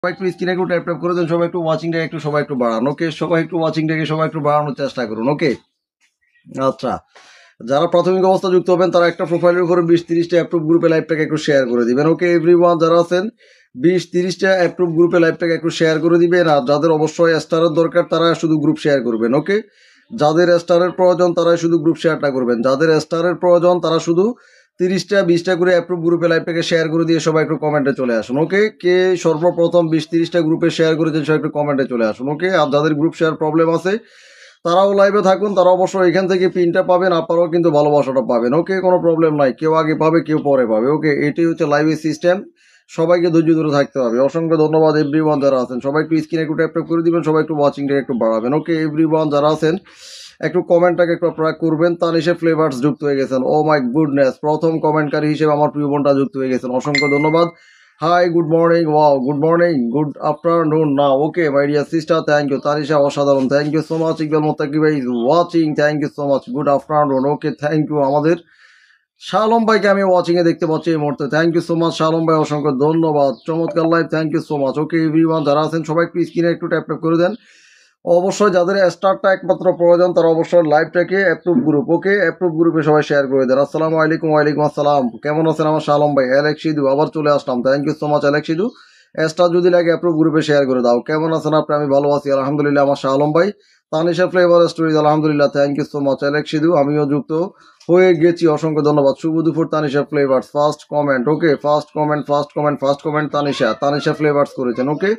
সবাই একটু স্ক্রিনে একটু ট্যাপ ট্যাপ করে দেন, সবাই একটু ওয়াচিংটাকে একটু সবাই একটু বাড়ান। ওকে, সবাই একটু ওয়াচিংটাকে সবাই একটু বাড়ানোর চেষ্টা করুন। ওকে, আচ্ছা, যারা প্রাথমিক অবস্থা যুক্ত হবেন তারা একটা প্রোফাইলের উপরে 20-30টা অ্যাপ্রুভ গ্রুপে লাইভটাকে একটু শেয়ার করে দিবেন। ওকে এভরিওয়ান, যারা আছেন 20-30টা অ্যাপ্রুভ গ্রুপে লাইভটাকে একটু শেয়ার করে দিবেন। আর যাদের অবশ্যই স্টারের দরকার তারা শুধু গ্রুপ শেয়ার করবেন। ওকে, যাদের স্টারের প্রয়োজন তারা শুধু গ্রুপ শেয়ারটা করবেন। যাদের স্টারের প্রয়োজন তারা শুধু 30টা-20টা করে অ্যাপ্রুভ গ্রুপে লাইভটাকে শেয়ার করে দিয়ে সবাই একটু কমেন্টে চলে আসুন। ওকে, কে সর্বপ্রথম 20-30টা গ্রুপে শেয়ার করেছেন সবাই একটু কমেন্টে চলে আসুন। ওকে, আর যাদের গ্রুপ শেয়ার প্রবলেম আছে তারাও লাইভে থাকুন, তারা অবশ্যই এখান থেকে পিনটা পাবেন, আপনারাও কিন্তু ভালোবাসাটা পাবেন। ওকে, কোনো প্রবলেম নাই, কেউ আগে পাবে কেউ পরে পাবে। ওকে, এটাই হচ্ছে লাইভের সিস্টেম, সবাইকে ধৈর্য ধরে থাকতে হবে। অসংখ্য ধন্যবাদ এভরিওয়ান যারা আছেন, সবাই একটু স্ক্রিনে একটু ট্যাপ ট্যাপ করে দিবেন, সবাই একটু ওয়াচিংটাকে একটু বাড়াবেন। ওকে এভরিওয়ান যারা আছেন একটু কমেন্টটাকে একটু আপনারা করবেন। তানিশা ফ্লেভার্স যুক্ত হয়ে গেছেন, ও মাই গুডনেস, প্রথম কমেন্টকারী হিসেবে আমার প্রিয় বোনটা যুক্ত হয়ে গেছেন, অসংখ্য ধন্যবাদ। Hi, good morning, wow, good morning, good afternoon না। Okay my dear sister, thank you. Tanisha অসাধারণ, thank you so much. Iqbal Mottaki ভাই watching, thank you so much, good afternoon. Okay, thank you. আমাদের শালম ভাইকে আমি ওয়াচিং এ দেখতে পাচ্ছি এই মুহূর্তে, থ্যাংক ইউ সো মাচ শালম ভাই, অসংখ্য ধন্যবাদ, চমৎকার live, thank you so much. Okay everyone যারা আছেন সবাই একটু স্ক্রিনে একটু ট্যাপ ট্যাপ করে দেন। অবশ্যই যাদের স্টারটা একমাত্র প্রয়োজন তারা অবশ্যই লাইভটাকে অ্যাপ্রুভ গ্রুপ, ওকে অ্যাপ্রুভ গ্রুপে সবাই শেয়ার করে দেন। আসসালামু আলাইকুম। ওয়ালাইকুম আসসালাম, কেমন আছেন আমার শালম ভাই? অ্যালেক্স সিধু আবার চলে আসলাম, thank you so much Alex Sidhu. Star যদি লাগে অ্যাপ্রুভ গ্রুপে শেয়ার করে দাও। কেমন আছেন আপনি? আমি ভালো আছি আলহামদুলিল্লাহ আমার শালম ভাই। তানিশা ফ্লেভার স্টোরিজ আলহামদুলিল্লাহ, thank you so much Alex Sidhu, আমিও যুক্ত হয়ে গেছি, অসংখ্য ধন্যবাদ। শুভ দুপুর Tanisha flavours, first comment. Okay, first comment, first comment, first comment Tanisha flavours করেছেন। ওকে,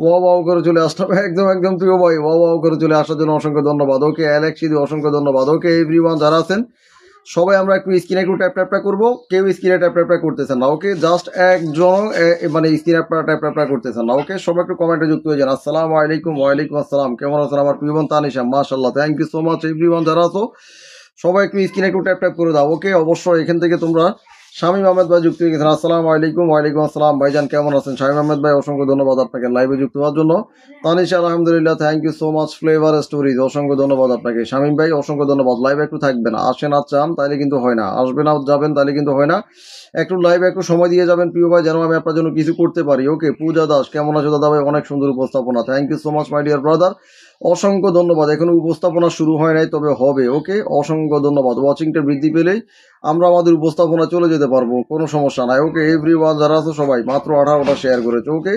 ওয়াও ওয়াও করে চলে আসলাম, একদম একদম প্রিয় ভাই, ওয়াও ওয়াও করে চলে আসার জন্য অসংখ্য ধন্যবাদ। ওকে অ্যালেক্স সিধু অসংখ্য ধন্যবাদ। ওকে এভরিওয়ান যারা আছেন সবাই আমরা একটু স্ক্রিনে একটু ট্যাপ ট্যাপটা করবো, কেউ স্ক্রিনে ট্যাপ ট্যাপটা করতেছেন না। ওকে, জাস্ট একজন মানে স্ক্রিনে ট্যাপ ট্যাপটা করতেছেন না। ওকে, সবাই একটু কমেন্টে যুক্ত হয়ে যান। আসসালামু আলাইকুম। ওয়ালাইকুম আসসালাম, কেমন আছেন আমার প্রিয় বোন তানিশা? মাশাআল্লাহ, thank you so much everyone যারা আছো সবাই একটু স্ক্রিনে একটু ট্যাপ ট্যাপ করে দাও। ওকে, অবশ্যই এখান থেকে তোমরা শামীম আহমেদ ভাই যুক্ত হয়ে গেছেন, আসসালামু আলাইকুম। ওয়ালাইকুম আসসালাম ভাইজান, কেমন আছেন? শামীম আহমেদ ভাই অসংখ্য ধন্যবাদ আপনাকে লাইভে যুক্ত হওয়ার জন্য। তানিশা আলহামদুলিল্লাহ, thank you so much. Flavour stories অসংখ্য ধন্যবাদ আপনাকে। শামীম ভাই অসংখ্য ধন্যবাদ। লাইভে একটু থাকবেন, আসেন আর চান তাহলে কিন্তু হয় না, আসবেন আর যাবেন তাহলে কিন্তু হয় না। একটু লাইভে একটু সময় দিয়ে যাবেন প্রিয় ভাই, যেন আমি আপনার জন্য কিছু করতে পারি। ওকে, পূজা দাস কেমন আছো দাদা ভাই? অনেক সুন্দর উপস্থাপনা, thank you so much my dear brother, অসংখ্য ধন্যবাদ। এখনো উপস্থাপনা শুরু হয় নাই, তবে হবে। ওকে, অসংখ্য ধন্যবাদ। ওয়াচিংটা বৃদ্ধি পেলেই আমরা আমাদের উপস্থাপনা চলে যেতে পারবো, কোনো সমস্যা নাই। ওকে এভরিওয়ান যারা আছে সবাই মাত্র 18টা শেয়ার করেছে। ওকে,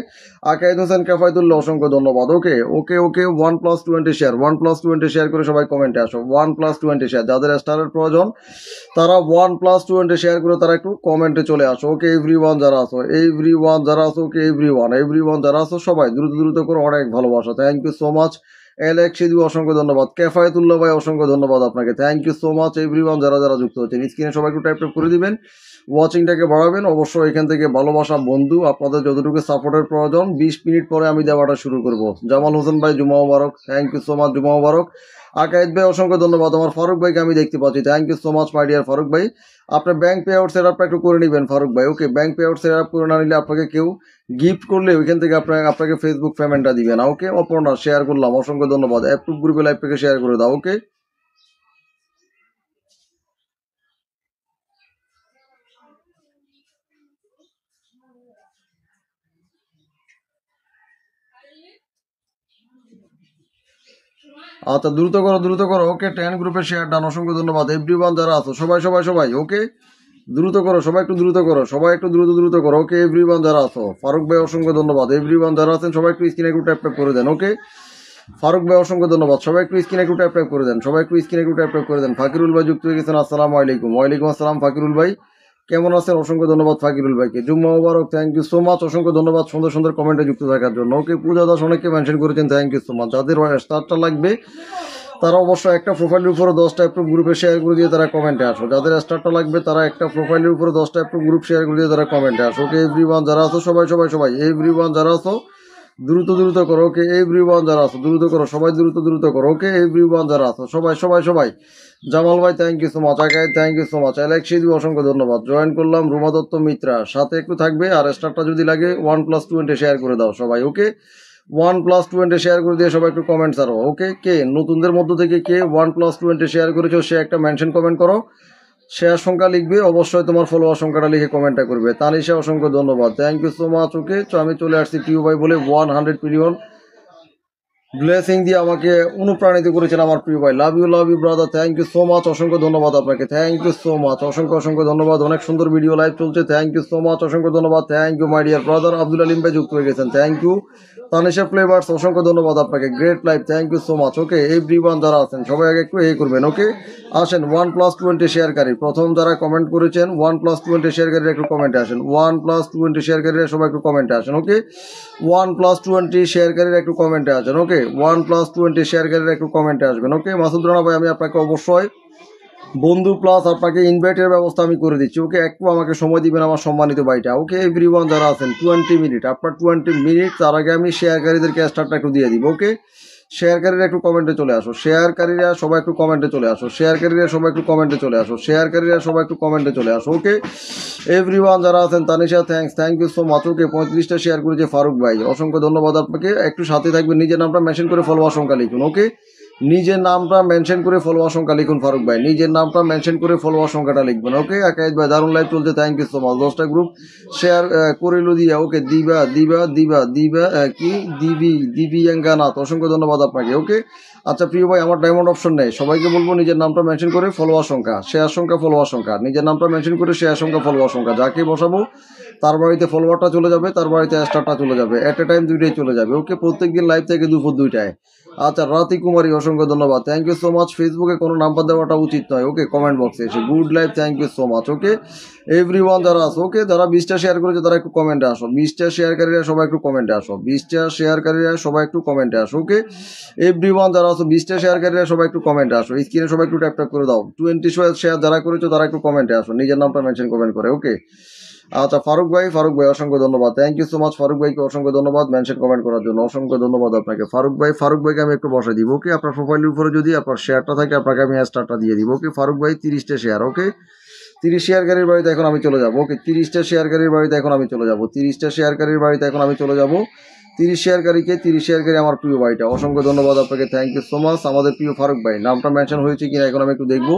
আকাইদ হোসেন কাফায়তুল্লাহ অসংখ্য ধন্যবাদ। ওকে ওকে ওকে 1+20 শেয়ার, 1+20 শেয়ার করে সবাই কমেন্টে আসো। 1+20 শেয়ার, যাদের স্টারের প্রয়োজন তারা 1+20 শেয়ার করে তারা একটু কমেন্টে চলে আসো। ওকে এভরিওয়ান যারা আছো, এভরিওয়ান যারা আছো, ওকে এভরিওয়ান যারা আছো সবাই দ্রুত দ্রুত করে, অনেক ভালোবাসা, thank you so much. Alex Sidhu অসংখ্য ধন্যবাদ। কেফায়েতুল্লাহ ভাই অসংখ্য ধন্যবাদ আপনাকে, thank you so much everyone যারা যারা যুক্ত হচ্ছেন। স্ক্রিনে সবাই একটু টাইপ টাইপ করে দিবেন, ওয়াচিংটাকে বাড়াবেন। অবশ্যই এখান থেকে ভালোবাসা বন্ধু, আপনাদের যতটুকু সাপোর্টের প্রয়োজন 20 মিনিট পরে আমি দেওয়াটা শুরু করব। জামাল হোসেন ভাই জুমা মুবারক, থ্যাংক ইউ সো মাচ, জুমা মুবারক। আকাইদ ভাই অসংখ্য ধন্যবাদ। আমার ফারুক ভাইকে আমি দেখতে পাচ্ছি, thank you so much my dear Faruk ভাই। আপনার ব্যাংক পে আউট সেট আপটা একটু করে নেবেন ফারুক ভাই। Okay, bank pay out set up করে না নিলে আপনাকে কেউ গিফট করলে ওইখান থেকে আপনাকে ফেসবুক পেমেন্টটা দিবে না। ওকে, অপর্ণা শেয়ার করলাম, অসংখ্য ধন্যবাদ। অ্যাপ্রুভ গ্রুপে লাইভ থেকে শেয়ার করে দাও। ওকে, আচ্ছা দ্রুত করো দ্রুত করো। ওকে, 10 গ্রুপে শেয়ার ডান, অসংখ্য ধন্যবাদ এভরিওয়ান যারা আছো সবাই সবাই সবাই। ওকে, দ্রুত করো, সবাই একটু দ্রুত করো, সবাই একটু দ্রুত দ্রুত করো। ওকে এভরিওয়ান যারা আছো, ফারুক ভাই অসংখ্য ধন্যবাদ। এভরিওয়ান যারা আছেন সবাই একটু স্ক্রিনে একটু ট্যাপ ট্যাপ করে দেন। ওকে, ফারুক ভাই অসংখ্য ধন্যবাদ। সবাই একটু স্ক্রিনে একটু ট্যাপ ট্যাপ করে দেন, সবাই একটু স্ক্রিনে একটু ট্যাপ ট্যাপ করে দেন। ফাকিরুল ভাই যুক্ত হয়ে গেছেন, আসসালামু আলাইকুম। ওয়ালাইকুম আসসালাম ফাকিরুল ভাই, কেমন আছেন? অসংখ্য ধন্যবাদ ফাকিরুল ভাইকে। জুম্মা মুবারক, থ্যাংক ইউ সো মাচ, অসংখ্য ধন্যবাদ সুন্দর সুন্দর কমেন্টে যুক্ত থাকার জন্য। ওকে, পূজা দাস অনেককে মেনশন করেছেন, থ্যাংক ইউ সো মাচ। যাদের স্টারটা লাগবে তারা অবশ্যই একটা প্রোফাইলের উপরে 10টা অ্যাপ্রুভ গ্রুপে শেয়ার করে দিয়ে তারা কমেন্টে আসো। যাদের স্টারটা লাগবে তারা একটা প্রোফাইলের উপরে 10টা অ্যাপ্রুভ গ্রুপ শেয়ার করে দিয়ে তারা কমেন্টে আসো। ওকে এভরিওয়ান যারা আছো সবাই সবাই সবাই, এভরিওয়ান যারা আছো দ্রুত দ্রুত করো। ওকে এভরিওয়ান যারা আছো দ্রুত করো, সবাই দ্রুত দ্রুত করো। ওকে এভরিওয়ান যারা আছো সবাই সবাই সবাই। জামাল ভাই থ্যাংক ইউ সো মাচ, আকাই thank you so much, Alex Sidhu অসংখ্য ধন্যবাদ। জয়েন করলাম রুমা দত্ত মিত্রা, সাথে একটু থাকবে। আর স্টারটা যদি লাগে 1+20 শেয়ার করে দাও সবাই। ওকে, 1+20 শেয়ার করে দিয়ে সবাই একটু কমেন্ট ছাড়ো। ওকে, কে নতুনদের মধ্য থেকে কে 1+20 শেয়ার করেছো সে একটা মেনশন কমেন্ট করো, শেয়ার সংখ্যা লিখবে, অবশ্যই তোমার ফলোয়ার সংখ্যাটা লিখে কমেন্টটা করবে। তানিশা অসংখ্য ধন্যবাদ, থ্যাংক ইউ সো মাচ। ওকে, তো আমি চলে আসছি প্রিয় ভাই বলে 100 মিলিয়ন ব্লেসিং দিয়ে আমাকে অনুপ্রাণিত করেছেন আমার প্রিয় ভাই। Love you brother, thank you so much, অসংখ্য ধন্যবাদ আপনাকে, থ্যাংক ইউ সো মাচ, অসংখ্য ধন্যবাদ। অনেক সুন্দর ভিডিও লাইভ চলছে, থ্যাংক ইউ সো মাচ, অসংখ্য ধন্যবাদ, thank you my dear brother. Abdul Alim ভাই যুক্ত হয়ে গেছেন, থ্যাংক ইউ। তানিশা ফ্লেভার্স অসংখ্য ধন্যবাদ আপনাকে, great live, thank you so much. Okay, everyone যারা আছেন সবাই আগে একটু করবেন। ওকে, আসেন 1+20 শেয়ারকারী, প্রথম যারা কমেন্ট করেছেন 1+20 শেয়ারকারীরা একটু কমেন্টে আসেন, 1+20 শেয়ারকারীরা সবাই একটু কমেন্টে আসেন। ওকে, 1+20 শেয়ারকারীরা একটু কমেন্টে আসেন। ওকে, 1+20 শেয়ারকারীরা একটু কমেন্টে আসবেন। ওকে, মাসুদ রানা ভাই আমি আপনাকে অবশ্যই বন্ধু প্লাস আপনাকে ইনভাইটের ব্যবস্থা আমি করে দিচ্ছি। ওকে, একটু আমাকে সময় দিবেন আমার সম্মানিত ভাইটা। ওকে, এভরিওয়ান যারা আছেন 20 মিনিট, আপনার 20 মিনিট, তার আগে আমি শেয়ারকারীদেরকে স্টার্টটা একটু দিয়ে দিব। ওকে, শেয়ারকারীরা একটু কমেন্টে চলে আসো, শেয়ারকারীরা সবাই একটু কমেন্টে চলে আসো, শেয়ারকারীরা সবাই একটু কমেন্টে চলে আসো, শেয়ারকারীরা সবাই একটু কমেন্টে চলে আসো। ওকে, এভরিওয়ান যারা আছেন, Tanisha thank you so much. Okay, 35টা শেয়ার করেছে ফারুক ভাই, অসংখ্য ধন্যবাদ আপনাকে। একটু সাথে থাকবেন, নিজের নামটা মেনশন করে ফলোয়ার সংখ্যা লিখুন। ওকে, নিজের নামটা মেনশন করে ফলোয়ার সংখ্যা লিখুন ফারুক ভাই, নিজের নামটা মেনশন করে ফলোয়ার সংখ্যাটা লিখবেন। ওকে, আকাইদ ভাই দারুণ লাইভ চলছে, থ্যাংক ইউ সো মাচ। 10টা গ্রুপ শেয়ার করিল দিয়া। ওকে, দিবা কি দিবিয়াঙ্গানাথ, অসংখ্য ধন্যবাদ আপনাকে। ওকে, আচ্ছা প্রিয় ভাই, আমার ডায়মন্ড অপশন নেই, সবাইকে বলবো নিজের নামটা মেনশন করে ফলোয়ার সংখ্যা, শেয়ার সংখ্যা, ফলোয়ার সংখ্যা, নিজের নামটা মেনশন করে শেয়ার সংখ্যা, ফলোয়ার সংখ্যা, যাকে বসাবো তার বাড়িতে ফলোয়ারটা চলে যাবে, তার বাড়িতে স্টারটা চলে যাবে, এট এ টাইম দুইটাই চলে যাবে। ওকে, প্রত্যেকদিন লাইভ থেকে দুপুর 2টায়। আচ্ছা, রাতি কুমারী অসংখ্য ধন্যবাদ, থ্যাংক ইউ সো মাচ। ফেসবুকে কোনো নাম্বার দেওয়াটা উচিত নয়। ওকে, কমেন্ট বক্সে এসে good live, thank you so much. Okay, everyone যারা আসো, ওকে, যারা 20টা শেয়ার করেছে তারা একটু কমেন্টে আসো, 20টা শেয়ারকারীরা সবাই একটু কমেন্টে আসো, 20টা শেয়ারকারীরা সবাই একটু কমেন্টে আসো। ওকে, এভরিওয়ান যারা আসো, 20টা শেয়ারকারীরা সবাই একটু কমেন্টে আসো, স্ক্রিনে সবাই একটু ট্যাপ করে দাও। 20 শেয়ার যারা করেছো তারা একটু কমেন্টে আসো, নিজের নামটা মেনশন কমেন্ট করে। ওকে, আচ্ছা ফারুক ভাই অসংখ্য ধন্যবাদ, thank you so much. Faruk ভাইকে অসংখ্য ধন্যবাদ মেনশন কমেন্ট করার জন্য, অসংখ্য ধন্যবাদ আপনাকে ফারুক ভাইকে আমি একটু বসাই দিব। ওকে, আপনার প্রোফাইলের উপরে যদি আপনার শেয়ারটা থাকে আপনাকে আমি স্টারটা দিয়ে দিব। ওকে, ফারুক ভাই 30টা শেয়ার। ওকে, 30 শেয়ারকারীর বাড়িতে এখন আমি চলে যাবো। ওকে, 30টা শেয়ারকারীর বাড়িতে এখন আমি চলে যাবো, 30টা শেয়ারকারীর বাড়িতে এখন আমি চলে যাবো। 30 শেয়ারকারী আমার প্রিয় ভাইটা, অসংখ্য ধন্যবাদ আপনাকে, থ্যাংক ইউ সো মাচ। আমাদের প্রিয় ফারুক ভাই নামটা মেনশন হয়েছে কিনা এখন আমি একটু দেখবো।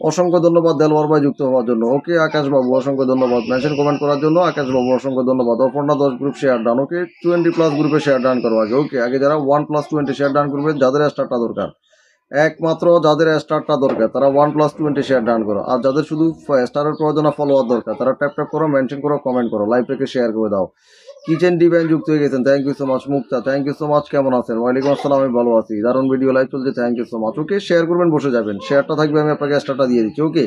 অসংখ্য ধন্যবাদ দেলওয়ার ভাই যুক্ত হওয়ার জন্য। ওকে, আকাশ বাবু অসংখ্য ধন্যবাদ মেনশন কমেন্ট করার জন্য, আকাশ বাবু অসংখ্য ধন্যবাদ। Aparna 10 group share done. Okay, 20+ গ্রুপে শেয়ার ডান করো আগে। ওকে, আগে যারা 1+20 শেয়ার ডান করবে, যাদের স্টারটা দরকার, একমাত্র যাদের স্টারটা দরকার তারা 1+20 শেয়ার ডান করো, আর যাদের শুধু স্টারের প্রয়োজন ফলোয়ার দরকার তারা ট্যাপ করো, মেনশন করো, কমেন্ট করো, লাইভটাকে শেয়ার করে দাও। কিচেন ডিভাইন যুক্ত হয়ে গেছেন, thank you so much. Mukta thank you so much, কেমন আছেন? ওয়ালাইকুম আসসালাম, আমি ভালো আছি, দারুণ ভিডিও লাইভ চলছে, thank you so much. Okay, share করবেন, বসে যাবেন, শেয়ারটা থাকবে, আমি আপনাকে স্টারটা দিয়ে দিচ্ছি। ওকে,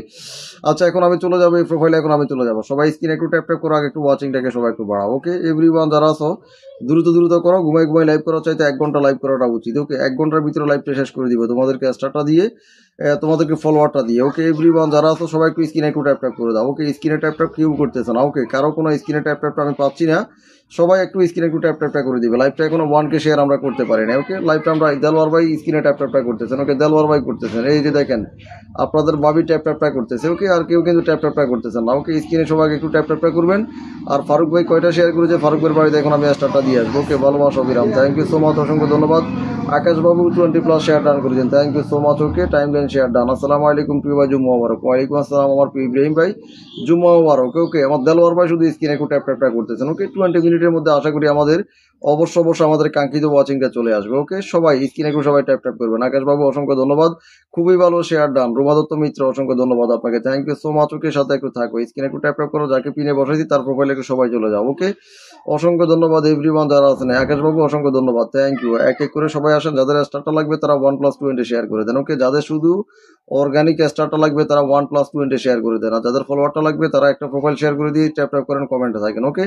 আচ্ছা এখন আমি চলে যাবো এই প্রোফাইলে, এখন আমি চলে যাবো। সবাই স্ক্রিনে একটু ট্যাপ করো, আগে একটু ওয়াচিংটাকে সবাই একটু বাড়াও। ওকে, এভরিওয়ান যারা আছো দ্রুত করো, ঘুমাই লাইভ করা চাইতে 1 ঘন্টা লাইভ করাটা উচিত। ওকে, 1 ঘন্টার ভিতরে লাইভটা শেষ করে দিবে তোমাদেরকে স্টারটা দিয়ে, তোমাদেরকে ফলোয়ারটা দিয়ে। ওকে, এভরিওয়ান যারা আছো সবাই একটু স্ক্রিনে একটু ট্যাপ করে দাও। ওকে, স্ক্রিনে ট্যাপ কেউ করতেছে না। ওকে, কারো কোনো স্ক্রিনে ট্যাপ আমি পাচ্ছি না, সবাই একটু স্ক্রিনে একটু ট্যাপ করে দিবে। লাইভটা এখনো 1K শেয়ার আমরা করতে পারি না। ওকে, লাইভটা আমরা দেলওয়ার ভাই স্ক্রিনে ট্যাপ করতেছেন। ওকে, দেলওয়ার ভাই করতেছেন, এই যে দেখেন আপনাদের ভাবি ট্যাপ করতেছে। ওকে, আর কেউ কিন্তু ট্যাপ করতেছেন না। ওকে, স্ক্রিনে সবাই একটু ট্যাপ করবেন। আর ফারুক ভাই কয়টা শেয়ার করেছে, ফারুক ভাইয়ের বাড়িতে এখন আমি স্টারটা দিয়ে আসবো। ওকে, ভালোবাসা অবিরাম, থ্যাংক ইউ সো মাচ, অসংখ্য ধন্যবাদ। আকাশ বাবু 20+ শেয়ার ডান করেছেন, thank you so much. Okay, timeline share done. আসসালামু আলাইকুম প্রিয় ভাই, জুম্মা মুবারক। ওয়ালাইকুম আসসালাম আমার প্রিয় ইব্রাহিম ভাই, জুম্মা মুবারক। ওকে, আমার দেলওয়ার ভাই শুধু স্ক্রিনে একটু ট্যাপ করতেছেন। ওকে, 20 মিনিটের মধ্যে আশা করি আমাদের অবশ্য আমাদের কাঙ্ক্ষিত ওয়াচিংটা চলে আসবে। ওকে, সবাই স্ক্রিনে একটু সবাই ট্যাপ করবেন। আকাশ বাবু অসংখ্য ধন্যবাদ, খুবই ভালো শেয়ার ডান। রুমা দত্ত মিত্র অসংখ্য ধন্যবাদ আপনাকে, থ্যাংক ইউ সো মাচ। ওকে, সাথে একটু থাকো, স্ক্রিনে একটু ট্যাপ করো, যাকে পিনে বসাইছি তার প্রোফাইলে একটু সবাই চলে যাও। ওকে, অসংখ্য ধন্যবাদ এভরিওয়ান যারা আছেন। আকাশ বাবু অসংখ্য ধন্যবাদ, থ্যাংক ইউ। এক করে সবাই আসেন, যাদের স্টারটা লাগবে তারা 1+20 শেয়ার করে দেন। ওকে, যাদের শুধু অর্গানিক স্টারটা লাগবে তারা 1+20 শেয়ার করে দেন, আর যাদের ফলোয়ারটা লাগবে তারা একটা প্রোফাইল শেয়ার করে দিয়ে ট্যাপ করেন, কমেন্টে থাকেন। ওকে,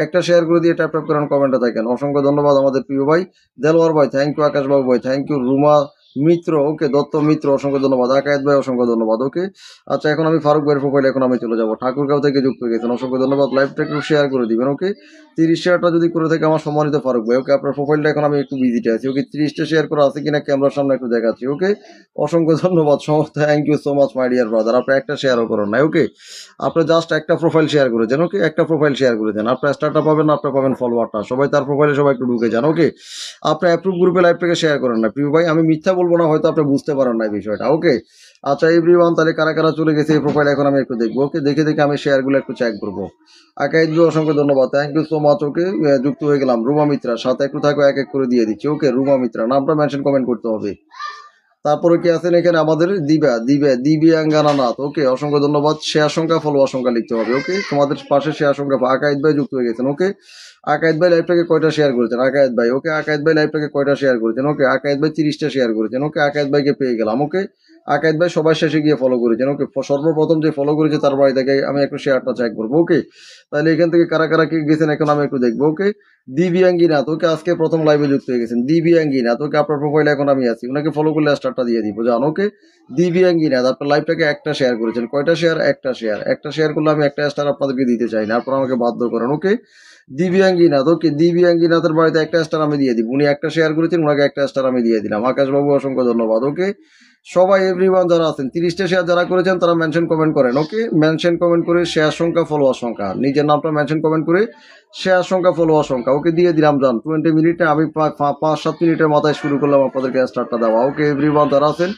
একটা শেয়ার করে দিয়ে ট্যাপ করেন, কমেন্টে থাকেন। অসংখ্য ধন্যবাদ আমাদের প্রিয় ভাই দেলওয়ার ভাই, থ্যাংক ইউ। আকাশ বাবু ভাই থ্যাংক ইউ। রুমা মিত্র, ওকে, দত্ত মিত্র অসংখ্য ধন্যবাদ। আকায়েত ভাই অসংখ্য ধন্যবাদ। ওকে, আচ্ছা এখন আমি ফারুক ভাইয়ের প্রোফাইলে এখন আমি চলে যাবো। ঠাকুরগাঁও থেকে যুক্ত হয়ে গেছেন, অসংখ্য ধন্যবাদ। লাইভটা একটু শেয়ার করে দিবেন। ওকে, 30 শেয়ারটা যদি করে থাকে আমার সম্মানিত ফারুক ভাই। ওকে, আপনার প্রোফাইলটা এখন আমি একটু ভিজিটে আছি। ওকে, 30টা শেয়ার করা আছে কিনা ক্যামেরার সামনে একটু দেখাচ্ছি। ওকে, অসংখ্য ধন্যবাদ, thank you so much my dear brother. আপনি একটা শেয়ারও করেন নাই। ওকে, আপনি জাস্ট একটা প্রোফাইল শেয়ার করেছেন। ওকে, একটা প্রোফাইল শেয়ার করেছেন, আপনার স্টারটা পাবেন, আপনি পাবেন ফলোয়ারটা, সবাই তার প্রোফাইলে সবাই একটু ঢুকে যান। ওকে, আপনি অ্যাপ্রুভ গ্রুপে লাইভটাকে শেয়ার করেন না প্রিয় ভাই, আমি মিথ্যা বলবো বলবো না, হয়তো আপনি বুঝতে পারেন না এই বিষয়টা। ওকে, আচ্ছা এভরিওয়ান, তাহলে কারা কারা চলে গেছে এই প্রোফাইল এখন আমি একটু দেখবো। ওকে, দেখে দেখে আমি শেয়ারগুলো একটু চেক করবো। আকাইদ ভাই অসংখ্য ধন্যবাদ, থ্যাংক ইউ সো মাচ। ওকে, যুক্ত হয়ে গেলাম। রুমা মিত্রা সাথে একটু থাকো, এক এক করে দিয়ে দিচ্ছি। ওকে, রুমা মিত্রা নামটা মেনশন কমেন্ট করতে হবে। তারপরে কি আছেন এখানে আমাদের দিব্যাঙ্গানা নাথ। ওকে, অসংখ্য ধন্যবাদ। শেয়ার সংখ্যা ফলোয়ার সংখ্যা লিখতে হবে। ওকে, তোমাদের পাশে শেয়ার সংখ্যা। আকাইদ ভাই যুক্ত হয়ে গেছেন। ওকে, আকাইদ ভাই লাইভটাকে কয়টা শেয়ার করেছেন? আকাইদ ভাই, ওকে আকাইদ ভাই লাইভটাকে কয়টা শেয়ার করেছেন? ওকে, আকাইদ ভাই 30টা শেয়ার করেছেন। ওকে, আকাইদ ভাইকে পেয়ে গেলাম। ওকে, আকাইদ ভাই সবার শেষে গিয়ে ফলো করেছেন। ওকে, সর্বপ্রথম যে ফলো করেছে তার বাড়ি থেকে আমি একটু শেয়ারটা চেক করবো। ওকে, তাহলে এখান থেকে কারা কারা কি গেছেন এখন আমি একটু দেখবো। ওকে, দিব্যাঙ্গিনাথ, ওকে আজকে প্রথম লাইভে যুক্ত হয়ে গেছেন। দিব্যাঙ্গিনাথ, ওকে আপনার প্রোফাইলে এখন আমি আছি, ওনাকে ফলো করলে স্টারটা দিয়ে দিব জান। ওকে, দিব্যাঙ্গিনাথ আপনার লাইভটাকে একটা শেয়ার করেছেন। কয়টা শেয়ার? একটা শেয়ার করলে আমি একটা স্টার আপনাদেরকে দিতে চাই না, আপনারা আমাকে বাধ্য করেন। ওকে, দিব্যাঙ্গিনাথ, ওকে দিব্যাঙ্গিনাথের বাড়িতে একটা স্টার আমি দিয়ে দিব। উনি একটা শেয়ার করেছেন, ওনাকে একটা স্টার আমি দিয়ে দিলাম। আকাশবাবু অসংখ্য ধন্যবাদ। ওকে, সবাই এভরিওয়ান যারা আছেন 30টা শেয়ার যারা করেছেন তারা মেনশন কমেন্ট করেন। ওকে, মেনশন কমেন্ট করে শেয়ার সংখ্যা ফলোয়ার সংখ্যা, নিজের নামটা মেনশন কমেন্ট করে শেয়ার সংখ্যা ফলোয়ার সংখ্যা ওকে দিয়ে দিলাম জান। 20 মিনিটে আমি 5-7 মিনিটের মাথায় শুরু করলাম আপনাদেরকে স্টার্টটা দেওয়া। ওকে এভরিওয়ান যারা আছেন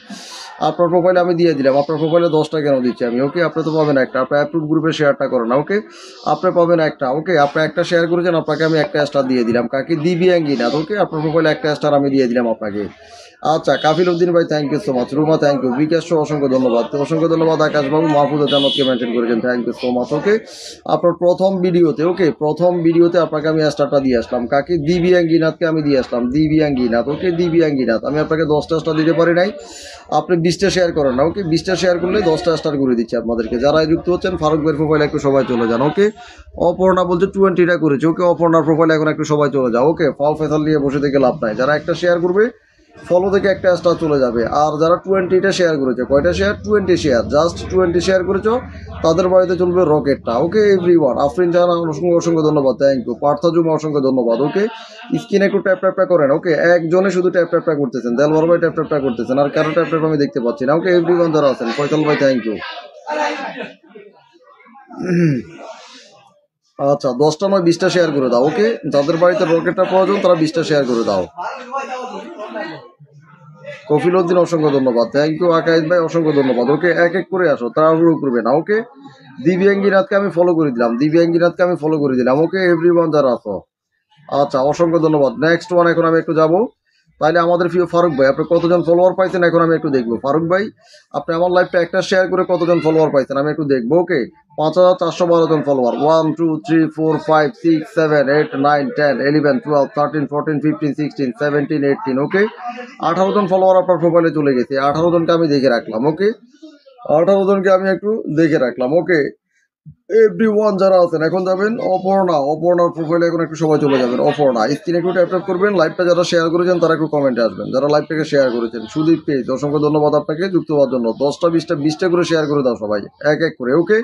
আপনার প্রোফাইলে আমি দিয়ে দিলাম। আপনার প্রোফাইলে 10টা কেন দিচ্ছি আমি? ওকে, আপনি তো পাবেন একটা, আপনার অ্যাপ্রুভ গ্রুপে শেয়ারটা করেন। ওকে, আপনি পাবেন একটা। ওকে, আপনি একটা শেয়ার করেছেন, আপনাকে আমি একটা স্টার দিয়ে দিলাম। কাকে? দিব্যাঙ্গিনাথ। ওকে, আপনার প্রোফাইলে একটা স্টার আমি দিয়ে দিলাম আপনাকে। আচ্ছা, কাফিল উদ্দিন ভাই thank you so much. Ruma thank you. Bikash অসংখ্য ধন্যবাদ, অসংখ্য ধন্যবাদ। আকাশবাবু মাহফুজ জান্নাতকে মেনশন করেছেন, thank you so much. Okay, আপনার প্রথম ভিডিওতে, ওকে প্রথম ভিডিওতে আপনাকে আমি স্টারটা দিয়ে আসলাম। কাকে? দিব্যাঙ্গিনাথকে আমি দিয়ে আসলাম। দিব্যাঙ্গিনাথ। ওকে, দিব্যাঙ্গিনাথ আমি আপনাকে 10টা স্টার দিতে পারি নাই, আপনি 20টা শেয়ার করেন না। ওকে, 20টা শেয়ার করলে 10টা স্টার করে দিচ্ছি আপনাদেরকে। যারা যুক্ত হচ্ছেন ফারুক ভাইয়ের প্রোফাইলে একটু সবাই চলে যান। ওকে, অপর্ণা বলছে 20টা করেছে। ওকে, অপর্ণার প্রোফাইলে এখন একটু সবাই চলে যাও। ওকে, ফাও ফেসাল নিয়ে বসে থেকে লাভ নাই, যারা একটা শেয়ার করবে ফলো থেকে একটা স্টার চলে যাবে। আর যারা 20টা শেয়ার করেছে, কয়টা শেয়ার? 20 শেয়ার, জাস্ট 20 শেয়ার করেছো, তাদের বাড়িতে চলবে রকেটটা। ওকে এভরিওয়ান, আফরিন জাহান অসংখ্য অসংখ্য ধন্যবাদ, থ্যাংক ইউ। পার্থজুমা অসংখ্য ধন্যবাদ। ওকে, স্ক্রিনে একটু ট্যাপ ট্যাপটা করেন। ওকে, একজনে শুধু ট্যাপ ট্যাপটা করতেছেন, দেলবর ভাই ট্যাপ ট্যাপটা করতেছেন, আর কারো ট্যাপ ট্যাপ আমি দেখতে পাচ্ছি না। ওকে এভরিওয়ান যারা আছেন, ফয়সাল ভাই থ্যাংক ইউ। আচ্ছা, 10টা নয় 20টা শেয়ার করে দাও। ওকে, যাদের বাড়িতে রকেটটা প্রয়োজন তারা 20টা শেয়ার করে দাও। কফিল উদ্দিন অসংখ্য ধন্যবাদ, থ্যাংক ইউ। আকাইদ ভাই অসংখ্য ধন্যবাদ। ওকে, এক এক করে আসো, তাড়াহুড়ো করবে না। ওকে, দিব্যাঙ্গিনাথকে আমি ফলো করে দিলাম, দিব্যাঙ্গিনাথকে আমি ফলো করে দিলাম। ওকে এভরিওয়ান যারা আছো, আচ্ছা অসংখ্য ধন্যবাদ। নেক্সট ওয়ান এখন আমি একটু যাবো। তাহলে আমাদের প্রিয় ফারুক ভাই, আপনি কতজন ফলোয়ার পাইছেন এখন আমি একটু দেখবো। ফারুক ভাই, আপনি আমার লাইভটা একটা শেয়ার করে কতজন ফলোয়ার পাইছেন আমি একটু দেখবো। ওকে, 5412 জন ফলোয়ার। 1 2 3 4 5 6 7 8 9 10 11 12 13 14 15 16 17 18। ওকে, 18 জন ফলোয়ার আপনার প্রোফাইলে চলে গেছে। 18 জনকে আমি দেখে রাখলাম। ওকে, 18 জনকে আমি একটু দেখে রাখলাম। ওকে, এভরিওয়ান যারা আছেন এখন যাবেন অপর্ণার প্রোফাইলে এখন একটু সবাই চলে যাবেন। অপর্ণা স্ক্রিনে একটু ট্যাপ ট্যাপ করবেন। লাইভটা যারা শেয়ার করেছেন তারা একটু কমেন্টে আসবেন, যারা লাইভটাকে শেয়ার করেছেন। সুদীপ পেজ অসংখ্য ধন্যবাদ আপনাকে যুক্ত হওয়ার জন্য। 10টা 20টা করে শেয়ার করে দাও সবাই এক এক করে। ওকে,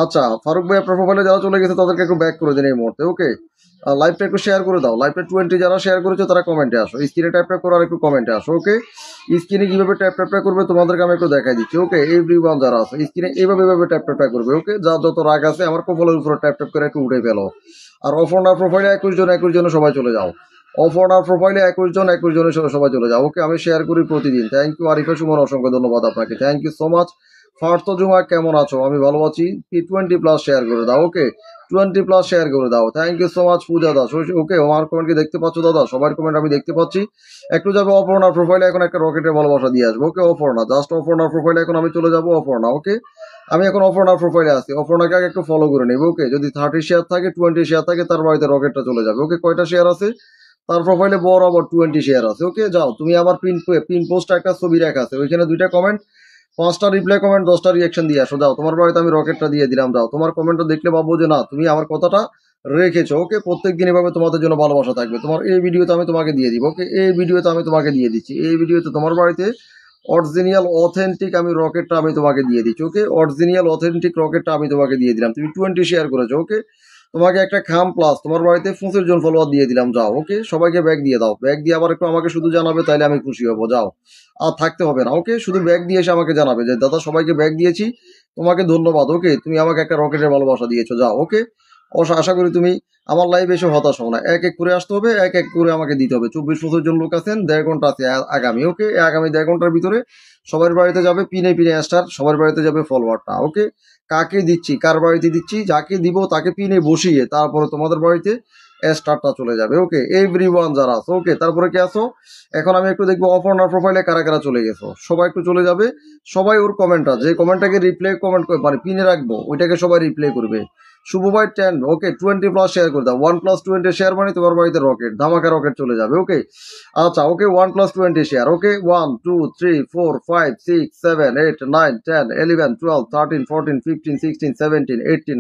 আচ্ছা ফারুক ভাই আপনার প্রোফাইলে যারা চলে গেছে তাদেরকে একটু ব্যাক করে দেন এই মুহূর্তে। ওকে, লাইভটা একটু শেয়ার করে দাও। লাইভটা 20 যারা শেয়ার করেছো তারা কমেন্টে আসো, স্ক্রিনে ট্যাপ ট্যাপ করো আর একটু কমেন্টে আসো। ওকে, স্ক্রিনে কিভাবে ট্যাপ ট্যাপটা করবে তোমাদেরকে আমি একটু দেখাই দিচ্ছি। ওকে, এভরিওয়ান যারা আছে স্ক্রিনে এইভাবে ট্যাপ ট্যাপটা করবে। ওকে, যা যত রাগ আছে আমার প্রোফাইলের উপরে ট্যাপ ট্যাপ করে একটু উঠে ফেলো। আর অফর্নার প্রোফাইলে 21 জন সবাই চলে যাও। অফর্নার প্রোফাইলে 21 জনের সবাই চলে যাও। ওকে, আমি শেয়ার করি প্রতিদিন। থ্যাংক ইউ আরিফা সুমন, অসংখ্য ধন্যবাদ আপনাকে, thank you so much. First Juma কেমন আছো? আমি ভালো আছি। 20+ শেয়ার করে দাও। ওকে, 20+ শেয়ার করে দাও। থ্যাংক ইউ সো মাচ পূজা দাস। ওকে, আমার কমেন্ট কি দেখতে পাচ্ছ দাদা? সবার কমেন্ট আমি দেখতে পাচ্ছি। একটু যাবো অপর্ণার প্রোফাইলে, এখন একটা রকেটের ভালোবাসা দিয়ে আসবো। ওকে অপর্ণা, জাস্ট অপর্ণার প্রোফাইলে এখন আমি চলে যাবো। অপর্ণা, ওকে আমি এখন অপর্ণার প্রোফাইলে আছি। অপর্ণাকে আগে একটু ফলো করে নেবো। ওকে, যদি 30 শেয়ার থাকে 20 শেয়ার থাকে তার বাড়িতে রকেটটা চলে যাবে। ওকে, কয়টা শেয়ার আছে তার প্রোফাইলে? বরাবর 20 শেয়ার আছে। ওকে, যাও তুমি আবার পিন পোস্টে একটা ছবি রাখা আছে, ওইখানে 2টা কমেন্ট, 5টা রিপ্লাই কমেন্ট, 10টা রিয়াকশন দিয়ে আসো। যাও, তোমার বাড়িতে আমি রকেটটা দিয়ে দিলাম। যাও, তোমার কমেন্টটা দেখলে ভাববো যে না তুমি আমার কথাটা রেখেছো। ওকে, প্রত্যেকদিন এভাবে তোমাদের জন্য ভালোবাসা থাকবে। তোমার এই ভিডিওতে আমি তোমাকে দিয়ে দিব। ওকে, এই ভিডিওতে আমি তোমাকে দিয়ে দিচ্ছি। এই ভিডিওতে তোমার বাড়িতে অরিজিনাল অথেন্টিক আমি রকেটটা আমি তোমাকে দিয়ে দিচ্ছি। ওকে, অরিজিনাল অথেন্টিক রকেটটা আমি তোমাকে দিয়ে দিলাম। তুমি 20 শেয়ার করেছো। ওকে, তোমাকে একটা খাম প্লাস তোমার বাড়িতে 25 জন ফলোয়ার দিয়ে দিলাম। যাও, ওকে সবাইকে ব্যাগ দিয়ে দাও। ব্যাগ দিয়ে আবার একটু আমাকে শুধু জানাবে, তাইলে আমি খুশি হবো। যাও, আর থাকতে হবে না। ওকে, শুধু ব্যাগ দিয়ে এসে আমাকে জানাবে যে দাদা সবাইকে ব্যাগ দিয়েছি, তোমাকে ধন্যবাদ। ওকে, তুমি আমাকে একটা রকেটের ভালোবাসা দিয়েছো। যাও, ওকে আশা করি তুমি আমার লাইভে এসে হতাশ হও না। এক এক করে আসতে হবে, এক এক করে আমাকে দিতে হবে। 24-25 জন লোক আছেন, 1.5 ঘন্টা আছে আগামী। ওকে, আগামী 1.5 ঘন্টার ভিতরে সবার বাড়িতে যাবে পিনে পিনে স্টার, সবার বাড়িতে যাবে ফলোয়ারটা। ওকে, কাকে দিচ্ছি, কার বাড়িতে দিচ্ছি, যাকে দিব তাকে পিনে বসিয়ে তারপরে তোমাদের বাড়িতে স্টারটা চলে যাবে। ওকে, এভরিওয়ান যারা আছো, ওকে, তারপরে কি আছো? এখন আমি একটু দেখবো অপর্ণার প্রোফাইলে কারা কারা চলে গেছো। সবাই একটু চলে যাবে, সবাই ওর কমেন্টটা, যে কমেন্টটাকে রিপ্লাই কমেন্ট মানে পিনে রাখবো ওইটাকে সবাই রিপ্লাই করবে। শুভ ভাই 10, ওকে, 20+ শেয়ার করে দাও। 1+20 শেয়ার মানে তোমার বাড়িতে রকেট, ধামাকা রকেট চলে যাবে। ওকে, আচ্ছা, ওকে, 1+20 শেয়ার। ওকে, 1 2 3 4 5 6 7 8 9 10 11 12 13 14 15 16 17 18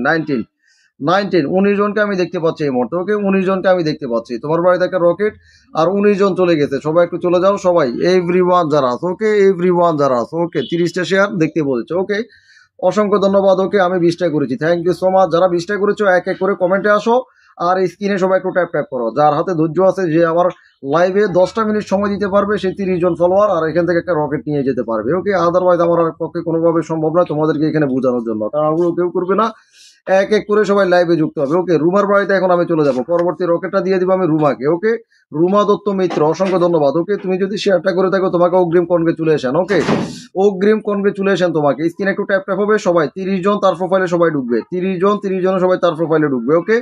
19 19 জনকে আমি দেখতে পাচ্ছি এই মুহূর্তে। ওকে, 19 জনকে আমি দেখতে পাচ্ছি। তোমার বাড়িতে একটা রকেট আর 19 জন চলে গেছে। সবাই একটু চলে যাও, সবাই এভরিওয়ান যারা আছে। ওকে, এভরিওয়ান যারা আছে। ওকে, 30টা শেয়ার দেখতে বলেছে। ওকে, অসংখ্য ধন্যবাদ। ওকে, আমি 20টা করেছি, থ্যাংক ইউ সো মাচ। যারা 20টা করেছো এক এক করে কমেন্টে আসো আর স্ক্রিনে সবাই একটু ট্যাপ ট্যাপ করো। যার হাতে ধৈর্য আছে, যে আমার লাইভে 10টা মিনিট সময় দিতে পারবে, সেই 30 জন ফলোয়ার আর এখান থেকে একটা রকেট নিয়ে যেতে পারবে। ওকে, আদারওয়াইজ আমার আর পক্ষে কোনোভাবে সম্ভব না তোমাদেরকে এখানে বোঝানোর জন্য, তাড়াহুড়ো কেউ করবে না, এক এক করে সবাই লাইভে যুক্ত হবে। ওকে, রুমার বাড়িতে এখন আমি চলে যাব, পরবর্তী রকেটটা দিয়ে দিব আমি রুমাকে। ওকে, রুমা দত্ত মিত্র, অসংখ্য ধন্যবাদ। ওকে, তুমি যদি শেয়ারটা করে থাকো তোমাকে অগ্রিম কনগ্রেচুলেশন। ওকে, অগ্রিম কনগ্রেচুলেশন তোমাকে। স্ক্রিনে একটু ট্যাপ ট্যাপ হবে, সবাই 30 জন তার প্রোফাইলে সবাই ঢুকবে, 30 জন সবাই তার প্রোফাইলে ঢুকবে। ওকে,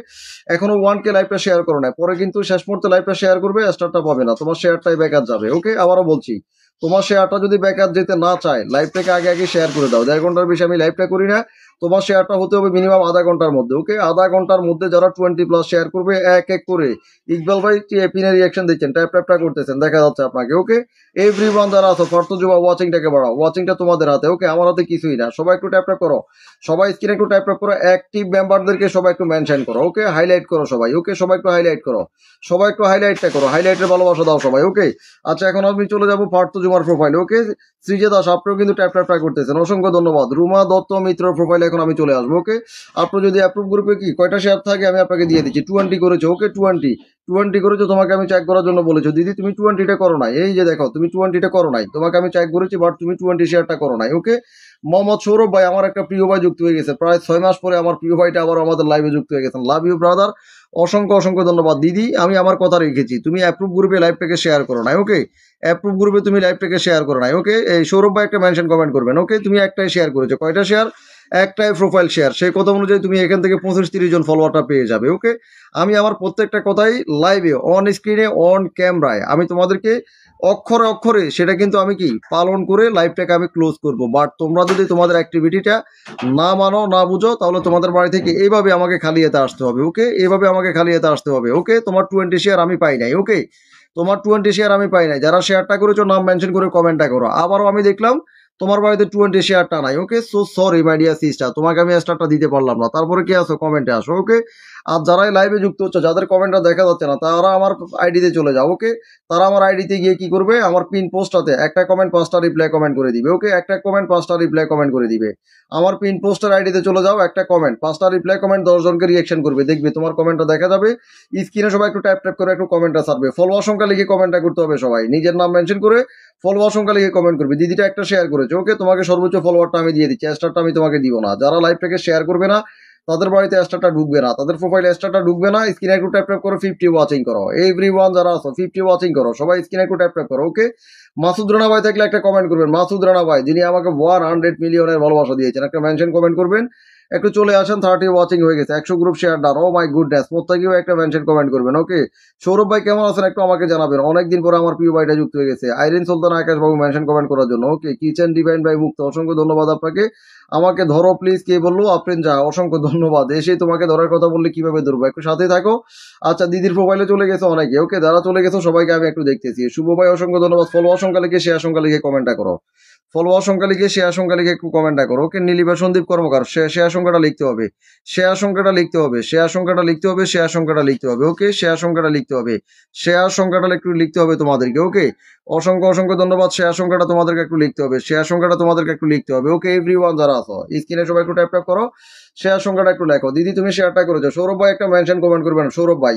এখনো 1K লাইভটা শেয়ার করো না, পরে কিন্তু শেষ মুহূর্তে লাইভটা শেয়ার করবে, স্টারটা পাবে না, তোমার শেয়ারটাই বেকার যাবে। ওকে, আবারও বলছি, তোমার শেয়ারটা যদি বেকার যেতে না চায়, লাইভটাকে আগে আগে শেয়ার করে দাও। 1.5 ঘন্টার বেশি আমি লাইভটা করি না, তোমার শেয়ারটা হতে হবে মিনিমাম আধা ঘন্টার মধ্যে। ওকে, আধা ঘন্টার মধ্যে যারা 20+ শেয়ার করবে এক এক করে। ইকবাল ভাই পিনের রিয়াকশন দিচ্ছেন, ট্যাপ ট্যাপটা করতেছেন, দেখা যাচ্ছে আপনাকে। ওকে, এভরিওয়ান যারা আছো, ফার্স্ট যুবা ওয়াচিংটাকে বাড়াও, ওয়াচিংটা তোমাদের হাতে। ওকে, আমার হাতে কিছুই না, সবাই একটু ট্যাপ ট্যাপ করো, সবাই স্ক্রিনে একটু ট্যাপ ট্যাপ করো, অ্যাক্টিভ মেম্বারদেরকে সবাই একটু মেনশন করো। ওকে, হাইলাইট করো সবাই। ওকে, সবাই একটু হাইলাইট করো, সবাই একটু হাইলাইটটা করো, হাইলাইটের ভালোবাসা দাও সবাই। ওকে, আচ্ছা, এখন আমি চলে যাবো পার্থ জুমার প্রোফাইলে। ওকে, শ্রীজে দাস আপনিও কিন্তু ট্যাপ ট্যাপ করতেছেন, অসংখ্য ধন্যবাদ। রুমা দত্ত মিত্র প্রোফাইলে এখন আমি চলে আসবো। ওকে, আপনি যদি অ্যাপ্রুভ গ্রুপে কি কয়টা শেয়ার থাকে আমি আপনাকে দিয়ে দিচ্ছি। 20 করেছো। ওকে, 20 করেছো, তোমাকে আমি চেক করার জন্য বলেছো। দিদি তুমি 20টা করো নাই, এই যে দেখো তুমি 20টা করো নাই, তোমাকে আমি চেক করেছি, বাট তুমি 20 শেয়ারটা করো নাই। ওকে, মোহাম্মদ সৌরভ ভাই, আমার একটা প্রিয় ভাই যুক্ত হয়ে গেছে, প্রায় 6 মাস পরে আমার প্রিয় ভাইটা আবার আমাদের লাইভে যুক্ত হয়ে গেছেন। লাভ ইউ ব্রাদার, অসংখ্য অসংখ্য ধন্যবাদ। দিদি আমি আমার কথা রেখেছি, তুমি অ্যাপ্রুভ গ্রুপে লাইভটাকে শেয়ার করো নাই। ওকে, অ্যাপ্রুভ গ্রুপে তুমি লাইভটাকে শেয়ার করো নাই। ওকে, এই সৌরভ ভাই একটা মেনশন কমেন্ট করবেন। ওকে, তুমি একটাই শেয়ার করেছো, কয়টা শেয়ার? একটাই প্রোফাইল শেয়ার, সেই কথা অনুযায়ী তুমি এখান থেকে 25-30 জন ফলোয়ারটা পেয়ে যাবে। ওকে, আমি আমার প্রত্যেকটা কথাই লাইভে অন স্ক্রিনে অন ক্যামেরায় আমি তোমাদেরকে অক্ষরে অক্ষরে সেটা কিন্তু আমি কি পালন করে লাইভটাকে আমি ক্লোজ করব। বাট তোমরা যদি তোমাদের অ্যাক্টিভিটিটা না মানো, না বুঝো, তাহলে তোমাদের বাড়ি থেকে এইভাবে আমাকে খালি হাতে আসতে হবে। ওকে, এইভাবে আমাকে খালি হাতে আসতে হবে। ওকে, তোমার 20 শেয়ার আমি পাই নাই। ওকে, তোমার 20 শেয়ার আমি পাই নাই। যারা শেয়ারটা করেছো নাম মেনশন করে কমেন্টটা করো। আবারও আমি দেখলাম তোমার বাড়িতে 20 শেয়ারটা নাই। Okay, so sorry my dear sister, তোমাকে আমি স্টারটা দিতে পারলাম না। তারপরে কি আসো, কমেন্টে আসো। ওকে, আর যারাই লাইভে যুক্ত হচ্ছে, যাদের কমেন্টটা দেখা যাচ্ছে না, তারা আমার আইডিতে চলে যাও। ওকে, তারা আমার আইডিতে গিয়ে কি করবে, আমার পিন পোস্টটাতে একটা কমেন্ট 5টা রিপ্লাই কমেন্ট করে দিবে। ওকে, একটা কমেন্ট 5টা রিপ্লাই কমেন্ট করে দিবে। আমার পিন পোস্টার আইডিতে চলে যাও, একটা কমেন্ট 5টা রিপ্লাই কমেন্ট 10 জনকে রিয়াকশন করবে, দেখবে তোমার কমেন্টটা দেখা যাবে। স্ক্রিনে সবাই একটু ট্যাপ ট্যাপ করে একটু কমেন্টটা ছাড়বে, ফলোয়ার সংখ্যা লিখে কমেন্টটা করতে হবে, সবাই নিজের নাম মেনশন করে ফলোয়ার সংখ্যা লিখে কমেন্ট করবে। দিদিটা একটা শেয়ার করেছে। ওকে, তোমাকে সর্বোচ্চ ফলোয়ারটা আমি দিয়ে দিচ্ছি, স্টারটা আমি তোমাকে দিব না। যারা লাইভটাকে শেয়ার করবে না তাদের বাড়িতে স্টারটা ঢুকবে না, তাদের প্রোফাইলে স্টারটা ঢুকবে না। স্ক্রিনে একটু ট্যাপ ট্যাপ করো, 50 ওয়াচিং করো। এভরিওয়ান যারা আছো 50 ওয়াচিং করো, সবাই স্ক্রিনে একটু ট্যাপ ট্যাপ করো। ওকে, মাসুদ রানা ভাই থাকলে একটা কমেন্ট করবেন, মাসুদ রানা ভাই যিনি আমাকে 100 মিলিয়নের ভালোবাসা দিয়েছেন, একটা মেনশন কমেন্ট করবেন। একটু চলে আসেন, 30 ওয়াচিং হয়ে গেছে, 100 group share done. Oh my goodness, প্রত্যেকেও একটা মেনশন কমেন্ট করবেন। ওকে, সৌরভ ভাই কেমন আছেন একটু আমাকে জানাবেন, অনেকদিন পরে আমার প্রিয় ভাইটা যুক্ত হয়ে গেছে। আইরিন সুলতান আকাশ বাবু মেনশন কমেন্ট করার জন্য। ওকে, কিচেন ডিভাইন ভাই মুক্ত, অসংখ্য ধন্যবাদ আপনাকে। আমাকে ধরো প্লিজ, কে বললো? আপনি যা, অসংখ্য ধন্যবাদ। এসে তোমাকে ধরার কথা বললে কিভাবে ধরবো, একটু সাথে থাকো। আচ্ছা, দিদির প্রোফাইলে চলে গেছে অনেকে। ওকে, যারা চলে গেছে সবাইকে আমি একটু দেখতেছি। শুভ ভাই অসংখ্য ধন্যবাদ। ফলোয়ার সংখ্যা লিখে শেয়ার সংখ্যা লিখে কমেন্টটা করো, ফলোয়ার সংখ্যা লিখে শেয়ার সংখ্যা লিখে একটু কমেন্টটা করো। ওকে, নীলিমা সন্দীপ কর্মকার, শেয়ার সংখ্যাটা লিখতে হবে, শেয়ার সংখ্যাটা লিখতে হবে, শেয়ার সংখ্যাটা লিখতে হবে, শেয়ার সংখ্যাটা লিখতে হবে। ওকে, শেয়ার সংখ্যাটা লিখতে হবে, শেয়ার সংখ্যাটা একটু লিখতে হবে তোমাদেরকে। ওকে, অসংখ্য অসংখ্য ধন্যবাদ। শেয়ার সংখ্যাটা তোমাদেরকে একটু লিখতে হবে, শেয়ার সংখ্যাটা তোমাদেরকে একটু লিখতে হবে। ওকে, এভরিওয়ান যারা আছো স্ক্রিনে সবাই একটু ট্যাপ ট্যাপ করো, শেয়ার সংখ্যাটা একটু লেখো। দিদি তুমি শেয়ারটা করেছো, সৌরভ ভাই একটা মেনশন কমেন্ট করবেন, সৌরভ ভাই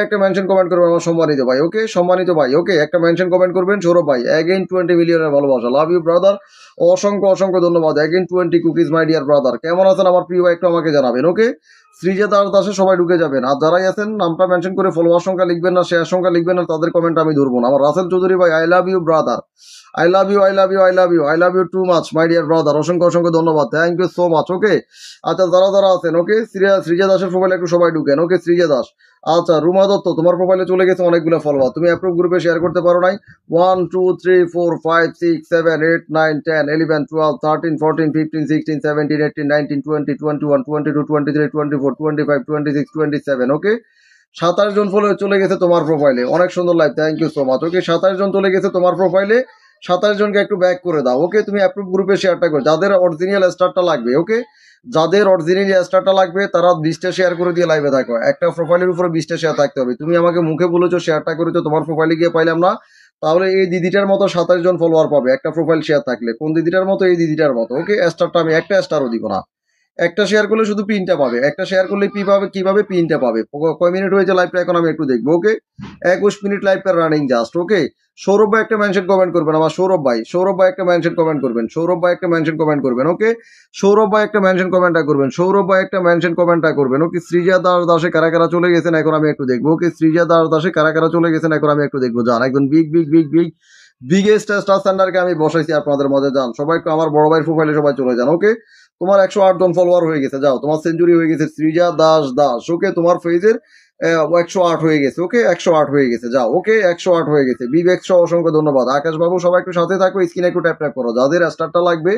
একটা মেনশন কমেন্ট করবেন, আমার সম্মানিত ভাই। ওকে, সম্মানিত ভাই। ওকে, একটা মেনশন কমেন্ট করবেন সৌরভ ভাই। অ্যাগেইন 20 মিলিয়নের ভালোবাসা, লাভ ইউ ব্রাদার, অসংখ্য অসংখ্য ধন্যবাদ। Again 20 cookies my dear brother. কেমন আছেন আমার প্রিয় ভাই, একটু আমাকে জানাবেন। ওকে, শ্রীজা দাসে সবাই ঢুকে যাবেন। আর যারাই আছেন নামটা মেনশন করে ফলোয়ার সংখ্যা লিখবেন না, শেয়ার সংখ্যা লিখবেন না, তাদের কমেন্ট আমি ধরবো না। আমার রাসেল চৌধুরী ভাই, I love you brother, I love you, I love you, I love you, I love you too much my dear brother. অসংখ্য অসংখ্য ধন্যবাদ, thank you so much. Okay, আচ্ছা যারা যারা আছেন, ওকে শ্রীজা দাসের প্রোফাইলে একটু সবাই ঢুকেন। ওকে শ্রীজা দাস, আচ্ছা রুমা দত্ত, তোমার প্রোফাইলে চলে গেছে অনেকগুলো ফলোয়ার, তুমি অ্যাপ্রুভ গ্রুপে শেয়ার করতে পারো নাই। 1 2 3 4 5 6 7 8 9 10 11 12 13 14 15 16 17 18 19 20 21 22 23 24 25 26 27। ওকে 27 জন ফলো চলে গেছে তোমার প্রোফাইলে, অনেক সুন্দর live, thank you so much. Okay 27 জন চলে গেছে তোমার প্রোফাইলে, 27 জনকে একটু ব্যাক করে দাও। ওকে তুমি অ্যাপ্রুভ গ্রুপে শেয়ারটা করো, যাদের অরিজিনাল স্টারটা লাগবে। ওকে যাদের অরিজিনাল স্টারটা লাগবে তারা 20টা শেয়ার করে দিয়ে লাইভে থাকো। একটা প্রোফাইলের উপরে 20টা শেয়ার থাকতে হবে। তুমি আমাকে মুখে বলেছো শেয়ারটা করেছো, তোমার প্রোফাইলে গিয়ে পাইলাম না, তাহলে এই দিদিটার মতো 27 জন ফলোয়ার পাবে একটা প্রোফাইল শেয়ার থাকলে। কোন দিদিটার মতো? এই দিদিটার মতো। ওকে স্টারটা আমি একটা স্টারও দিব না, একটা শেয়ার করলে শুধু পিনটা পাবে, একটা শেয়ার করলে কিভাবে পিনটা পাবে। কয় মিনিট হয়েছে লাইভটা এখন আমি একটু দেখবো। ওকে 21 মিনিট লাইভটা রানিং জাস্ট। ওকে সৌরভ ভাই একটা মেনশন কমেন্ট করবেন, আমার সৌরভ ভাই একটা মেনশন কমেন্ট করবেন, সৌরভ ভাই একটা মেনশন কমেন্ট করবেন। ওকে সৌরভ ভাই একটা মেনশন কমেন্টটা করবেন, সৌরভ ভাই একটা মেনশন কমেন্টটা করবেন। ওকে শ্রীজা দাসে কারা কারা চলে গেছেন এখন আমি একটু দেখবো। ওকে শ্রীজা দাসে কারা কারা চলে গেছেন এখন আমি একটু দেখবো। যান একদম বিগেস্ট স্টার স্ট্যান্ডার্ডকে আমি বসাইছি আপনাদের মধ্যে, যান সবাই একটু আমার বড় ভাইয়ের প্রোফাইলে সবাই চলে যান। ওকে তোমার 108 জন ফলোয়ার হয়ে গেছে, যাও তোমার সেঞ্চুরি হয়ে গেছে শ্রীজা দাস। ওকে তোমার ফেজের 108 হয়ে গেছে। ওকে 108 হয়ে গেছে, যাও। ওকে 108 হয়ে গেছে। বিবেক সহ অসংখ্য ধন্যবাদ। আকাশ বাবু সবাই একটু সাথে থাকো, স্ক্রিনে একটু ট্যাপ করো। যাদের স্টারটা লাগবে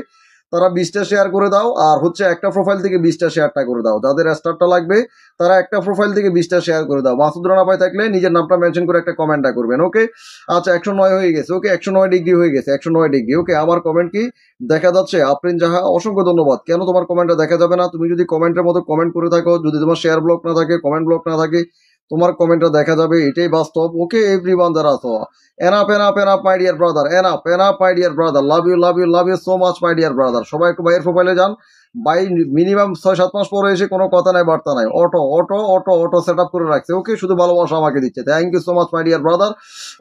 তারা 20টা শেয়ার করে দাও, আর হচ্ছে একটা প্রোফাইল থেকে 20টা শেয়ারটা করে দাও। যাদের স্টারটা লাগবে তারা একটা প্রোফাইল থেকে 20টা শেয়ার করে দাও। মাসুদ রানা ভাই থাকলে নিজের নামটা মেনশন করে একটা কমেন্টটা করবেন। ওকে আচ্ছা 109 হয়ে গেছে। ওকে 109 ডিগ্রি হয়ে গেছে, 109 ডিগ্রি। ওকে আমার কমেন্ট কি দেখা যাচ্ছে? আফরিন জাহা অসংখ্য ধন্যবাদ। কেন তোমার কমেন্টটা দেখা যাবে না? তুমি যদি কমেন্টের মতো কমেন্ট করে থাকো, যদি তোমার শেয়ার ব্লক না থাকে, কমেন্ট ব্লক না থাকে, তোমার কমেন্টটা দেখা যাবে, এটাই বাস্তব। ওকে এভরিওয়ান যারা আছো, enough my dear brother, enough my dear brother, love you so much my dear brother. সবাই একটু ভাইয়ের প্রোফাইলে যান। ভাই মিনিমাম 6-7 মাস পরে এসে কোনো কথা নাই বার্তা নাই, অটো সেট আপ করে রাখছে। ওকে শুধু ভালোবাসা আমাকে দিচ্ছে, thank you so much my dear brother,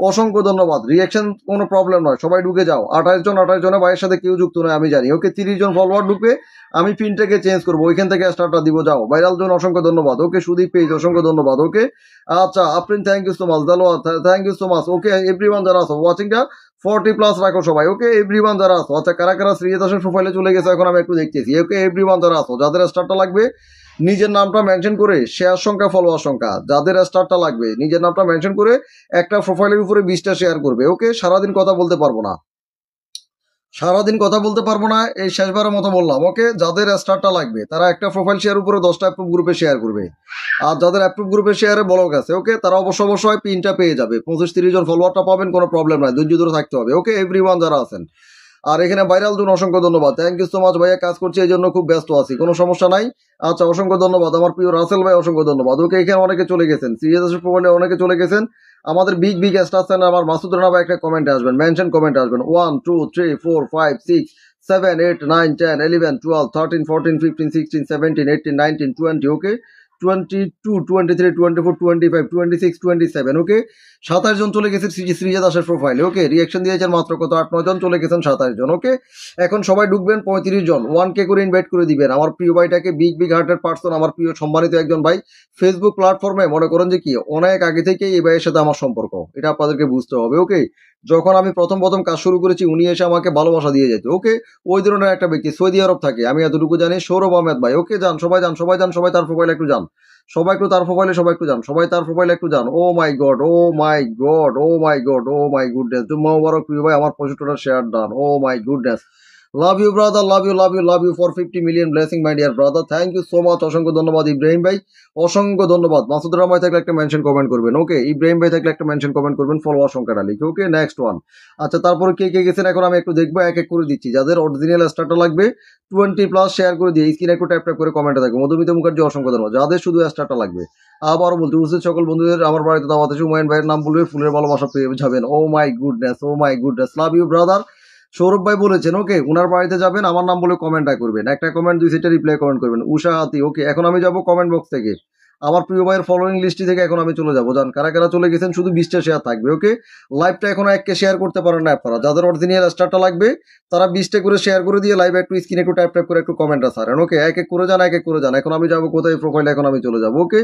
অসংখ্য ধন্যবাদ। রিয়াকশন কোনো প্রবলেম নয়, সবাই ঢুকে যাও। 28 জনে ভাইয়ের সাথে কেউ যুক্ত নয় আমি জানি। ওকে 30 জন ফলোয়ার ঢুকবে, আমি পিনটাকে চেঞ্জ করবো, ওইখান থেকে স্টারটা দিব, যাও। ভাইরাল জন অসংখ্য ধন্যবাদ। ওকে সুদীপ পেজ অসংখ্য ধন্যবাদ। ওকে আচ্ছা Afrin thank you so much, Daloya thank you so much. Okay everyone যারা আছো ওয়াচিংটা 40+ রাখো সবাই। ওকে এভরিওয়ান যারা আছো, আচ্ছা কারা কারা শ্রীজা দাসের প্রোফাইলে চলে গেছে এখন আমি একটু দেখতেছি। ওকে এভরিওয়ান যারা আছো, যাদের স্টারটা লাগবে নিজের নামটা মেনশন করে, শেয়ার সংখ্যা ফলোয়ার সংখ্যা, যাদের স্টারটা লাগবে নিজের নামটা মেনশন করে একটা প্রোফাইলের উপরে 20টা শেয়ার করবে। ওকে সারাদিন কথা বলতে পারবো না, এই শেষবারের মতো বললাম। ওকে যাদের স্টারটা লাগবে তারা একটা প্রোফাইল শেয়ার উপরে 10টা অ্যাপ্রুভ গ্রুপে শেয়ার করবে, আর যাদের অ্যাপ্রুভ গ্রুপে শেয়ারে ব্লক আছে ওকে তারা অবশ্যই পিনটা পেয়ে যাবে। 25-30 জন ফলোয়ারটা পাবেন, কোনো প্রবলেম নাই, ধৈর্য ধরে থাকতে হবে। ওকে এভরিওয়ান যারা আছেন, আর এখানে ভাইরাল জন অসংখ্য ধন্যবাদ, থ্যাংক ইউ সো মাচ ভাইয়া, কাজ করছি এই জন্য খুব ব্যস্ত আছি, কোনো সমস্যা নাই। আচ্ছা অসংখ্য ধন্যবাদ আমার প্রিয় রাসেল ভাই, অসংখ্য ধন্যবাদ। ওকে এখানে অনেকে চলে গেছেন, সিরিয়াস প্রোফাইলে অনেকে চলে গেছেন। আমাদের বিগ স্টার চ্যানেল আমার মাসুদ রানা ভাই একটা কমেন্টে আসবেন, মেনশন কমেন্টে আসবেন। 1 2 3 4 5 6 7 8 9 10 11 12 13 14 15 16 17 18 19 20। ওকে 22 23 24 25 26 27। ওকে 27 জন চলে গেছে শ্রীজা দাসের প্রোফাইলে। ওকে রিয়াকশন দিয়েছেন মাত্র কত 8-9 জন চলে গেছেন 27 জন। ওকে এখন সবাই ঢুকবেন 35 জন, 1K করে ইনভাইট করে দিবেন আমার প্রিয় ভাইটাকে, বিগ হার্টের পার্সন, আমার প্রিয় সম্মানিত একজন ভাই। ফেসবুক প্ল্যাটফর্মে মনে করেন যে কি অনেক আগে থেকে এই ভাইয়ের সাথে আমার সম্পর্ক, এটা আপনাদেরকে বুঝতে হবে। ওকে যখন আমি প্রথম কাজ শুরু করেছি উনি এসে আমাকে ভালোবাসা দিয়ে যেত। ওকে ওই ধরনের একটা ব্যক্তি, সৌদি আরব থাকে, আমি এতটুকু জানি। সৌরভ আহমেদ ভাই, ওকে যান সবাই তার প্রোফাইলে একটু যান, সবাই একটু তার প্রোফাইলে একটু যান। ও মাই গড, গুডনেস, জুম্মা মুবারক প্রিয় ভাই, আমার 65টা share done. Oh my goodness, love you brother, love you for 50 million blessing my dear brother, thank you so much, অসংখ্য ধন্যবাদ। ইব্রাহিম ভাই অসংখ্য ধন্যবাদ। মাসুদ রানা ভাই থাকলে একটা মেনশন কমেন্ট করবেন। ওকে ইব্রাহিম ভাই থাকলে একটা মেনশন কমেন্ট করবেন, ফলোয়ার সংখ্যাটা লিখে। Okay next one. আচ্ছা তারপরে কে গেছেন এখন আমি একটু দেখবো, এক করে দিচ্ছি। যাদের অরিজিনাল স্টারটা লাগবে 20+ শেয়ার করে দিয়ে স্ক্রিনে একটু ট্যাপ করে কমেন্টে থাকবে। মধুমিতা মুখার্জি অসংখ্য ধন্যবাদ। যাদের শুধু স্টারটা লাগবে, আবারও বলতে উপস্থিত সকল বন্ধুদের আমার বাড়িতে দাওয়াত আছে, হুমায়ুন ভাইয়ের নাম বলবে, ফুলের ভালোবাসা পেয়ে যাবেন। Oh my goodness, love you brother. Sourav ভাই বলেছেন ওকে উনার বাড়িতে যাবেন, আমার নাম বলে কমেন্টটা করবেন, একটা কমেন্ট 2 সেটা রিপ্লাই কমেন্ট করবেন। উষা হাতি, ওকে এখন আমি যাব কমেন্ট বক্স থেকে। আমার প্রিয় ভাইয়ের ফলোইং লিস্টটি থেকে এখন আমি চলে যাবো। জান কারা কারা চলে গেছেন, শুধু 20টা শেয়ার থাকবে। ওকে, লাইভটা এখন এককে শেয়ার করতে পারেন না আপনারা। যাদের অরিজিনাল স্টারটা লাগবে তারা 20টা করে শেয়ার করে দিয়ে লাইভ একটু স্ক্রিনে একটু টাইপ করে একটু কমেন্ট ছাড়েন। ওকে, এক এক করে যান, এক এক করে যান। এখন আমি যাবো কোথায়, প্রোফাইলে এখন আমি চলে যাবো। ওকে,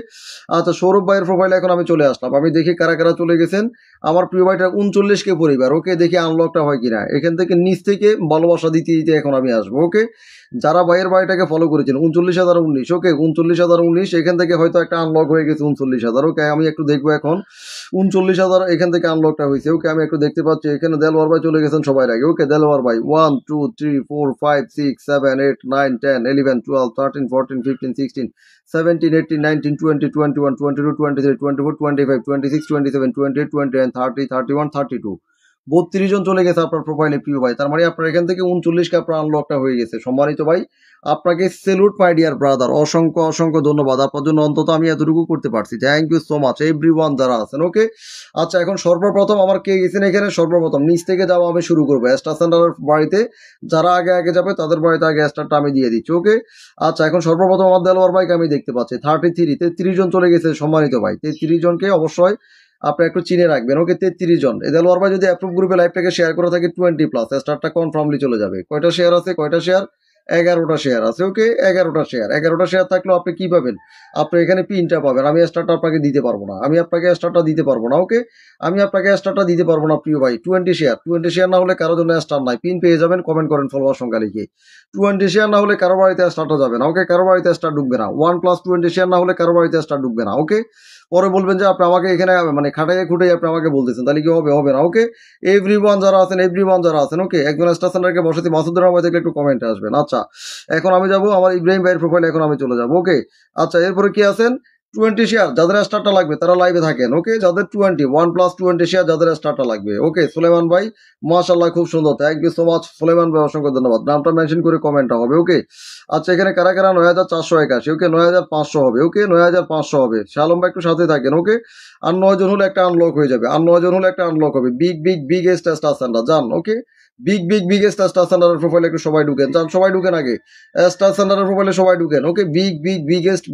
আচ্ছা সৌরভ ভাইয়ের প্রোফাইলে এখন আমি চলে আসলাম। আমি দেখি কারা কারা চলে গেছেন। আমার প্রিয় ভাইটা 39কে পরিবার। ওকে, দেখি আনলকটা হয় কিনা। এখান থেকে নিচ থেকে ভালোবাসা দিতে দিতে এখন আমি আসবো। ওকে, যারা ভাইয়ের বাড়িটাকে ফলো করেছেন 39,019। ওকে, 39,019 এখান থেকে হয়তো একটা আনলক হয়ে গেছে 39,000। ওকে, আমি একটু দেখবো এখন 39,000 এখান থেকে আনলকটা হয়েছে। ওকে, আমি একটু দেখতে পাচ্ছি এখানে দেলোয়ার ভাই চলে গেছেন সবাই আগে। ওকে, দেলোয়ার ভাই 1 2 3 4 5 6 7 8 9 10 11 12 13 14 15 16 17 18 19 20 21 22 23 24 25 26 27 28 29 30 31 32 32 জন চলে গেছে আপনার প্রোফাইলে প্রিয় ভাই। তার মানে আপনার এখান থেকে 39কে আপনার আনলকটা হয়ে গেছে। সম্মানিত ভাই, আপনাকে সেলুট মাই ডিয়ার ব্রাদার, অসংখ্য অসংখ্য ধন্যবাদ। আপনার জন্য অন্তত আমি এতটুকু করতে পারছি। Thank you so much everyone যারা আছেন। ওকে, আচ্ছা এখন সর্বপ্রথম আমার কে গেছেন এখানে, সর্বপ্রথম নিচ থেকে যাওয়া আমি শুরু করবো। স্টার সেন্টারের বাড়িতে যারা আগে আগে যাবে তাদের বাড়িতে আগে স্টারটা আমি দিয়ে দিচ্ছি। ওকে, আচ্ছা এখন সর্বপ্রথম আমার দেলোয়ার ভাইকে আমি দেখতে পাচ্ছি 33 জন চলে গেছে। সম্মানিত ভাই, 33 জনকে অবশ্যই আপনি একটু চিনে রাখবেন। ওকে, 33 জন। এই দেলোয়ার ভাই যদি অ্যাপ্রুভ গ্রুপে লাইভটাকে শেয়ার করে থাকে 20+, স্টারটা কনফার্মলি চলে যাবে। কয়টা শেয়ার আছে, কয়টা শেয়ার? 11টা শেয়ার আছে। ওকে, 11টা শেয়ার। 11টা শেয়ার থাকলেও আপনি কি পাবেন? আপনি এখানে পিনটা পাবেন। আমি স্টারটা আপনাকে দিতে পারবো না, আমি আপনাকে স্টারটা দিতে পারবো না। ওকে, আমি আপনাকে স্টারটা দিতে পারবো না প্রিয় ভাই। 20 শেয়ার না হলে কারো জন্য স্টার নাই, পিন পেয়ে যাবেন। কমেন্ট করেন ফলোয়ার সংখ্যা লিখে। 20 শেয়ার না হলে কারো বাড়িতে স্টারটা যাবে না। ওকে, কারো বাড়িতে স্টার ঢুকবে না। 1+20 শেয়ার না হলে কারো বাড়িতে স্টার ঢুকবে না। ওকে, পরে বলবেন যে আপনি আমাকে এখানে মানে খাটাইয়ে খুঁটাই আপনি আমাকে বলতেছেন, তাহলে কি হবে? হবে না। ওকে, এভরিওয়ান যারা আছেন, এভরিওয়ান যারা আছেন। ওকে, একজন স্টার সেন্টারকে বসাতে মাসুদুর রহমান থেকে একটু কমেন্টে আসবেন। আচ্ছা এখন আমি যাবো আমার ইব্রাহিম ভাইয়ের প্রোফাইলে, এখন আমি চলে যাবো। ওকে, আচ্ছা এরপরে কি আছেন? 20 শেয়ার যাদের স্টারটা লাগবে তারা লাইভে থাকেন। ওকে, যাদের 1+20 শেয়ার যাদের স্টারটা লাগবে। ওকে, সুলেমান ভাই মাশাআল্লাহ খুব সুন্দর, thank you so much Suleman ভাই, অসংখ্য ধন্যবাদ। নামটা মেনশন করে কমেন্টটা হবে। ওকে, আচ্ছা এখানে কারা কারা 9,481। ওকে, 9,500 হবে। ওকে, 9,500 হবে। শালম ভাই একটু সাথে থাকেন। ওকে, আর 9 জন হলে একটা আনলক হয়ে যাবে, আর 9 জন হলে একটা আনলক হবে। বিগেস্ট স্টার সেন্টার যান। ওকে, বিগেস্ট স্টার সেন্টারের প্রোফাইলে একটু সবাই ঢুকেন, যান সবাই ঢুকেন আগে। স্টার সেন্টারের প্রোফাইলে সবাই ঢুকেন। ওকে, বিগেস্ট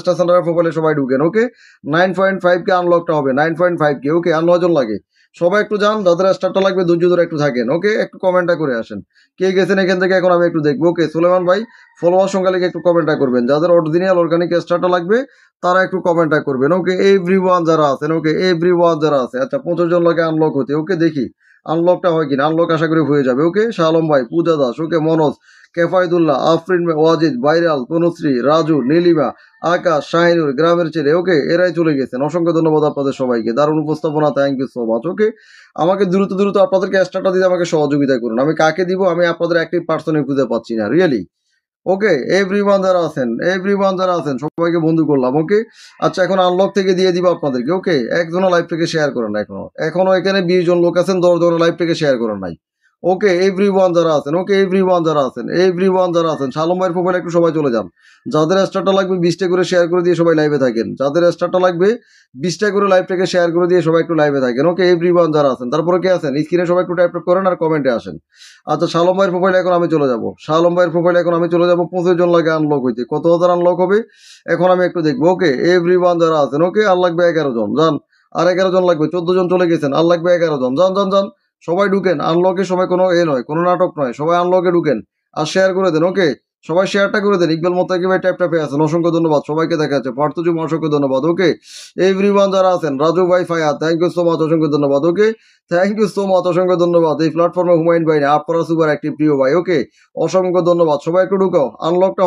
স্টার সেন্টারের প্রোফাইলে সবাই ঢুকেন। ওকে, 9.5 কে আনলকটা হবে, 9.5 কে। ওকে, আর 9 জন লাগে। সবাই একটু যান, যাদের স্টারটা লাগবে ধৈর্য ধরে একটু থাকেন। ওকে, একটু কমেন্টটা করে আসেন কে গেছেন এখান থেকে, এখন আমি একটু দেখবো। ওকে, সুলেমান ভাই ফলোয়ার সংখ্যা লিখে একটু কমেন্টটা করবেন। যাদের অরিজিনাল অর্গানিক স্টারটা লাগবে তারা একটু কমেন্টটা করবেন। ওকে, এভরিওয়ান যারা আছেন। ওকে, এভরিওয়ান যারা আছে। আচ্ছা 25 জন লাগে আনলক হতে। ওকে, দেখি আনলকটা হয় কিনা। আনলক আশা করি হয়ে যাবে। ওকে, শালম ভাই, পূজা দাস, ওকে, মনোজ, কেফায়দুল্লাহ, আফরিন, ওয়াজিদ, বাইরাল, তনুশ্রী, রাজু, নীলিমা, আকাশ, শাহিনুর, গ্রামের ছেলে। ওকে, এরাই চলে গেছেন। অসংখ্য ধন্যবাদ আপনাদের সবাইকে, দারুণ উপস্থাপনা, থ্যাংক ইউ সো মাচ। ওকে, আমাকে দ্রুত দ্রুত আপনাদেরকে স্টারটা দিতে আমাকে সহযোগিতা করুন। আমি কাকে দিব আমি আপনাদের অ্যাক্টিভ পার্সনে খুঁজে পাচ্ছি না রিয়েলি। ওকে, এভরিওয়ান যারা আছেন সবাইকে বন্ধু করলাম। ওকে, আচ্ছা এখন আনলক থেকে দিয়ে দিব আপনাদেরকে। ওকে, একজনও লাইভ থেকে শেয়ার করেন না এখনো এখানে 20 জন লোক আছেন, 10 জন লাইভ থেকে শেয়ার করেন নাই। ওকে, এভরিওয়ান যারা আছেন। ওকে, এভরিওয়ান যারা আছেন শালম ভাইয়ের প্রোফাইলে একটু সবাই চলে যান। যাদের স্টারটা লাগবে 20টা করে শেয়ার করে দিয়ে সবাই লাইভে থাকেন। যাদের স্টারটা লাগবে 20টা করে লাইভ থেকে শেয়ার করে দিয়ে সবাই একটু লাইভে থাকেন। ওকে, এভরিওয়ান যারা আছেন। তারপরে কে আছেন স্ক্রিনে সবাই একটু টাইপ করেন আর কমেন্টে আসেন। আচ্ছা শালম ভাইয়ের প্রোফাইলে এখন আমি চলে যাব। 25 জন লাগে আনলক হইতে। কত হাজার আনলক হবে এখন আমি একটু দেখবো। ওকে, এভরিওয়ান যারা আছেন। ওকে, আর লাগবে 11 জন, যান। আর 11 জন লাগবে, 14 জন চলে গেছেন, আর লাগবে 11 জন, যান যান যান। সবাই ঢুকেন আনলকে, সবাই কোনো নয়, কোনো নাটক নয়, সবাই আনলকে ঢুকেন আর শেয়ার করে দেন। ওকে, সবাই শেয়ারটা করে দেন। ইকবাল মোত্তাকি ভাই ট্যাপ ট্যাপে আছেন, অসংখ্য ধন্যবাদ সবাইকে দেখা যাচ্ছে। পার্থজুম অসংখ্য ধন্যবাদ। ওকে, এভরিওয়ান যারা আছেন, রাজু ভাই, Fayad, thank you so much, অসংখ্য ধন্যবাদ। ওকে, থ্যাংক ইউ সো মাচ, অসংখ্য ধন্যবাদ। এই প্ল্যাটফর্মে হুমায়ুন ভাই না, আপনারা সুপার অ্যাক্টিভ প্রিয় ভাই। ওকে, অসংখ্য ধন্যবাদ। সবাই একটু ঢুকো, আনলকটা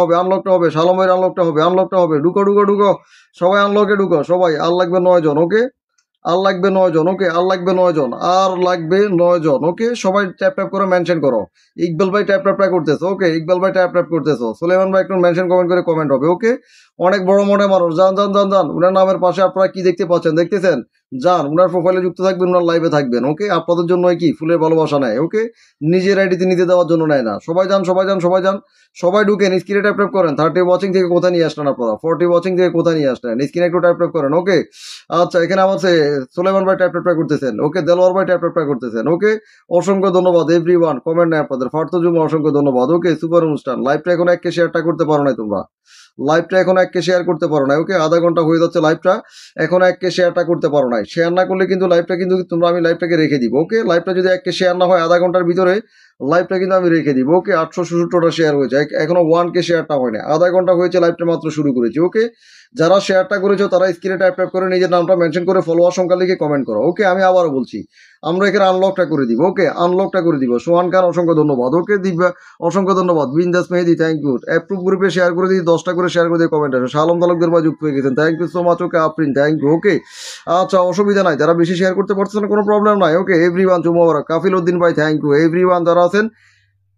হবে, শালমের আনলকটা হবে। ঢুকো, সবাই আনলকে ঢুকো, সবাই। আর লাগবে 9 জন। ওকে, আর লাগবে 9 জন। ওকে, আর লাগবে 9 জন, আর লাগবে 9 জন। ওকে, সবাই ট্যাপ ট্যাপ করে মেনশন করো। ইকবাল ভাই ট্যাপ ট্যাপ করতেছো। ওকে, ইকবাল ভাই ট্যাপ ট্যাপ করতেছো। সুলেমান ভাই একটু মেনশন কমেন্ট করে কমেন্ট হবে। ওকে, অনেক বড় মোটে মানুষ, যান। উনার নামের পাশে আপনারা কি দেখতে পাচ্ছেন, দেখতেছেন? যান, উনার প্রোফাইলে যুক্ত থাকবেন, উনার লাইভে থাকবেন। ওকে, আপনাদের জন্য কি ফুলের ভালোবাসা নেয়। ওকে, নিজের আইডিতে নিতে দেওয়ার জন্য নেয় না। সবাই যান। সবাই ঢুকেন, স্ক্রিনে ট্যাপ ট্যাপ করেন। 30 ওয়াচিং থেকে কোথায় নিয়ে আসলেন আপনারা? 40 ওয়াচিং থেকে কোথায় নিয়ে আসলেন? স্ক্রিনে একটু ট্যাপ ট্যাপ করেন। ওকে, আচ্ছা এখানে আমার সুলেমান ভাই ট্যাপ ট্যাপ করতেছেন। ওকে, দেলোয়ার ভাই ট্যাপ ট্যাপ করতেছেন। ওকে, অসংখ্য ধন্যবাদ এভরিওয়ান, কমেন্ট নেই আপনাদের। ফার্থজুম অসংখ্য ধন্যবাদ। ওকে, সুপার অনুষ্ঠান লাইভটা এখন 1K শেয়ারটা করতে পারো নাই তোমরা। লাইভটা এখন 1K শেয়ার করতে পারো নাই। ওকে, আধা ঘন্টা হয়ে যাচ্ছে লাইভটা, এখন 1K শেয়ারটা করতে পারো নাই। শেয়ার না করলে কিন্তু লাইভটা কিন্তু তোমরা, আমি লাইভটাকে রেখে দিব। ওকে, লাইভটা যদি 1K শেয়ার না হয় আধা ঘন্টার ভিতরে লাইভটা কিন্তু আমি রেখে দিব। ওকে, 866টা শেয়ার হয়েছে, এখনো 1K শেয়ারটা হয় না, আধা ঘন্টা হয়েছে লাইভটা মাত্র শুরু করেছি। ওকে, যারা শেয়ারটা করেছো তারা স্ক্রিনে টাইপ করে নিজের নামটা মেনশন করে ফলোয়ার সংখ্যা লিখে কমেন্ট করো। ওকে, আমি আবারও বলছি, আমরা এখানে আনলকটা করে দিব। ওকে, আনলকটা করে দিব। সোহান খান অসংখ্য ধন্যবাদ। ওকে দিব্যা অসংখ্য ধন্যবাদ। বিন্দাস মেহেদি থ্যাংক ইউ। অ্যাপ্রুভ গ্রুপে শেয়ার করে দিই, 10টা করে শেয়ার করে দিয়ে কমেন্ট আসে। শালম তালুকদার ভাই যুক্ত হয়ে গেছেন, thank you so much. Okay Afrin thank you. Okay, আচ্ছা অসুবিধা নাই, যারা বেশি শেয়ার করতে পারছেন না কোনো প্রবলেম নাই। ওকে, এভরিওয়ান চুমোবারক, কাফিল উদ্দিন ভাই থ্যাংক ইউ। এভরিওয়ান যারা আছেন,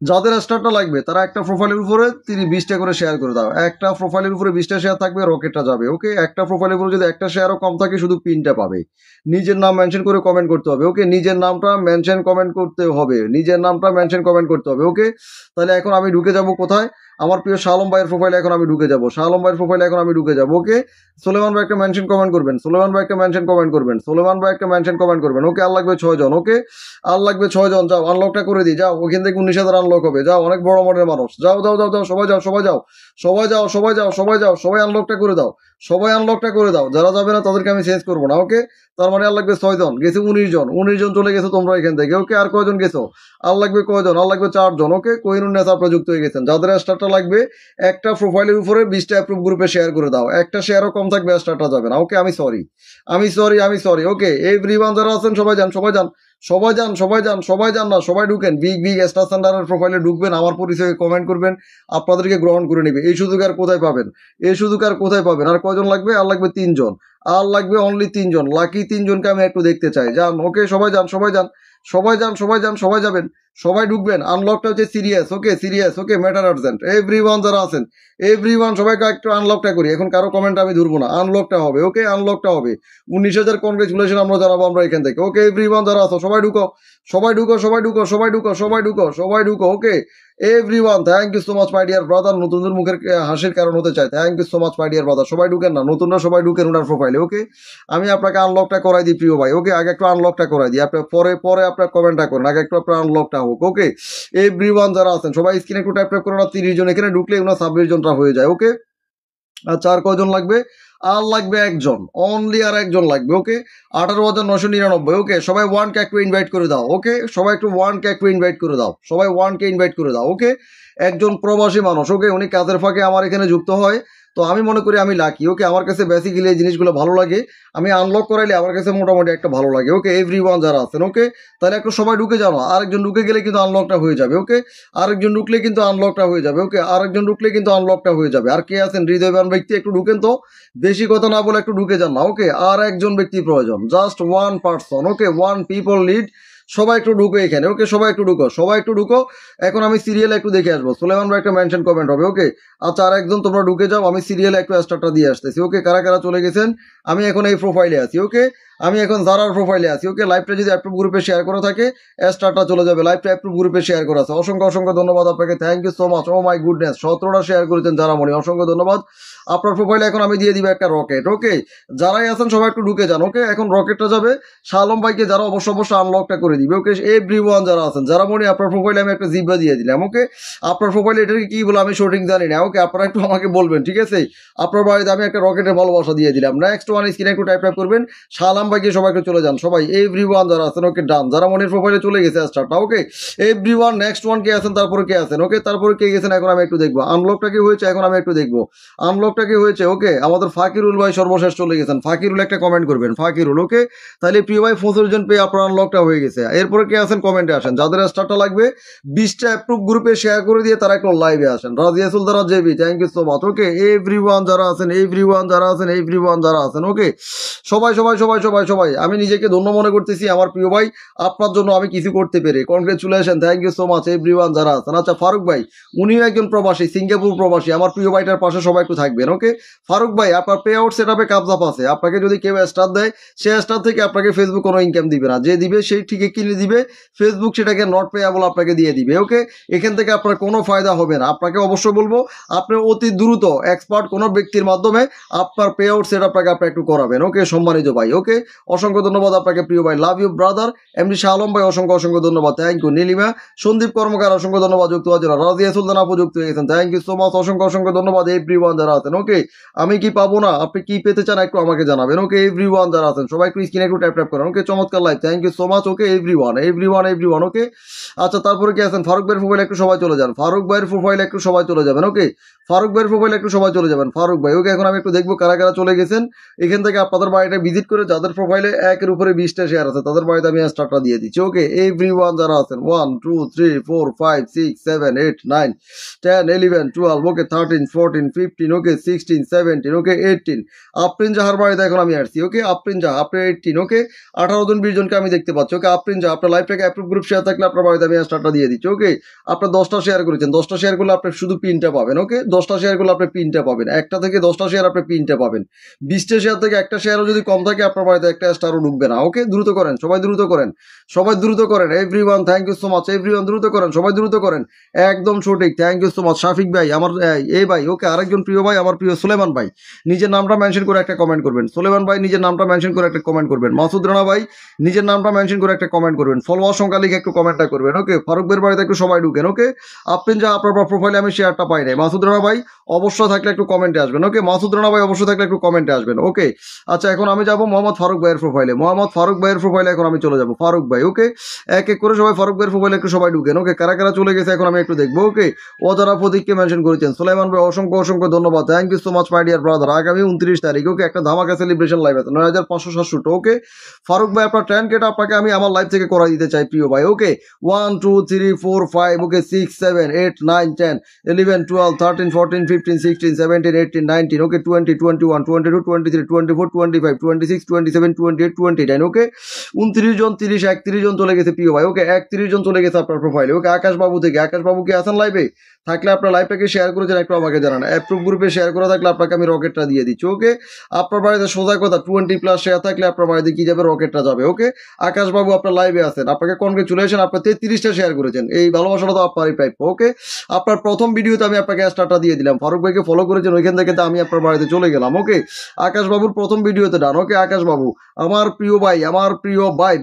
যাদের স্টারটা লাগবে তারা একটা প্রোফাইলের উপরে 20টা করে শেয়ার করে দাও। একটা প্রোফাইলের উপরে 20টা শেয়ার থাকবে, রকেটটা যাবে। ওকে, একটা প্রোফাইলের উপরে যদি একটা শেয়ারও কম থাকে শুধু পিনটা পাবে। নিজের নাম মেনশন করে কমেন্ট করতে হবে। ওকে, নিজের নামটা মেনশন কমেন্ট করতে হবে, নিজের নামটা মেনশন কমেন্ট করতে হবে। ওকে, তাহলে এখন আমি ঢুকে যাব কোথায়, আমার প্রিয় শালম ভাইয়ের প্রোফাইলে এখন আমি ঢুকে যাব। শালম ভাইয়ের প্রোফাইলে এখন আমি ঢুকে যাব। ওকে, সুলেমান ভাই একটা মেনশন কমেন্ট করবেন, সুলেমান ভাই একটা মেনশন কমেন্ট করবেন, সুলেমান ভাই একটা মেনশন কমেন্ট করবেন। ওকে, আর লাগবে 6 জন। ওকে, আর লাগবে 6 জন। যাও আনলকটা করে দিই, যাও ওখান থেকে 19,000 আনলক হবে। যাও, অনেক বড় মনের মানুষ, যাও যাও যাও যাও, সবাই যাও, সবাই যাও, সবাই যাও, সবাই যাও, সবাই যাও, সবাই আনলকটা করে দাও, সবাই আনলকটা করে দাও। যারা যাবে না তাদেরকে আমি চেঞ্জ করবো না। ওকে, তার মানে আর লাগবে 6 জন, গেছে 19 জন, 19 জন চলে গেছে তোমরা এখান থেকে। ওকে, আর কয়জন গেছো, আর লাগবে কয়জন, আর লাগবে 4 জন। ওকে, কোহিনুন্নেস আপনারা যুক্ত হয়ে গেছেন। যাদের স্টারটা লাগবে একটা প্রোফাইলের উপরে 20টা অ্যাপ্রুভ গ্রুপে শেয়ার করে দাও, একটা শেয়ারও কম থাকবে, স্টারটা যাবে না। ওকে, আমি সরি, আমি সরি, আমি সরি। ওকে, এভরিওয়ান যারা আছেন সবাই যান, সবাই যান, সবাই যান, সবাই যান, সবাই যান না, সবাই ঢুকেন। বিগ বিগ স্টার সেন্টারের প্রোফাইলে ঢুকবেন, আমার পরিচয়ে কমেন্ট করবেন, আপনাদেরকে গ্রহণ করে নেবে। এই সুযোগ আর কোথায় পাবেন, এই সুযোগ আর কোথায় পাবেন। আর কয়জন লাগবে, আর লাগবে 3 জন, আর লাগবে অনলি 3 জন। লাকি 3 জনকে আমি একটু দেখতে চাই। যান, ওকে, সবাই যান, সবাই যান, সবাই যান, সবাই যান, সবাই যাবেন, সবাই ঢুকবেন। আনলকটা হচ্ছে সিরিয়াস। ওকে, সিরিয়াস। ওকে, ম্যাটার আর্জেন্ট। এভরিওয়ান যারা আছেন, এভরিওয়ান সবাইকে একটু আনলকটা করি। এখন কারো কমেন্ট আমি ধরবো না, আনলকটা হবে। ওকে, আনলকটা হবে। 19,000 কনগ্রেচুলেশন আমরা জানাবো আমরা এখান থেকে। ওকে, এভরিওয়ান যারা আছো সবাই ঢুকো, সবাই ঢুকো, সবাই ঢুকো, সবাই ঢুকো, সবাই ঢুকো, সবাই ঢুকো। Okay, everyone thank you so much my dear brother. নতুনদের মুখের হাসির কারণ হতে চাই, thank you so much my dear brother. সবাই ঢুকেন না, নতুনরা সবাই ঢুকেন ওনার প্রোফাইলে। ওকে, আমি আপনাকে আনলকটা করাই দিই প্রিয় ভাই। ওকে, আগে একটু আনলকটা করাই দিই, আপনার পরে পরে আপনার কমেন্টটা করেন, আগে একটু আপনার আনলকটা হোক। ওকে, এভরিওয়ান যারা আছেন সবাই স্ক্রিনে একটু টাইপ করে না, 30 জন এখানে ঢুকলে ওনার 26 জনটা হয়ে যায়। ওকে, আচ্ছা আর কয়জন লাগবে, আর লাগবে একজন, অনলি আর একজন লাগবে। ওকে, 18,999। ওকে, সবাই 1K একটু ইনভাইট করে দাও। ওকে, সবাই একটু 1K একটু ইনভাইট করে দাও, সবাই 1K ইনভাইট করে দাও। ওকে, একজন প্রবাসী মানুষ। ওকে, উনি কাজের ফাঁকে আমার এখানে যুক্ত হয়, তো আমি মনে করি আমি লাকি। ওকে, আমার কাছে বেসিক্যালি এই জিনিসগুলো ভালো লাগে, আমি আনলক করাইলে আমার কাছে মোটামুটি একটা ভালো লাগে। ওকে, এভরিওয়ান যারা আছেন, ওকে, তাহলে একটু সবাই ঢুকে যাও না, আরেকজন ঢুকে গেলে কিন্তু আনলকটা হয়ে যাবে। ওকে, আরেকজন ঢুকলে কিন্তু আনলকটা হয়ে যাবে। ওকে, আরেকজন ঢুকলে কিন্তু আনলকটা হয়ে যাবে। আর কে আছেন হৃদয়বান ব্যক্তি, একটু ঢুকেন তো, বেশি কথা না বলে একটু ঢুকে যান না। ওকে, আর একজন ব্যক্তি প্রয়োজন, জাস্ট 1 পার্সন। ওকে, 1 পিপল লিড, সবাই একটু ঢুকো এখানে। ওকে, সবাই একটু ঢুকো, সবাই একটু ঢুকো। এখন আমি সিরিয়ালে একটু দেখে আসবো, সুলেমান ভাই একটা মেনশন কমেন্ট হবে। ওকে, আচ্ছা আর একজন তোমরা ঢুকে যাও, আমি সিরিয়ালে একটু স্টারটা দিয়ে আসতেছি। ওকে, কারা কারা চলে গেছেন, আমি এখন এই প্রোফাইলে আছি। ওকে, আমি এখন জারার প্রোফাইলে আছি। ওকে, লাইভটা যদি অ্যাপ্রুভ গ্রুপে শেয়ার করা থাকে স্টারটা চলে যাবে, লাইভটা অ্যাপ্রুভ গ্রুপে শেয়ার করা আছে। অসংখ্য অসংখ্য ধন্যবাদ আপনাকে, thank you so much. Oh my goodness, 17টা শেয়ার করেছেন যারা মনে, অসংখ্য ধন্যবাদ। আপনার প্রোফাইলে এখন আমি দিয়ে দিব একটা রকেট। ওকে, যারাই আছেন সবাই একটু ঢুকে যান। ওকে, এখন রকেটটা যাবে শালম ভাইকে, যারা অবশ্যই আনলকটা করে দিবে। ওকে, এভরিওয়ান যারা আছেন, যারা মনে, আপনার প্রোফাইলে আমি একটা জিব্বা দিয়ে দিলাম। ওকে, আপনার প্রোফাইলে এটাকে কি বলে আমি সঠিক জানি না। ওকে, আপনারা একটু আমাকে বলবেন, ঠিক আছে। আপনার বাড়িতে আমি একটা রকেটের ভালোবাসা দিয়ে দিলাম। নেক্সট ওয়ান স্ক্রিনে একটু টাইপ করবেন, শালাম ভাইকে সবাই একটু চলে যান, সবাই এভরিওয়ান যারা আছেন। ওকে, ডান, যারা মনের প্রোফাইলে চলে গেছে স্টারটা। ওকে, এভরিওয়ান নেক্সট ওয়ান কে আছেন, তারপরে কে আছেন। ওকে, তারপরে কে গেছেন এখন আমি একটু দেখবো, আনলকটা কি হয়েছে এখন আমি একটু দেখবো, আনলকটা কি হয়েছে। ওকে, আমাদের ফাকিরুল ভাই সর্বশেষ চলে গেছেন, ফাকিরুল একটা কমেন্ট করবেন, ফাকিরুল। ওকে, তাহলে প্রিয় ভাই 25 জন পেয়ে আপনার আনলকটা হয়ে গেছে। এরপরে কে আছেন কমেন্টে আসেন, যাদের স্টারটা লাগবে 20টা অ্যাপ্রুভ গ্রুপে শেয়ার করে দিয়ে তারা একটু লাইভে আসেন। রাজিয়াসুল দ্বারা জেবি, thank you so much. Okay, everyone যারা আছেন, এভরিওয়ান যারা আছেন, এভরিওয়ান যারা আছেন। ওকে, সবাই সবাই সবাই সবাই সবাই, আমি নিজেকে ধন্য মনে করতেছি আমার প্রিয় ভাই, আপনার জন্য আমি কিছু করতে পেরে congratulation, thank you so much everyone যারা আছেন। আচ্ছা ফারুক ভাই, উনিও একজন প্রবাসী, সিঙ্গাপুর প্রবাসী, আমার প্রিয় ভাইটার পাশে সবাই একটু থাকবেন। ওকে, ফারুক ভাই আপনার পে আউট সেট আপে কাবজাপ আছে, আপনাকে যদি কেউ স্টার দেয় সে স্টার থেকে আপনাকে ফেসবুক কোনো ইনকাম দিবে না, যে দিবে সেই ঠিকই কিনে দিবে, ফেসবুক সেটাকে নট পেয়াবল আপনাকে দিয়ে দিবে। ওকে, এখান থেকে আপনার কোনো ফায়দা হবে না। আপনাকে অবশ্যই বলবো আপনি অতি দ্রুত এক্সপার্ট কোনো ব্যক্তির মাধ্যমে আপনার পে আউট সেট আপনাকে একটু করাবেন। ওকে, সম্মানিত ভাই। ওকে, অসংখ্য ধন্যবাদ আপনাকে প্রিয় ভাই, love you brother. MD Shah Alam ভাই অসংখ্য ধন্যবাদ, থ্যাংক ইউ। নীলিমা সন্দীপ কর্মকার অসংখ্য ধন্যবাদ যুক্ত হওয়ার জন্য। রাজিয়া সুলতান আপু যুক্ত হয়ে গেছেন, থ্যাংক ইউ সো মাচ, অসংখ্য ধন্যবাদ এভরিওয়ান যারা আছেন। ওকে, আমি কি পাবো না, আপনি কি পেতে চান একটু আমাকে জানাবেন। ওকে, এভরিওয়ান যারা আছেন সবাই একটু স্ক্রিনে একটু ট্যাপ করেন। ওকে, চমৎকার live, thank you so much. Okay, everyone. Okay, আচ্ছা তারপরে কি আছেন, ফারুক ভাইয়ের প্রোফাইলে একটু সবাই চলে যান, ফারুক ভাইয়ের প্রোফাইলে একটু সবাই চলে যাবেন। ওকে, ফারুক ভাইয়ের প্রোফাইলে একটু সবাই চলে যাবেন, ফারুক ভাই। ওকে, এখন আমি একটু দেখবো কারা কারা চলে গেছেন। এখান থেকে আপনাদের বাড়িটা ভিজিট করে যাদের প্রোফাইলে 1-এর উপরে 20টা শেয়ার আছে তাদের বাড়িতে আমি স্টারটা দিয়ে দিচ্ছি। ওকে, এভরিওয়ান যারা আছেন 1 2 3 4 5 6 7 8 9 10 11 12 ওকে 13 14 15 ওকে 16 17 ওকে 18 আপ্রিন জাহার বাড়িতে এখন আমি আসছি। ওকে, আপ্রিন জাহা আপনার 18 ওকে 18 জন 20 জনকে আমি দেখতে পাচ্ছি। ওকে, আপ্রিন জাহা আপনার লাইভটাকে অ্যাপ্রুভ গ্রুপ শেয়ার থাকলে আপনার বাড়িতে আমি স্টারটা দিয়ে দিচ্ছি। ওকে, আপনার 10টা শেয়ার করেছেন, 10টা শেয়ার করলে আপনি শুধু পিনটা পাবেন। ওকে, 10টা শেয়ার করলে আপনি পিনটা পাবেন, একটা থেকে 10টা শেয়ার আপনি পিনটা পাবেন। 20টা শেয়ার থেকে একটা শেয়ারও যদি কম থাকে আপনার বাড়িতে একটা স্টারও ঢুকবে না। ওকে, দ্রুত করেন, সবাই দ্রুত করেন everyone, thank you so much everyone, দ্রুত করেন, সবাই দ্রুত করেন, একদম সঠিক, thank you so much Shafiq ভাই আমার এই ভাই। ওকে, আরেকজন প্রিয় ভাই আমার প্রিয় সুলেমান ভাই, নিজের নামটা মেনশন করে একটা কমেন্ট করবেন। সুলেমান ভাই নিজের নামটা মেনশন করে একটা কমেন্ট করবেন। মাসুদ রানা ভাই নিজের নামটা মেনশন করে একটা কমেন্ট করবেন। ফলোয়ার সংখ্যা লিখে একটু কমেন্টটা করবেন। ওকে, ফারুক ভাইয়ের বাড়িতে একটু সবাই ঢুকেন। ওকে, আপনি যা আপনার প্রোফাইলে আমি শেয়ারটা পাই নাই, মাসুদ রানা ভাই অবশ্য থাকলে একটু কমেন্টে আসবেন। ওকে, মাসুদ রানা ভাই অবশ্য থাকলে একটু কমেন্টে আসবেন। ওকে, আচ্ছা এখন আমি যাবো মোহাম্মদ ফারুক ভাইয়ের প্রোফাইলে, এখন আমি চলে যাবো ফারুক ভাই। ওকে, এক এক করে সবাই ফারুক ভাইয়ের প্রোফাইলে একটু সবাই ঢুকেন। ওকে, কারা কারা চলে গেছে এখন আমি একটু দেখবো। ওকে, অজারা প্রতীককে মেনশন করেছেন, সুলাইমান ভাই অসংখ্য ধন্যবাদ, thank you so much my dear brother. আগামী 29 তারিখ ওকে একটা ধামাকা সেলিব্রেশন লাইভ আছে 9567। ওকে, ফারুক ভাই আপনার ট্রেন কেটে আপনাকে আমি আমার লাইভ থেকে করা দিতে চাই প্রিয় ভাই। ওকে, 1 2 3 4 5 ওকে 6 7 8 9 10 11 12 13 14 15 16 17 18 19 ওকে 20 21 22 23 24 25 26 27 28 29 ওকে 29 জন 30 31 জন চলে গেছে প্রিয় ভাই। ওকে, 31 জন চলে গেছে আপনার প্রোফাইলে। ওকে, আকাশ বাবু থেকে, আকাশ বাবু কি আছেন লাইভে? থাকলে আপনার লাইভটাকে শেয়ার করেছেন একটু আমাকে জানান। অ্যাপ্রুভ গ্রুপে শেয়ার করা থাকলে আপনাকে আমি রকেটটা দিয়ে দিচ্ছি। ওকে, আপনার বাড়িতে সোজা কথা 20+ শেয়ার থাকলে আপনার বাড়িতে কি যাবে, রকেটটা যাবে। ওকে, আকাশ বাবু আপনার লাইভে আছেন, আপনাকে কনগ্রেচুলেশন, আপনি 33টা শেয়ার করেছেন, এই ভালোবাসাটা তো আপনারই প্রাপ্য। ওকে, আপনার প্রথম ভিডিওতে আমি আপনাকে স্টারটা দিয়ে দিলাম, ফারুক ভাইকে ফলো করেছেন ওইখান থেকে আমি আপনার বাড়িতে চলে গেলাম। ওকে, আকাশ বাবুর প্রথম ভিডিওতে ডান। ওকে, আকাশ বাবু আমার প্রিয় ভাই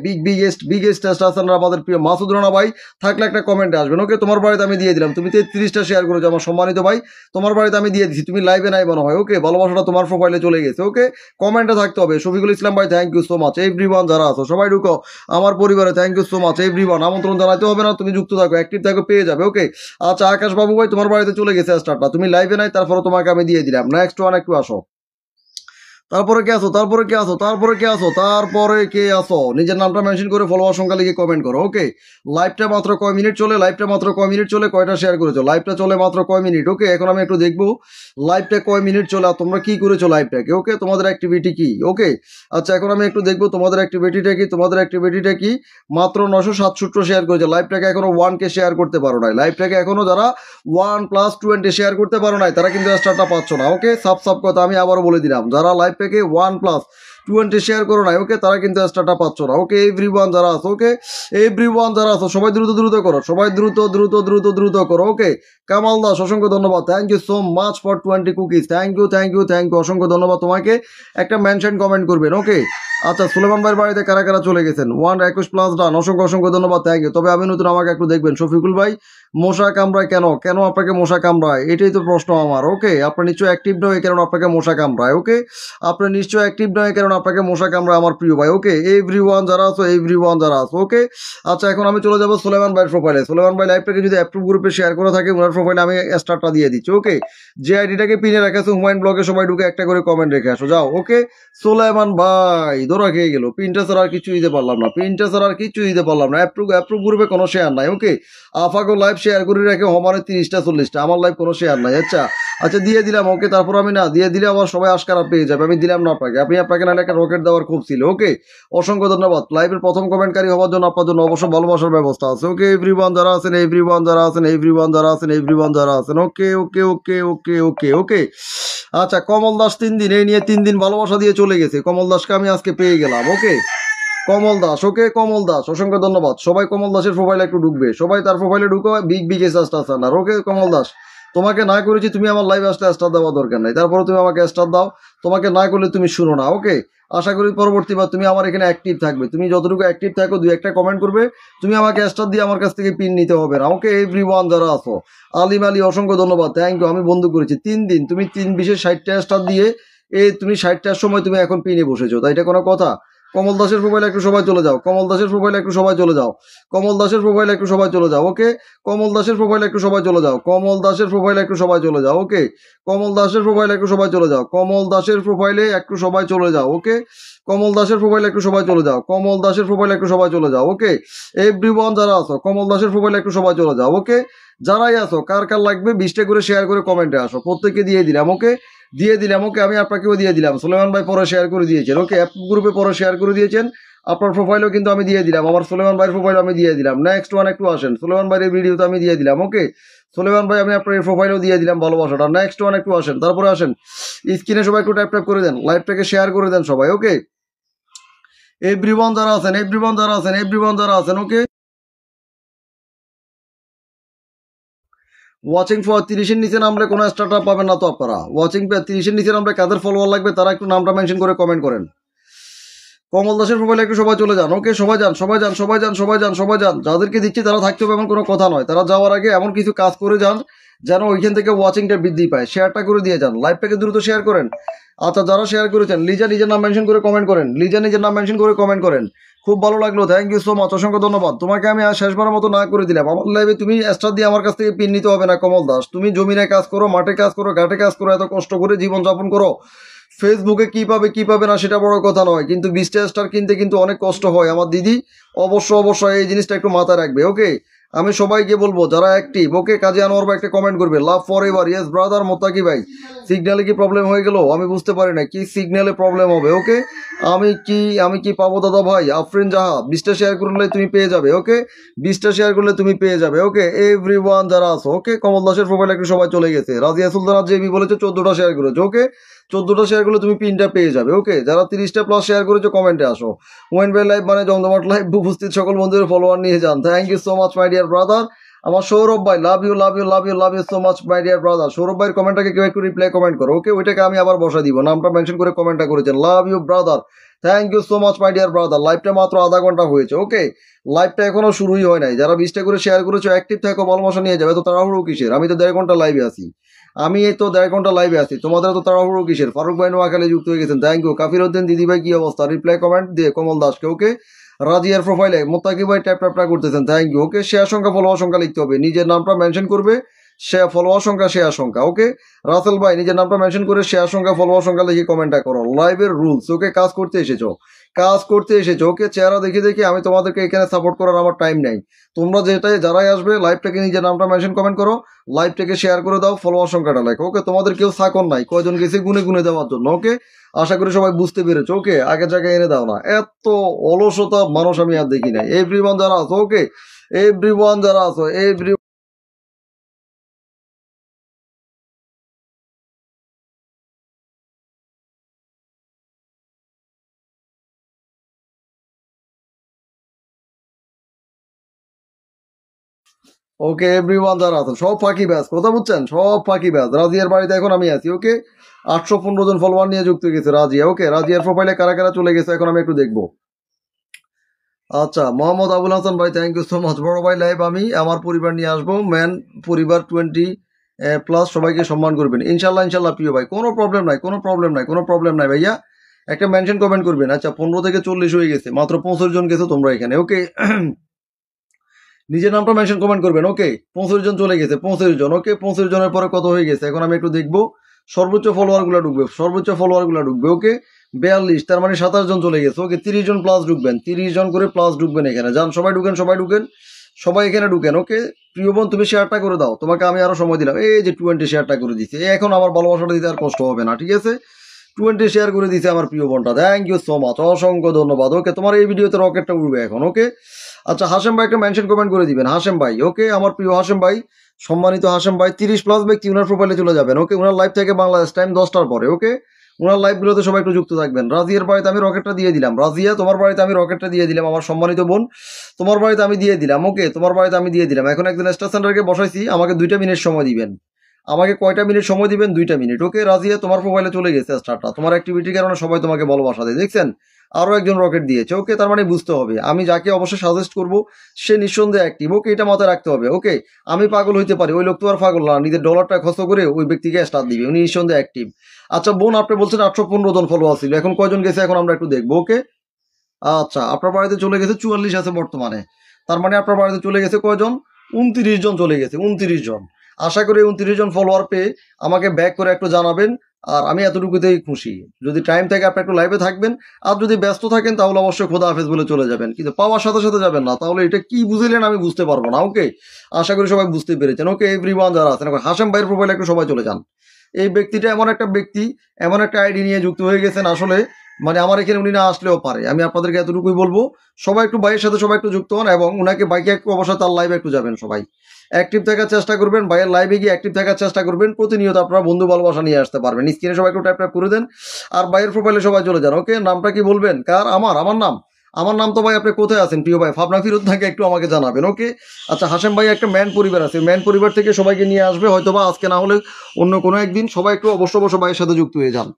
বিগেস্ট স্টার আমাদের প্রিয় মাসুদ রানা ভাই থাকলে একটা কমেন্টে আসবেন। ওকে, তোমার বাড়িতে আমি দিয়ে দিলাম, তুমি 33টা শেয়ার করেছো আমার সম্মানিত ভাই, তোমার বাড়িতে আমি দিয়ে দিচ্ছি, তুমি লাইভে নাই মনে হয়। ওকে, ভালোবাসাটা তোমার প্রোফাইলে চলে গেছে। ওকে, কমেন্টে থাকতে হবে। শফিকুল ইসলাম ভাই thank you so much everyone যারা আছো সবাই ঢুকো আমার পরিবারে, thank you so much everyone. আমন্ত্রণ জানাতে হবে না, তুমি যুক্ত থাকো, অ্যাক্টিভ থাকো, পেয়ে যাবে। ওকে, আচ্ছা আকাশ বাবু ভাই তোমার বাড়িতে চলে গেছে স্টারটা, তুমি লাইভে নাই, তারপরে তোমাকে আমি দিয়ে দিলাম। নেক্সট ওয়ান একটু আসো। তারপরে কে আসো, নিজের নামটা মেনশন করে ফলোয়ার সংখ্যা লিখে কমেন্ট করো। ওকে, লাইভটা মাত্র কয় মিনিট চলে, কয়টা শেয়ার করেছো, লাইভটা চলে মাত্র কয় মিনিট। ওকে, এখন আমি একটু দেখবো লাইভটা কয় মিনিট চলে আর তোমরা কি করেছো লাইভটাকে। ওকে, তোমাদের অ্যাক্টিভিটি কি। ওকে, আচ্ছা এখন আমি একটু দেখবো তোমাদের অ্যাক্টিভিটিটা কি। মাত্র 967 শেয়ার করেছো, লাইভটাকে এখনো 1K শেয়ার করতে পারো নাই, লাইভটাকে এখনো যারা 1+20 শেয়ার করতে পারো নাই তারা কিন্তু স্টারটা পাচ্ছ না। ওকে, সাব কথা আমি আবারও বলে দিলাম, যারা লাইভ থেকে 1+20 শেয়ার করো নাই ওকে তারা কিন্তু স্টারটা পাচ্ছ না। ওকে, এভরিওয়ান যারা আছো সবাই দ্রুত করো, সবাই দ্রুত করো। ওকে, কামাল দাস অসংখ্য ধন্যবাদ, thank you so much for 20 cookies, thank you অসংখ্য ধন্যবাদ তোমাকে, একটা মেনশন কমেন্ট করবেন। ওকে, আচ্ছা সুলেমান ভাইয়ের বাড়িতে কারা কারা চলে গেছেন, 121+ ডান, অসংখ্য ধন্যবাদ, থ্যাংক ইউ। তবে আমি নতুন, আমাকে একটু দেখবেন। শফিকুল ভাই মশা কামড়ায় কেন আপনাকে মশা কামড়ায়, এটাই তো প্রশ্ন আমার। ওকে, আপনি নিশ্চয়ই অ্যাক্টিভ নয় কারণ আপনাকে মশা কামড়ায়। ওকে, আপনি নিশ্চয়ই অ্যাক্টিভ নয় কারণ আপনাকে মশা কামড়ায় আমার প্রিয় ভাই। ওকে, এভরিওয়ান যারা আছো ওকে, আচ্ছা এখন আমি চলে যাবো সুলেমান ভাইয়ের প্রোফাইলে। সুলেমান ভাই লাইভটাকে যদি অ্যাপ্রুভ গ্রুপে শেয়ার করা থাকে ওনার প্রোফাইলে আমি স্টারটা দিয়ে দিচ্ছি। ওকে, যে আইডিটাকে পিনে রেখেছো হুমায়ুন ব্লগে সবাই ঢুকে একটা করে কমেন্ট রেখে আসো, যাও। ওকে, সুলেমান ভাই ধরা খেয়ে গেল, পিনটা ছাড়া আর কিছু দিতে পারলাম না, অ্যাপ্রুভ গ্রুপে কোনো শেয়ার নাই। ওকে, আফাগো লাইভ শেয়ার করে রেখে হমারে 30টা 40টা, আমার লাইভ কোনো শেয়ার নাই। আচ্ছা দিয়ে দিলাম। ওকে, তারপর আমি না দিয়ে দিলে আবার সবাই আশকারা পেয়ে যাবে, আমি দিলাম না আপনাকে নাহলে একটা রকেট দেওয়ার খুব ছিল। ওকে, অসংখ্য ধন্যবাদ, লাইভের প্রথম কমেন্টকারী হওয়ার জন্য আপনার জন্য অবশ্য ভালোবাসার ব্যবস্থা আছে। ওকে, এভরিওয়ান যারা আছেন ওকে। আচ্ছা কমল দাস 3 দিন, এই নিয়ে 3 দিন ভালোবাসা দিয়ে চলে গেছে, কমল দাসকে আমি আজকে পেয়ে গেলাম। ওকে, কমল দাস অসংখ্য ধন্যবাদ, সবাই কমল দাসের প্রোফাইলে একটু ঢুকবে, সবাই তার প্রোফাইলে ঢুকো, বিগ এস আস্টার। ওকে, কমল দাস তোমাকে না করেছি, তুমি আমার লাইভ আসলে স্টার দেওয়া দরকার নাই, তারপরে তুমি আমাকে স্টার দাও। তোমাকে না করলে তুমি শুনো না। ওকে, আশা করি পরবর্তীবার তুমি আমার এখানে অ্যাক্টিভ থাকবে। তুমি যতটুকু অ্যাক্টিভ থাকো, দুই একটা কমেন্ট করবে, তুমি আমাকে স্টার দিয়ে আমার কাছ থেকে পিন নিতে হবে না। ওকে, এভরিওয়ান যারা আছো, আলিম আলী অসংখ্য ধন্যবাদ, থ্যাংক ইউ। আমি বন্ধু করেছি 3 দিন, তুমি 3 বিশে 60টা স্টার দিয়ে তুমি 60টার সময় তুমি এখন পিনে বসেছো, তাই এটা কোনো কথা? কমল দাসের প্রোফাইলে একটু সবাই চলে যাও, কমল দাসের প্রোফাইলে একটু সবাই চলে যাও, কমল দাসের প্রোফাইলে একটু সবাই চলে যাও। ওকে, কমল দাসের প্রোফাইলে একটু সবাই চলে যাও, কমল দাসের প্রোফাইলে একটু সবাই চলে যাও। ওকে, কমল দাসের প্রোফাইলে একটু সবাই চলে যাও, কমল দাসের প্রোফাইলে একটু সবাই চলে যাও। ওকে, কমল দাসের প্রোফাইলে একটু সবাই চলে যাও, কমল দাসের প্রোফাইলে একটু সবাই চলে যাও। ওকে, এভরিওয়ান যারা আছো, কমল দাসের প্রোফাইলে একটু সবাই চলে যাও। ওকে, যারাই আছো, কার কার লাগবে 20টা করে শেয়ার করে কমেন্টে আসো, প্রত্যেককে দিয়ে দিলাম। ওকে, দিয়ে দিলাম। ওকে, আমি আপনাকেও দিয়ে দিলাম। সুলেমান ভাই পরে শেয়ার করে দিয়েছেন। ওকে, অ্যাপ গ্রুপে পরে শেয়ার করে দিয়েছেন। আপনার প্রোফাইলও কিন্তু আমি দিয়ে দিলাম, আমার সুলেমান ভাইয়ের প্রোফাইল আমি দিয়ে দিলাম। নেক্সট ওয়ান একটু আসেন, সুলেমান ভাইয়ের ভিডিওতে আমি দিয়ে দিলাম। ওকে, সুলেমান ভাই আমি আপনার প্রোফাইলও দিয়ে দিলাম ভালোবাসাটা। নেক্সট ওয়ান একটু আসেন, তারপরে আসেন স্ক্রিনে সবাই একটু ট্যাপ ট্যাপ করে দেন, লাইভটাকে শেয়ার করে দেন সবাই। ওকে, এভরিওয়ান যারা আছেন, এভরিওয়ান যারা আছেন, এভরিওয়ান যারা আছেন। ওকে, ওয়াচিং ফর 30-এর নিচে নামলে কোনো স্টার্টআপ পাবেন না তো আপনারা। ওয়াচিং 30-এর নিচে নামলে কাদের ফলোয়ার লাগবে তারা একটু নামটা মেনশন করে কমেন্ট করেন। কমল দাসের প্রোফাইলে একটু সবাই চলে যান। ওকে, সবাই যান, সবাই যান, সবাই যান, সবাই যান, সবাই যান। যাদেরকে দিচ্ছি তারা থাকতে হবে এমন কোনো কথা নয়, তারা যাওয়ার আগে এমন কিছু কাজ করে যান যেন ওইখান থেকে ওয়াচিংটা বৃদ্ধি পায়। শেয়ারটা করে দিয়ে যান, লাইভটাকে দ্রুত শেয়ার করেন। আচ্ছা, যারা শেয়ার করেছেন, লিজা নিজের নাম মেনশন করে কমেন্ট করেন, লিজা নিজের নাম মেনশন করে কমেন্ট করেন। খুব ভালো লাগলো, থ্যাংক ইউ সো মাচ, অসংখ্য ধন্যবাদ। তোমাকে আমি আর শেষবারের মতো না করে দিলাম, আমার লাইভে তুমি স্টার দিয়ে আমার কাছ থেকে পিন নিতে হবে না। কমল দাস, তুমি জমিনে কাজ করো, মাঠে কাজ করো, ঘাটে কাজ করো, এত কষ্ট করে জীবনযাপন করো। ফেসবুকে কি পাবে কি পাবে না সেটা বড় কথা নয়, কিন্তু 20টা স্টার কিনতে কিন্তু অনেক কষ্ট হয় আমার দিদি। অবশ্যই এই জিনিসটা একটু মাথায় রাখবে। ওকে, আমি সবাইকে বলবো যারা অ্যাক্টিভ, ওকে, কাজী আনোয়ার ভাই একটা কমেন্ট করবে, love for ever, yes brother. মোত্তাকি ভাই, সিগন্যালে কি প্রবলেম হয়ে গেল? আমি বুঝতে পারি না কি সিগন্যালে প্রবলেম হবে। ওকে, আমি কি পাবো দাদা ভাই? আফরিন জাহা, 20টা শেয়ার করলে তুমি পেয়ে যাবে। ওকে, 20টা শেয়ার করলে তুমি পেয়ে যাবে। ওকে, এভরিওয়ান যারা আছো, ওকে, কমল দাসের প্রোফাইলে একটু সবাই চলে গেছে। রাজিয়া সুলতানা জেবি বলেছে 14টা শেয়ার করেছে। ওকে, 14টা শেয়ার করলে তুমি পিনটা পেয়ে যাবে। ওকে, যারা 30টা প্লাস শেয়ার করেছো কমেন্টে আসো। ওয়েন বাই লাইভ মানে জমজমাট লাইভ, উপস্থিত সকল বন্ধুদের ফলোয়ার নিয়ে যান। Thank you so much my dear brother. আমার সৌরভ ভাই, love you love you love you love you so much my dear brother. Sourav ভাইয়ের কমেন্টটাকে কেউ একটু রিপ্লাই কমেন্ট করো। ওকে, ওইটাকে আমি আবার বসা দিব, নামটা মেনশন করে কমেন্টটা করেছেন। Love you brother, thank you so much my dear brother. লাইভটা মাত্র আধা ঘন্টা হয়েছে। ওকে, লাইভটা এখনো শুরুই হয় নাই। যারা 20টা করে শেয়ার করেছো অ্যাক্টিভ থাকো, ভালোবাসা নিয়ে যাবে। তো তাড়াহুড়ো কিসের? আমি তো 1.5 ঘন্টা লাইভে আছি, আমি এই তো 1.5 ঘন্টা লাইভে আছি, তোমাদের তো তাড়াহুড়ো কিসের? ফারুক ভাই নোয়াখালী যুক্ত হয়ে গেছেন, থ্যাংক ইউ। কাফির উদ্দিন দিদি ভাই কি অবস্থা? রিপ্লাই কমেন্ট দিয়ে কমল দাসকে। ওকে, রাজিয়ার প্রোফাইলে মোত্তাকি ভাই ট্যাপ ট্যাপ করতেছেন, থ্যাংক ইউ। ওকে, শেয়ার সংখ্যা ফলোয়ার সংখ্যা লিখতে হবে, নিজের নামটা মেনশন করবে, শেয়ার ফলোয়ার সংখ্যা শেয়ার সংখ্যা। ওকে, রাসেল ভাই নিজের নামটা মেনশন করে শেয়ার সংখ্যা ফলোয়ার সংখ্যা লিখে কমেন্টটা করো। লাইভের রুলস, ওকে, কাজ করতে এসেছো, কাজ করতে এসেছো। ওকে, চেহারা দেখে দেখে আমি তোমাদেরকে এখানে সাপোর্ট করার আমার টাইম নেই। তোমরা যারাই আসবে লাইভটাকে নিজের নামটা মেনশন কমেন্ট করো, লাইভটাকে শেয়ার করে দাও, ফলোয়ার সংখ্যাটা লেখো। ওকে, তোমাদের কেউ সাকন নাই, কয়জন গেছে গুনে গুনে দেওয়ার জন্য। ওকে, আশা করি সবাই বুঝতে পেরেছো। ওকে, আগের জায়গায় এনে দাও না, এত অলসতা মানুষ আমি আর দেখি নাই। এভরিওয়ান যারা আছো, ওকে, এভরিওয়ান যারা আছো, ওকে, এভরিওয়ান যারা আছেন সব ফাঁকি ব্যাস, কথা বুঝছেন, সব ফাঁকি ব্যাস। রাজিয়ার বাড়িতে এখন আমি আছি। ওকে, 815 জন ফলোয়ার নিয়ে যুক্ত হয়ে গেছে রাজিয়া। ওকে, রাজিয়ার প্রোফাইলে কারা কারা চলে গেছে এখন আমি একটু দেখবো। আচ্ছা, মোহাম্মদ আবুল হাসান ভাই, থ্যাংক ইউ সো মাচ। বড় ভাই লাইভ আমি আমার পরিবার নিয়ে আসবো, ম্যান পরিবার 20 প্লাস সবাইকে সম্মান করবেন ইনশাল্লাহ। ইনশাল্লাহ প্রিয় ভাই, কোনো প্রবলেম নাই, কোনো প্রবলেম নাই, কোনো প্রবলেম নাই ভাইয়া। একটা মেনশন কমেন্ট করবেন। আচ্ছা, 15 থেকে 40 হয়ে গেছে, মাত্র 25 জন গেছে তোমরা এখানে। ওকে, নিজের নামটা মেনশন কমেন্ট করবেন। ওকে, 25 জন চলে গেছে, 25 জন। ওকে, 25 জনের পরে কত হয়ে গেছে এখন আমি একটু দেখবো। সর্বোচ্চ ফলোয়ার গুলা ঢুকবে, সর্বোচ্চ ফলোয়ার গুলা ঢুকবে। ওকে, 42, তার মানে 27 জন চলে গেছে। ওকে, 30 জন প্লাস ঢুকবেন, 30 জন করে প্লাস ঢুকবেন এখানে। যান, সবাই ঢুকেন, সবাই ঢুকেন, সবাই এখানে ঢুকেন। ওকে, প্রিয় বোন তুমি শেয়ারটা করে দাও, তোমাকে আমি আরো সময় দিলাম। এই যে 20 শেয়ারটা করে দিচ্ছি, এখন আমার ভালোবাসাটা দিতে আর কষ্ট হবে না, ঠিক আছে? 20 শেয়ার করে দিছে আমার প্রিয় বোনটা, থ্যাংক ইউ সো মাচ, অসংখ্য ধন্যবাদ। ওকে, তোমার এই ভিডিওতে রকেটটা উঠবে এখন। ওকে, আচ্ছা, হাশেম ভাই একটা মেনশন কমেন্ট করে দিবেন। হাশেম ভাই, ওকে, আমার প্রিয় হাশেম ভাই, সম্মানিত হাশেম ভাই, 30 প্লাস ব্যক্তি উনার প্রোফাইলে চলে যাবেন। ওকে, উনার লাইভ থেকে বাংলাদেশ টাইম 10টার পরে। ওকে, ওনার লাইভগুলোতে সবাই একটু যুক্ত থাকবেন। রাজিয়ার বাড়িতে আমি রকেটটা দিয়ে দিলাম। রাজিয়া, তোমার বাড়িতে আমি রকেটটা দিয়ে দিলাম, আমার সম্মানিত বোন, তোমার বাড়িতে আমি দিয়ে দিলাম। ওকে, তোমার বাড়িতে আমি দিয়ে দিলাম। এখন একজন স্টার সেন্টারকে বসাইছি, আমাকে 2টা মিনিট সময় দিবেন। আমাকে কয়টা মিনিট সময় দিবেন? 2টা মিনিট। ওকে রাজিয়া, তোমার প্রোফাইলে চলে গেছে স্টারটা। তোমার অ্যাক্টিভিটির কারণে সবাই তোমাকে ভালোবাসা দেয়, দেখছেন? আরও একজন রকেট দিয়েছে। ওকে, তার মানে বুঝতে হবে আমি যাকে অবশ্যই সাজেস্ট করব সে নিঃসন্দেহে অ্যাক্টিভ। ওকে, এটা মাথায় রাখতে হবে। ওকে, আমি পাগল হইতে পারি, ওই লোক তো আর পাগল না, নিজের ডলারটা খরচ করে ওই ব্যক্তিকে স্টার দিবে, উনি নিঃসন্দেহে অ্যাক্টিভ। আচ্ছা বোন, আপনি বলছেন 815 জন ফলোয়ার ছিল, এখন কয়জন গেছে এখন আমরা একটু দেখবো। ওকে, আচ্ছা আপনার বাড়িতে চলে গেছে 44 আছে বর্তমানে। তার মানে আপনার বাড়িতে চলে গেছে কয়জন? 29 জন চলে গেছে, 29 জন। আশা করি 29 জন ফলোয়ার পেয়ে আমাকে ব্যাক করে একটু জানাবেন। আর আমি এতটুকুতেই খুশি। যদি টাইম থাকে আপনি একটু লাইভে থাকবেন, আর যদি ব্যস্ত থাকেন তাহলে অবশ্যই খোদা হাফেজ বলে চলে যাবেন, কিন্তু পাওয়ার সাথে সাথে যাবেন না, তাহলে এটা কি বুঝলেন আমি বুঝতে পারবো না। ওকে, আশা করি সবাই বুঝতে পেরেছেন। ওকে এভরিওয়ান যারা আছেন, হাশেম ভাইয়ের প্রোফাইলে একটু সবাই চলে যান। এই ব্যক্তিটা এমন একটা ব্যক্তি, এমন একটা আইডি নিয়ে যুক্ত হয়ে গেছেন, আসলে মানে আমার এখানে উনি না আসলেও পারে। আমি আপনাদেরকে এতটুকুই বলবো, সবাই একটু ভাইয়ের সাথে সবাই একটু যুক্ত হন এবং উনাকে বাইকে একটু অবশ্যই তার লাইভে একটু যাবেন, সবাই অ্যাক্টিভ থাকার চেষ্টা করবেন, ভাইয়ের লাইভে গিয়ে অ্যাক্টিভ থাকার চেষ্টা করবেন। প্রতিনিয়ত আপনারা বন্ধু ভালোবাসা নিয়ে আসতে পারবেন। স্ক্রিনে সবাই একটু ট্যাপ ট্যাপ করে দেন আর ভাইয়ের প্রোফাইলে সবাই চলে যান। ওকে, নামটা কি বলবেন? কার? আমার নাম তো ভাই, আপনি কোথায় আছেন প্রিয় ভাই? ভাবনা ফিরত থাকে একটু আমাকে জানাবেন। ওকে, আচ্ছা হাশেম ভাই একটা ম্যান পরিবার আছে, ম্যান পরিবার থেকে সবাইকে নিয়ে আসবে হয়তোবা আজকে, না হলে অন্য কোনো একদিন। সবাই একটু অবশ্য ভাইয়ের সাথে যুক্ত হয়ে যান।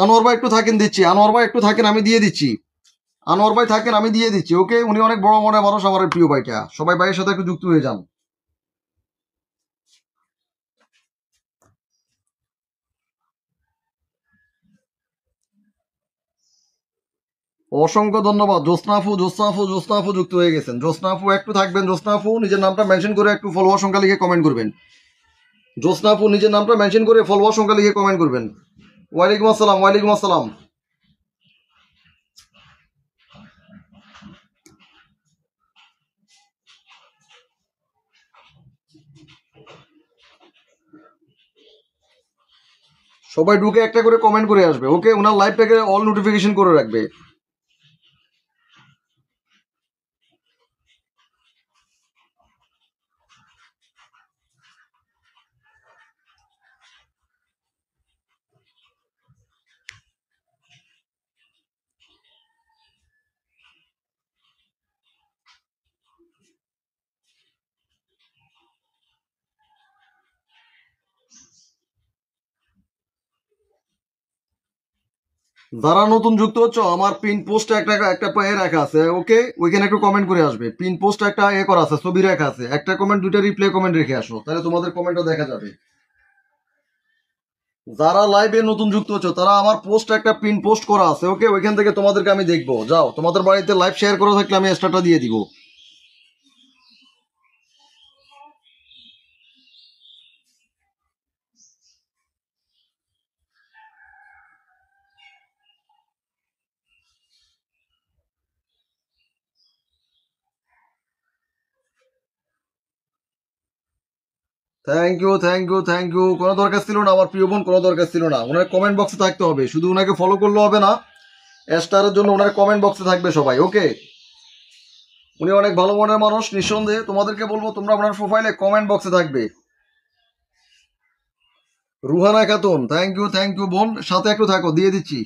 আনোয়ার ভাই একটু থাকেন, দিচ্ছি। আনোয়ার ভাই একটু থাকেন, আমি দিয়ে দিচ্ছি। আনোয়ার ভাই থাকেন, আমি দিয়ে দিচ্ছি। ওকে, উনি অনেক বড় মনের মানুষ, আমার প্রিয় ভাইটা। সবাই ভাইয়ের সাথে একটু যুক্ত হয়ে যান। অসংখ্য ধন্যবাদ। জ্যোৎস্নাফু যুক্ত হয়ে গেছেন। জ্যোৎস্নাফু একটু থাকবেন। জ্যোৎস্নাফু নিজের নামটা মেনশন করে একটু ফলোয়ার সংখ্যা লিখে কমেন্ট করবেন। জ্যোৎস্নাফু নিজের নামটা মেনশন করে ফলোয়ার সংখ্যা লিখে কমেন্ট করবেন। ওয়ালাইকুম আসসালাম, ওয়ালাইকুম আসসালাম। সবাই ঢুকে একটা করে কমেন্ট করে আসবে। ওকে, ওনার লাইভটাকে অল নোটিফিকেশন করে রাখবে। যারা নতুন যুক্ত হচ্ছে, আমার পিন পোস্টে একটা রাখা আছে। ওকে, ওইখানে একটু কমেন্ট করে আসবে। পিন পোস্ট একটা করা আছে, ছবি রাখা আছে। একটা কমেন্ট, দুইটা রিপ্লে কমেন্ট রেখে আসো, তাহলে তোমাদের কমেন্টটা দেখা যাবে। যারা লাইভে নতুন যুক্ত হচ্ছে তারা আমার পোস্ট একটা পিন পোস্ট করা আছে। ওকে, ওইখান থেকে তোমাদেরকে আমি দেখবো। যাও, তোমাদের বাড়িতে লাইভ শেয়ার করা থাকলে আমি স্টারটা দিয়ে দিব। Thank you, thank you, thank you. কোনো দরকার ছিল না আমার প্রিয় বোন, কোনো দরকার ছিল না। ওনার কমেন্ট বক্সে থাকতে হবে, শুধু ওনাকে ফলো করলে হবে না, স্টারের জন্য ওনার কমেন্ট বক্সে থাকবে সবাই। ওকে, উনি অনেক ভালো মনের মানুষ নিঃসন্দেহে। তোমাদেরকে বলবো তোমরা ওনার প্রোফাইলে কমেন্ট বক্সে থাকবে। রুহানা খাতুন, থ্যাংক ইউ বোন, সাথে একটু থাকো, দিয়ে দিচ্ছি।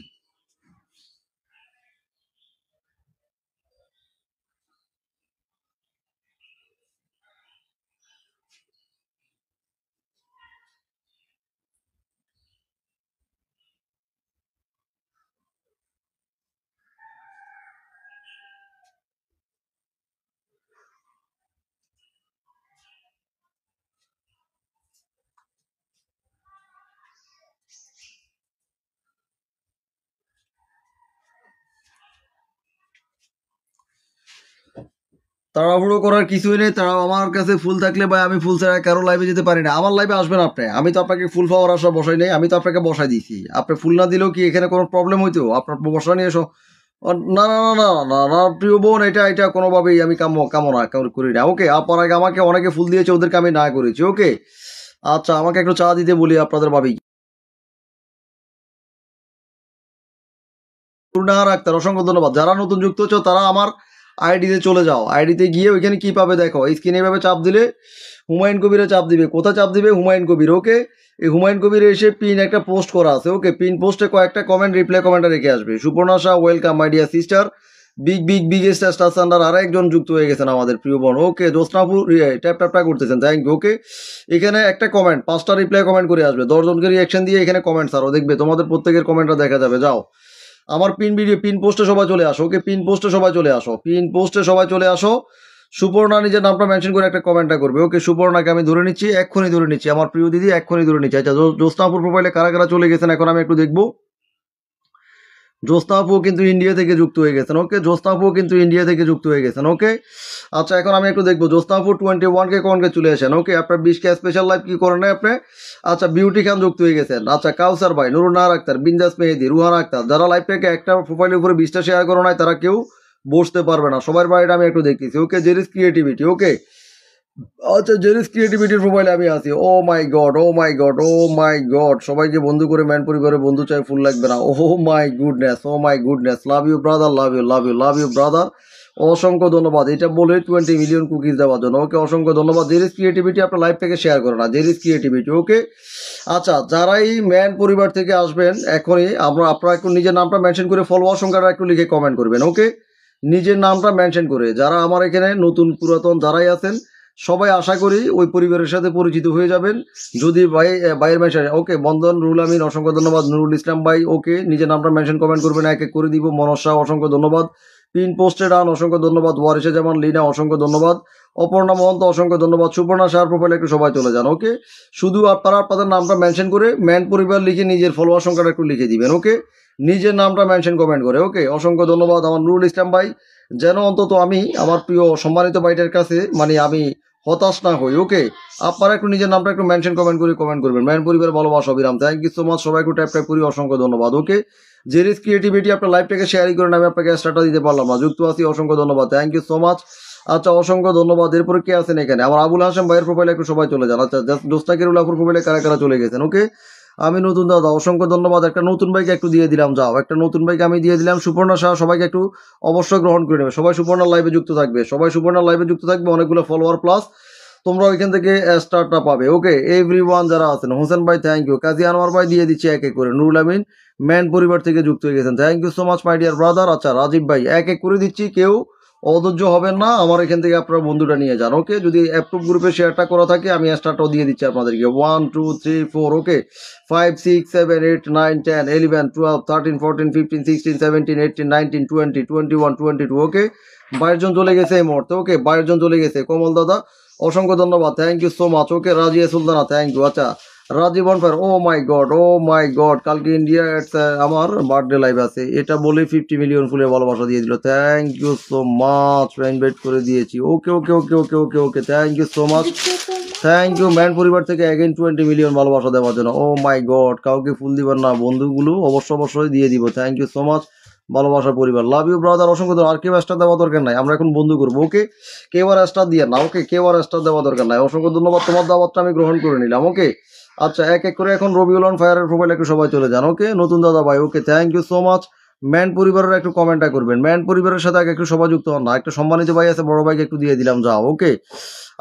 তাড়াহুড়ো করার কিছুই নেই। তারা আমার কাছে ফুল থাকলে বা আমি ফুল ছাড়া কারো লাইভে যেতে পারি না। আমার লাইভে আসবেন আপনি, আমি তো আপনাকে ফুল পাওয়ার আশা বসাই নাই, আমি তো আপনাকে বসাই দিয়েছি। আপনি ফুল না দিলেও কি এখানে কোনো প্রবলেম হইতো? আপনার বসা নিয়ে এসো। না না না না না না প্রিয় বোন, এটা কোনোভাবেই আমি কামনা করি না। ওকে, আপনার আগে আমাকে অনেকে ফুল দিয়েছে, ওদেরকে আমি না করেছি। ওকে, আচ্ছা আমাকে একটু চা দিতে বলি আপনাদের ভাবি। পূর্ণাহার আক্তার, অসংখ্য ধন্যবাদ। যারা নতুন যুক্ত হচ্ছে তারা আমার আইডিতে চলে যাও। আইডিতে গিয়ে ওইখানে কি পাবে দেখো, স্ক্রিনে এভাবে চাপ দিলে হুমায়ুন কবিরে চাপ দিবে। কোথায় চাপ দিবে? হুমায়ুন কবির। ওকে, এই হুমায়ুন কবির এসে পিন একটা পোস্ট করা আছে। ওকে, পিন পোস্টে কয়েকটা কমেন্ট, রিপ্লাই কমেন্টে রেখে আসবে। Suparna Shah, welcome my dear sister. Biggest star সান্ডার আর একজন যুক্ত হয়ে গেছেন আমাদের প্রিয় বোন। ওকে জোসনাপুর ট্যাপ ট্যাপ করতেছেন, থ্যাংক ইউ। ওকে এখানে একটা কমেন্ট 5টা রিপ্লাই কমেন্ট করে আসবে, 10 জনকে রিয়াকশন দিয়ে এখানে কমেন্ট ছাড়ো, দেখবে তোমাদের প্রত্যেকের কমেন্টটা দেখা যাবে। যাও আমার পিন পোস্টে সবাই চলে আসো। ওকে পিন পোস্টে সবাই চলে আসো, পিন পোস্টে সবাই চলে আসো। সুপর্ণা নিজের নামটা মেনশন করে একটা কমেন্টটা করবে। ওকে সুপর্ণাকে আমি ধরে নিচ্ছি, এক্ষুনি ধরে নিচ্ছি, আমার প্রিয় দিদি এক্ষুনি ধরে নিচ্ছি। আচ্ছা জোসনাপুর প্রোফাইলে কারা কারা চলে গেছেন এখন আমি একটু দেখবো। জ্যোৎস্না আপু কিন্তু ইন্ডিয়া থেকে যুক্ত হয়ে গেছেন। ওকে জ্যোৎস্না আপু কিন্তু ইন্ডিয়া থেকে যুক্ত হয়ে গেছেন। ওকে আচ্ছা এখন আমি একটু দেখবো জ্যোৎস্না আপু 21K কনকে চলে আসেন। ওকে আপনার 20K স্পেশাল লাইভ কি করেন আপনি? আচ্ছা বিউটি খান যুক্ত হয়ে গেছেন। আচ্ছা কাউসার ভাই, নুরুন নাহার আক্তার, বিন্দাস মেহেদি, রুহান আক্তার, যারা লাইভটাকে একটা প্রোফাইলের উপরে 20টা শেয়ার করো নাই তারা কেউ বসতে পারবে না, সবার বাড়িটা আমি একটু দেখতেছি। ওকে জেরিস ক্রিয়েটিভিটি। ওকে আচ্ছা জেরিস ক্রিয়েটিভিটির প্রোফাইলে আমি আছি। ও my god, O my god, O my god, সবাইকে বন্ধু করে ম্যান পরিবারে বন্ধু চাই, ফুল লাগবে না। Oh my goodness, oh my goodness, love you brother, love you love you love you brother. অসংখ্য ধন্যবাদ এটা বলে 20 মিলিয়ন কুকিজ দেওয়ার জন্য। ওকে অসংখ্য ধন্যবাদ। জেরিস ক্রিয়েটিভিটি আপনার লাইভ থেকে শেয়ার করে না, জেরিস ক্রিয়েটিভিটি। ওকে আচ্ছা যারাই ম্যান পরিবার থেকে আসবেন এখনই আপনারা একটু নিজের নামটা মেনশন করে ফলোয়ার সংখ্যাটা একটু লিখে কমেন্ট করবেন। ওকে নিজের নামটা মেনশন করে, যারা আমার এখানে নতুন পুরাতন যারাই আছেন সবাই আশা করি ওই পরিবারের সাথে পরিচিত হয়ে যাবেন যদি ভাইয়ের মেনশন। ওকে বন্ধন রুল আমিন অসংখ্য ধন্যবাদ, নুরুল ইসলাম ভাই ওকে নিজের নামটা মেনশন কমেন্ট করবেন, এক এক করে দিব। মনস শাহ অসংখ্য ধন্যবাদ, পিন পোস্টে ডান অসংখ্য ধন্যবাদ, ওয়ারিসে জামান লিনা অসংখ্য ধন্যবাদ, অপর্ণা মহন্ত অসংখ্য ধন্যবাদ, সুপর্ণা শাহর প্রোফাইলে একটু সবাই চলে যান। ওকে শুধু আপনারা আপনাদের নামটা মেনশন করে ম্যান পরিবার লিখে নিজের ফলোয়ার সংখ্যাটা একটু লিখে দিবেন। ওকে নিজের নামটা মেনশন কমেন্ট করে। ওকে অসংখ্য ধন্যবাদ আমার নুরুল ইসলাম ভাই, যেন অন্তত আমি আমার প্রিয় সম্মানিত ভাইটার কাছে মানে আমি হতাশ না হই। ওকে আপনারা একটু নিজের নামটা একটু মেনশন কমেন্ট করবেন। ম্যান পরিবার ভালোবাসা অবিরাম, থ্যাংক ইউ সো মাচ, সবাই একটু ট্যাপ করি, অসংখ্য ধন্যবাদ। ওকে জেরিস ক্রিয়েটিভিটি আপনার লাইভটাকে শেয়ারই করেন, আমি আপনাকে স্টার্টটা দিতে পারলাম না, যুক্ত আছি অসংখ্য ধন্যবাদ, থ্যাংক ইউ সো মাচ। আচ্ছা অসংখ্য ধন্যবাদ। এরপরে কে আছেন এখানে? আমার আবুল হাসান ভাইয়ের প্রোফাইলে একটু সবাই চলে যান। আচ্ছা দোস্তাকিরুল আপুর প্রোফাইলে কারা কারা চলে গেছেন? ওকে আমি নতুন দাদা অসংখ্য ধন্যবাদ, একটা নতুন বাইকে একটু দিয়ে দিলাম। যাও একটা নতুন বাইক আমি দিয়ে দিলাম। সুপর্ণা শাহ সবাইকে একটু অবশ্যই গ্রহণ করে নেবে, সবাই সুপর্ণার লাইভে যুক্ত থাকবে, সবাই সুপর্ণার লাইভে যুক্ত থাকবে, অনেকগুলো ফলোয়ার প্লাস তোমরা ওইখান থেকে স্টারটা পাবে। ওকে এভরিওয়ান যারা আছেন, হোসেন ভাই থ্যাংক ইউ, কাজী আনোয়ার ভাই দিয়ে দিচ্ছি এক এক করে, নুরুল আমিন ম্যান পরিবার থেকে যুক্ত হয়ে গেছেন, thank you so much my dear brother. আচ্ছা রাজীব ভাই এক এক করে দিচ্ছি, কেউ অধৈর্য হবেন না, আমার এখান থেকে আপনার বন্ধুটা নিয়ে যান। ওকে যদি অ্যাপ্রুভ গ্রুপে শেয়ারটা করা থাকে আমি স্টারটাও দিয়ে দিচ্ছি আপনাদেরকে। 1 2 3 4 ওকে 5 6 7 8 9 10 11 12 13 14 15 16 17 18 19 20 21 22 ওকে 22 জন চলে গেছে এই মুহূর্তে। ওকে 22 জন চলে গেছে। কমল দাদা অসংখ্য ধন্যবাদ, thank you so much. Okay Razia Sultana thank you. আচ্ছা Rajib on fire oh my god কালকে ইন্ডিয়া আমার বার্থডে লাইভ আছে এটা বলে 50 মিলিয়ন ফুলের ভালোবাসা দিয়ে দিল, thank you so much, invite করে দিয়েছি। Okay okay okay okay okay okay thank you so much, thank you man পরিবার থেকে অ্যাগেন 20 মিলিয়ন ভালোবাসা দেওয়ার জন্য। ও মাই গড কাউকে ফুল দিবেন না, বন্ধুগুলো অবশ্যই দিয়ে দিব, থ্যাংক ইউ সো মাচ ভালোবাসা পরিবার, লাভ ইউ ব্রাদার অসংখ্য ধন্যবাদ। আর কেউ স্টার দেওয়া দরকার নাই, আমরা এখন বন্ধু করবো। ওকে কেউ আর স্টার দিয়ে না, ওকে কেউ আর স্টার দেওয়া দরকার নাই, অসংখ্য ধন্যবাদ, তোমার দাওয়াতটা আমি গ্রহণ করে নিলাম। ওকে আচ্ছা এক এক করে এখন রবিউল অন ফায়ারের প্রোফাইলে একটু সবাই চলে যান। ওকে নতুন দাদা ভাই okay thank you so much. Man পরিবারের একটু কমেন্টটা করবেন, ম্যান পরিবারের সাথে আগে একটু সবাই যুক্ত হন না, একটা সম্মানিত ভাই আছে বড় ভাইকে একটু দিয়ে দিলাম। যাও ওকে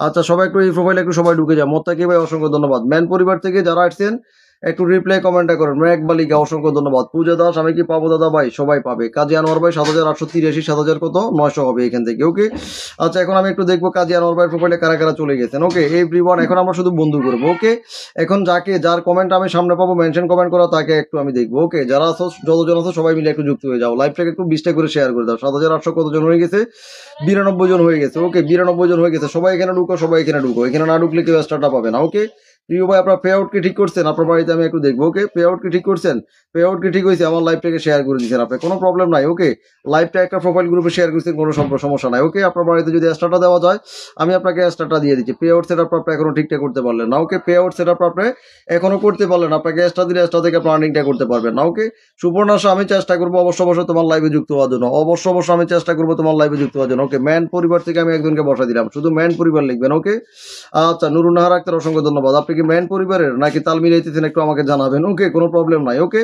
আচ্ছা সবাই একটু এই প্রোফাইলে একটু সবাই ঢুকে যাও। মোত্তাকি ভাই অসংখ্য ধন্যবাদ। ম্যান পরিবার থেকে যারা আসছেন একটু রিপ্লাই কমেন্টটা করেন। মেঘ বালিকা অসংখ্য ধন্যবাদ। পূজা দাস আমি কি পাবো দাদা ভাই? সবাই পাবে। কাজী আনোয়ার ভাই 7,883, 7,000 কত 900 হবে এখান থেকে। ওকে আচ্ছা এখন আমি একটু দেখবো কাজী আনোয়ার ভাই প্রোফাইলে কারা কারা চলে গেছেন। ওকে এভরিওয়ান এখন আমরা শুধু বন্ধু করবো। ওকে এখন যার কমেন্ট আমি সামনে পাবো মেনশন কমেন্ট করা তাকে একটু আমি দেখবো। ওকে যারা আছো যতজন আছো সবাই মিলে একটু যুক্ত হয়ে যাও, লাইভটাকে একটু 20টা করে শেয়ার করে দাও। 7,800 কতজন হয়ে গেছে? 92 জন হয়ে গেছে। ওকে 92 জন হয়ে গেছে। সবাই এখানে ঢুকো, সবাই এখানে ঢুকো, এখানে না ঢুকলে কেউ স্টারটা পাবে না। ওকে প্রিয় ভাই আপনার পে আউট কি ঠিক করছেন? আপনার বাড়িতে আমি একটু দেখবো। ওকে পে আউট কি ঠিক করছেন? পে আউট কি ঠিক হয়েছে? আমার লাইভটাকে শেয়ার করে দিচ্ছেন আপনি, কোনো প্রবলেম নাই। ওকে লাইভটা একটা প্রোফাইল গ্রুপে শেয়ার করছেন, কোনো সমস্যা নাই। ওকে আপনার বাড়িতে যদি স্টারটা দেওয়া যায় আমি আপনাকে স্টারটা দিয়ে দিচ্ছি। পে আউট সেট আপ আপনি এখনো ঠিকঠাক করতে পারলেন না। ওকে পে আউট সেট আপ আপনি এখনো করতে পারলেন, আপনাকে স্টার দিলে স্টার থেকে আপনি আর্নিংটা করতে পারবেন না। ওকে সুপর্ণাশা আমি চেষ্টা করবো অবশ্যই তোমার লাইভে যুক্ত হওয়ার জন্য, অবশ্যই আমি চেষ্টা করবো তোমার লাইভে যুক্ত হওয়ার জন্য। ওকে ম্যান পরিবার থেকে আমি একজনকে বসা দিলাম, শুধু ম্যান পরিবার লিখবেন। ওকে আচ্ছা নুরুন নাহার আক্তার অসংখ্য ধন্যবাদ। আপনি কি ম্যান পরিবারের নাকি তাল মিলাইতেছেন একটু আমাকে জানাবেন। ওকে কোনো প্রবলেম নাই। ওকে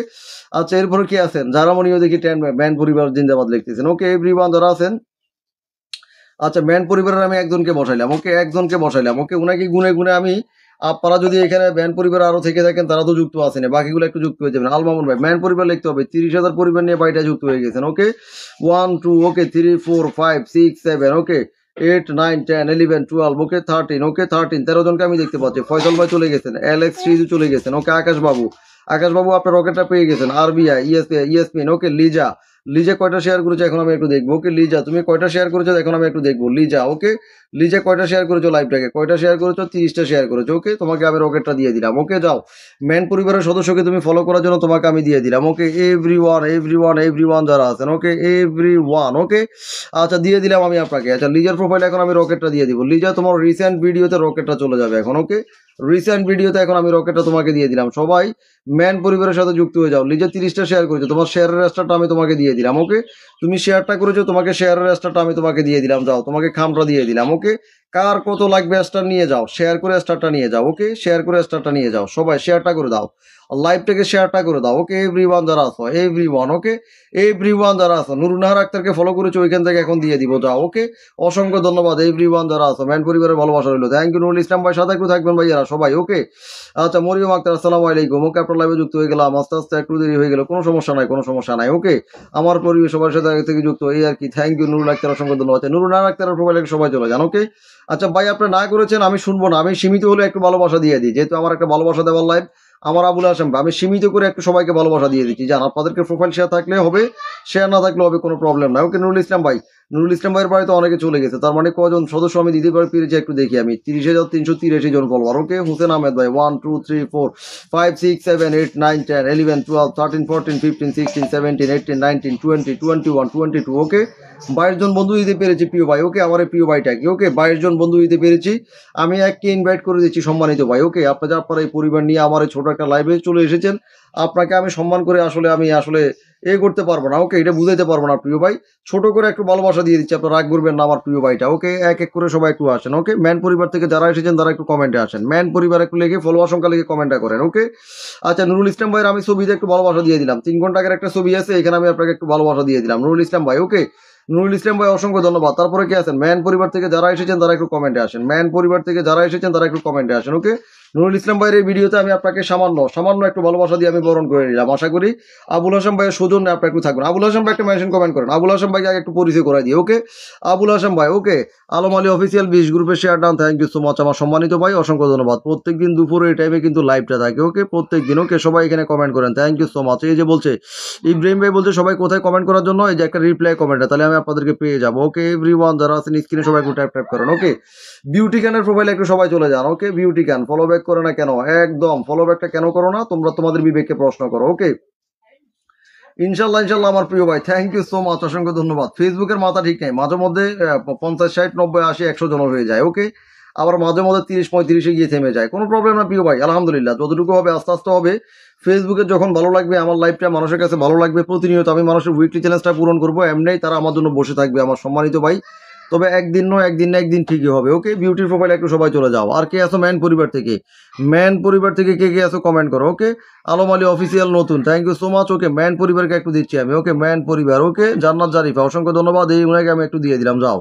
আচ্ছা এরপরে কি আছেন? যারা মনিও দেখি ম্যান পরিবার জিন্দাবাদ লিখতেছেন। ওকে এভরিওয়ান যারা আছেন আচ্ছা ম্যান পরিবারের আমি একজনকে বসাইলাম। ওকে একজনকে বসাইলাম। ওকে উনাকে গুনে গুনে আমি আপনারা যদি এখানে ম্যান পরিবার আরো থেকে থাকেন তারা তো যুক্ত আছেন, বাকিগুলো একটু যুক্ত হয়ে যাবেন। আল মামুন ভাই ম্যান পরিবার লিখতে হবে, 30,000 পরিবার নিয়ে বাড়িটা যুক্ত হয়ে গেছেন। ওকে 1 2 ওকে 3 4 5 6 7 ওকে 8 9 10 11 12 ওকে 13 ওকে 13 জনকে আমি দেখতে পাচ্ছি। ফয়সাল ভাই চলে গেছেন, অ্যালেক্স শ্রীজু চলে গেছেন। ওকে আকাশ বাবু আপনার রকেটটা পেয়ে গেছেন। আরবিআই ইএসপিএন ওকে লিজা কয়টা শেয়ার করেছে এখন আমি একটু দেখবো। ওকে লিজা তুমি কয়টা শেয়ার করেছো এখন আমি একটু দেখবো। লিজা ওকে লিজা কয়টা শেয়ার করেছো লাইভটাকে, কয়টা শেয়ার করেছো? 30টা শেয়ার করেছো। ওকে তোমাকে আমি রকেটটা দিয়ে দিলাম। ওকে যাও, ম্যান পরিবারের সদস্যকে তুমি ফলো করার জন্য তোমাকে আমি দিয়ে দিলাম। ওকে এভরিওয়ান যারা আছেন, ওকে এভরিওয়ান ওকে আচ্ছা দিয়ে দিলাম আমি আপনাকে। আচ্ছা লিজার প্রোফাইল এখন আমি রকেটটা দিয়ে দিব। লিজা তোমার রিসেন্ট ভিডিওতে রকেটটা চলে যাবে এখন। ওকে রিসেন্ট ভিডিওতে এখন আমি রকেটটা তোমাকে দিয়ে দিলাম। সবাই ম্যান পরিবারের সাথে যুক্ত হয়ে যাও। লিজা 30টা শেয়ার করেছো, তোমার শেয়ারের রেস্টারটা আমি তোমাকে দিয়ে দিলাম। ওকে তুমি শেয়ারটা করেছো, তোমাকে শেয়ারের রেস্টারটা আমি তোমাকে দিয়ে দিলাম। যাও তোমাকে খামটা দিয়ে দিলাম। ওকে কার কত লাগবে স্টার নিয়ে যাও, শেয়ার করে স্টারটা নিয়ে যাও। ওকে শেয়ার করে স্টারটা নিয়ে যাও, সবাই শেয়ারটা করে দাও, লাইভটাকে শেয়ারটা করে দাও। ওকে এভরিওয়ান যারা আছো, ওকে এভরিওয়ান যারা আছো, নুরুন্নাহার আক্তারকে ফলো করেছো ওইখান থেকে এখন দিয়ে দিব। যাও ওকে অসংখ্য ধন্যবাদ এভরিওয়ান যারা আছো, ম্যান পরিবারের ভালোবাসা রইলো। থ্যাংক ইউ নুরুল ইসলাম ভাই, সাথে একটু থাকবেন ভাইয়ারা সবাই। ওকে আচ্ছা মরিয়ম আক্তার আসসালামু আলাইকুম। ওকে আপনার লাইভে যুক্ত হয়ে গেলাম, আস্তে আস্তে একটু দেরি হয়ে গেল, কোনো সমস্যা নাই। ওকে আমার পরিবেশ সবার সাথে আগে থেকে যুক্ত এই আর কি। থ্যাংক ইউ নুরুল আক্তার, অসংখ্য ধন্যবাদ। নুরুল আক্তারের প্রোফাইলে সবাই চলে যান। ওকে আচ্ছা ভাই আপনি না করেছেন আমি শুনবো না, আমি সীমিত হলে একটু ভালোবাসা দিয়ে দিই, যেহেতু আমার একটা ভালোবাসা দেওয়ার লাইভ আমার আবুল হাসেম ভাই, আমি সীমিত করে একটু সবাইকে ভালোবাসা দিয়ে দিচ্ছি। জান আপনাদেরকে প্রোফাইল শেয়ার থাকলে হবে, শেয়ার না থাকলে হবে, কোনো প্রবলেম নাই। ওকে নুরুল ইসলাম ভাইয়ের বাড়িতে অনেকে চলে গেছে, তার মানে কজন সদস্য আমি দিতে পেরেছি একটু দেখি আমি। 30,383 জন ফলোয়ার। ওকে হুসেন আহমেদ ভাই 1 2 3 4 5 6 7 8 9 10 11 12 13 14 15 16 17 18 19 20 21 22 ওকে 22 জন বন্ধু দিতে পেরেছি প্রিয় ভাই। ওকে আমার এই প্রিয় ভাইটা কি, ওকে 22 জন বন্ধু দিতে পেরেছি আমি, এককে ইনভাইট করে দিচ্ছি সম্মানিত ভাই। ওকে আপনারা এই পরিবার নিয়ে আমার এই ছোট একটা লাইভে চলে এসেছেন, আপনাকে আমি সম্মান করে আমি আসলে করতে পারবো না। ওকে এটা বুঝাইতে পারবো না প্রিয় ভাই, ছোট করে একটু ভালোবাসা দিয়ে দিচ্ছি, আপনারা রাগ করবেন না আমার প্রিয় ভাইটা। ওকে এক এক করে সবাই একটু আসেন। ওকে ম্যান পরিবার থেকে যারা এসেছেন তারা একটু কমেন্টে আসেন, ম্যান পরিবার একটু লিখে ফলোয়ার সংখ্যা লিখে কমেন্টটা করেন। ওকে আচ্ছা নুরুল ইসলাম ভাইয়ের আমি ছবিতে একটু ভালোবাসা দিয়ে দিলাম, 3 ঘন্টা আগের একটা ছবি আছে এখানে আমি আপনাকে একটু ভালোবাসা দিয়ে দিলাম নুরুল ইসলাম ভাই। ওকে নুরুল ইসলাম ভাই অসংখ্য ধন্যবাদ। তারপরে কি আছেন ম্যান পরিবার থেকে যারা এসেছেন তারা একটু কমেন্টে আসেন, ম্যান পরিবার থেকে যারা এসেছেন তারা একটু কমেন্টে আসেন। ওকে নুরুল ইসলাম ভাইয়ের এই ভিডিওতে আমি আপনাকে সামান্য একটু ভালোবাসা দিয়ে আমি বরণ করে নিলাম। আশা করি আবুল হাসান ভাইয়ের সৌজন্যে আপনি একটু থাকবেন। আবুল হাসান ভাই একটা মেনশন কমেন্ট করেন, আবুল হাসান ভাইকে আগে একটু পরিচয় করাই দিই। ওকে আবুল হাসান ভাই ওকে আলম আলী অফিসিয়াল 20 গ্রুপে share done, thank you so much আমার সম্মানিত ভাই, অসংখ্য ধন্যবাদ। প্রত্যেকদিন দুপুরে এই টাইমে কিন্তু লাইভটা থাকে। ওকে প্রত্যেকদিন। ওকে সবাই এখানে কমেন্ট করেন, থ্যাংক ইউ সো মাচ। এই যে বলছে ইব্রাহিম ভাই বলছে সবাই কোথায় কমেন্ট করার জন্য, এই যে একটা রিপ্লাই কমেন্টে, তাহলে আমি আপনাদেরকে পেয়ে যাবো। ওকে এভরিওয়ান যারা আছেন স্ক্রিনে সবাই একটু ট্যাপ করেন। ওকে বিউটি ক্যানের প্রোফাইলে একটু সবাই চলে যান। ওকে বিউটি ক্যান ফলো ব্যাক করে না কেন, একদম ফলো ব্যাকটা কেন করো না তোমরা, তোমাদের বিবেককে প্রশ্ন করো। ওকে ইনশাল্লাহ আমার প্রিয় ভাই, থ্যাংক ইউ সো মাচ, অসংখ্য ধন্যবাদ। ফেসবুকের মাথা ঠিক নেই, মাঝে মধ্যে 50 60 90 80 100 জন হয়ে যায়। ওকে আবার মাঝে মধ্যে 30 35 গিয়ে থেমে যায়, কোনো প্রবলেম না প্রিয় ভাই, আলহামদুলিল্লাহ যতটুকু হবে আস্তে আস্তে হবে। ফেসবুকে যখন ভালো লাগবে, আমার লাইফটা মানুষের কাছে ভালো লাগবে, প্রতিনিয়ত আমি মানুষের উইকলি চ্যালেঞ্জটা পূরণ করবো, এমনি তারা আমার জন্য বসে থাকবে আমার সম্মানিত ভাই। তবে একদিন নয় একদিন না একদিন ঠিকই হবে। ওকে বিউটির প্রোফাইল একটু সবাই চলে যাও। আর কে আছো ম্যান পরিবার থেকে কে আছো কমেন্ট করো। ওকে আলম আলী অফিসিয়াল নতুন, thank you so much. Okay man পরিবারকে একটু দিচ্ছি আমি। ওকে ম্যান পরিবার ওকে জান্নাত জারিফা অসংখ্য ধন্যবাদ, এই উনাকে আমি একটু দিয়ে দিলাম। যাও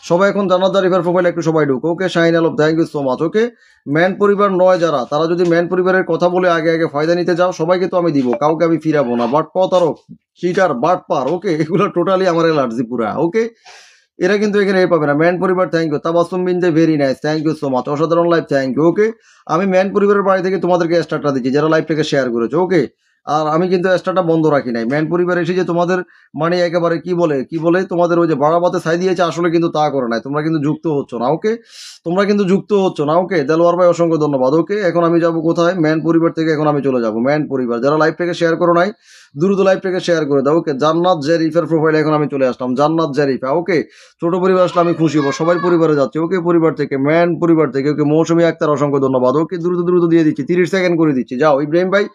সবাই এখন জান্নাত জারিফার প্রোফাইল একটু সবাই ঢুক। Okay Shahin Alam, thank you so much. Okay man পরিবার নয় যারা, তারা যদি ম্যান পরিবারের কথা বলে আগে ফায়দা নিতে যাও, সবাইকে তো আমি দিব, কাউকে আমি ফিরাবো না। বাট প্রতারক চিটার বাটপার ওকে এগুলো টোটালি আমার অ্যালার্জি পুরা। ওকে এরা কিন্তু এখানে পাবে না। ম্যান পরিবার thank you, Tabassum Binte very nice, thank you so much, অসাধারণ লাইভ, থ্যাংক ইউ। ওকে আমি ম্যান পরিবারের বাড়ি থেকে তোমাদেরকে স্টারটা দিচ্ছি যারা লাইভটাকে শেয়ার করেছো। ওকে আর আমি কিন্তু স্টারটা বন্ধ রাখি নাই, ম্যান পরিবার এসে যে তোমাদের মানে একেবারে কি বলে তোমাদের ওই যে বাড়াবাতে ছাই দিয়েছে, আসলে কিন্তু তা করে নাই, তোমরা কিন্তু যুক্ত হচ্ছ না। ওকে তোমরা কিন্তু যুক্ত হচ্ছ না। ওকে দেলোয়ার ভাই অসংখ্য ধন্যবাদ। ওকে এখন আমি যাবো কোথায়, ম্যান পরিবার থেকে এখন আমি চলে যাবো ম্যান পরিবার, যারা লাইভটাকে শেয়ার করো নাই দ্রুত লাইভটাকে শেয়ার করে দাও। ওকে জান্নাত জারিফের প্রোফাইলে এখন আমি চলে আসলাম, জান্নাত জারিফা। ওকে ছোট পরিবার আসলে আমি খুশি হবো, সবাই পরিবারে যাচ্ছে। ওকে পরিবার থেকে ম্যান পরিবার থেকে ওকে মৌসুমী আক্তার অসংখ্য ধন্যবাদ। ওকে দ্রুত দিয়ে দিচ্ছি, 30 সেকেন্ড করে দিচ্ছি। যাও ইব্রাহিম ভাই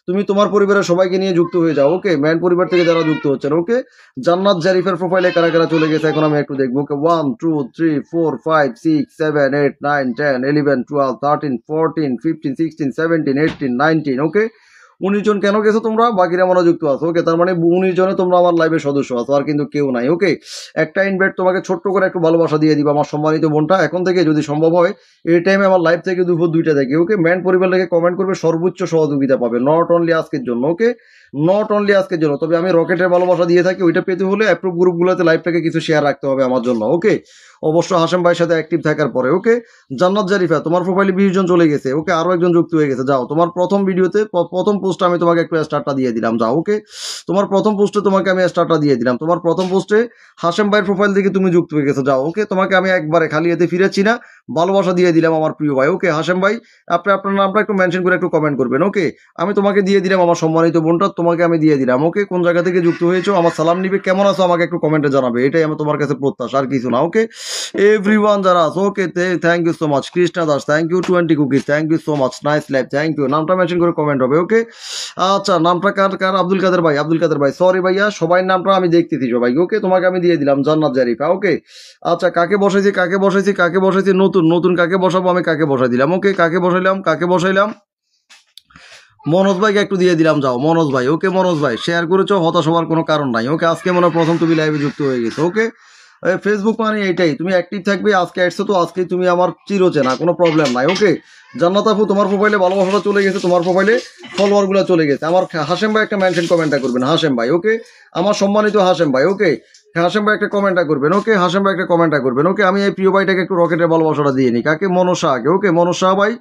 তুমি তোমার পরিবারের সবাইকে নিয়ে যুক্ত হয়ে যাও। ওকে ম্যান পরিবার থেকে যারা যুক্ত হচ্ছেন, ওকে জান্নাত জারিফের প্রোফাইলে কারা চলে গেছে এখন আমি একটু দেখবো। ওকে 1 2 3 4 5 6 7 8 9 10 11 12 13 14 15 16 17 18 19 ওকে 19 জন কেন গেছো তোমরা? বাকিরা মনে যুক্ত আছো। ওকে, তার মানে 19 জনে তোমরা আমার লাইভের সদস্য আছো, আর কিন্তু কেউ নাই। ওকে, একটা ইনভাইট তোমাকে ছোট্ট করে একটু ভালোবাসা দিয়ে দিবা আমার সম্মানিত বোনটা। এখন থেকে যদি সম্ভব হয় এই টাইমে আমার লাইভ থেকে দুপুর 2টা থেকে। ওকে, ম্যান পরিবার লেগে কমেন্ট করবে, সর্বোচ্চ সহযোগিতা পাবে, নট অনলি আজকের জন্য। ওকে, নট অনলি আজকের জন্য, তবে আমি রকেটের ভালোবাসা দিয়ে থাকি। ওইটা পেতে হলে অ্যাপ্রুভ গ্রুপগুলোতে লাইভটাকে কিছু শেয়ার রাখতে হবে আমার জন্য। ওকে, অবশ্য হাশেম ভাইয়ের সাথে অ্যাক্টিভ থাকার পরে। ওকে, জান্নাত জারিফা তোমার প্রোফাইলে 20 জন চলে গেছে। ওকে, আরো একজন যুক্ত হয়ে গেছে। যাও, তোমার প্রথম ভিডিওতে প্রথম পোস্টে আমি তোমাকে একটু স্টারটা দিয়ে দিলাম। যাও, ওকে, তোমার প্রথম পোস্টে তোমাকে আমি স্টারটা দিয়ে দিলাম। তোমার প্রথম পোস্টে হাশেম ভাইয়ের প্রোফাইল থেকে তুমি যুক্ত হয়ে গেছো। যাও, ওকে, তোমাকে আমি একবারে খালি এতে ফিরেছি না, ভালোবাসা দিয়ে দিলাম আমার প্রিয় ভাই। ওকে, হাশেম ভাই, আপনি আপনার নামটা একটু মেনশন করে একটু কমেন্ট করবেন। ওকে, আমি তোমাকে দিয়ে দিলাম আমার সম্মানিত বোনটা, তোমাকে আমি দিয়ে দিলাম। ওকে, কোন জায়গা থেকে যুক্ত হয়েছো, আমার সালাম নিবে, কেমন আছো আমাকে একটু কমেন্টে জানাবে, এটাই আমি তোমার কাছে প্রত্যাশা, আর কিছু না। ওকে, এভরিওয়ান যারা আছো, okay, thank you so much. Krishna Das, thank you. 20 cookies, thank you so much. Nice live, thank you. নামটা মেনশন করে কমেন্ট হবে। ওকে, আচ্ছা, নামটা কার কার? আব্দুল কাদের ভাই, আব্দুল কাদের ভাই, সরি ভাইয়া, সবাই নামটা আমি দেখতেছি সবাই। ওকে, তোমাকে আমি দিয়ে দিলাম জান্নাত জারিফা। ওকে, আচ্ছা, কাকে বসাইছি কাকে বসাইছি কাকে বসাইছি, নতুন নতুন কাকে বসাবো, আমি কাকে বসাই দিলাম। ওকে, কাকে বসাইলাম কাকে বসাইলাম, মনোজ ভাইকে একটু দিয়ে দিলাম। যাও মনোজ ভাই। ওকে, মনোজ ভাই শেয়ার করেছো, হতাশ হওয়ার কোনো কারণ নাই। ওকে, আজকে মনে হয় প্রথম তুমি লাইভে যুক্ত হয়ে গেছো। ওকে, ফেসবুক মানে এইটাই, তুমি অ্যাক্টিভ থাকবে, আজকে আসছো তো আজকে তুমি আমার চিরচেনা, কোনো প্রবলেম নাই। ওকে, জান্নাত আপু তোমার প্রোফাইলে ভালোবাসাটা চলে গেছে, তোমার প্রোফাইলে ফলোয়ারগুলো চলে গেছে। আমার হাশেম ভাই একটা মেনশন কমেন্টটা করবেন, হাশেম ভাই। ওকে, আমার সম্মানিত হাশেম ভাই। ওকে, হাশেম ভাই একটা কমেন্টটা করবেন। ওকে, হাশেম ভাই একটা কমেন্টটা করবেন। ওকে, আমি এই প্রিয় ভাইটাকে একটু রকেটের ভালোবাসাটা দিয়ে নিই। কাকে? মনসাকে। ওকে, মনসা ভাই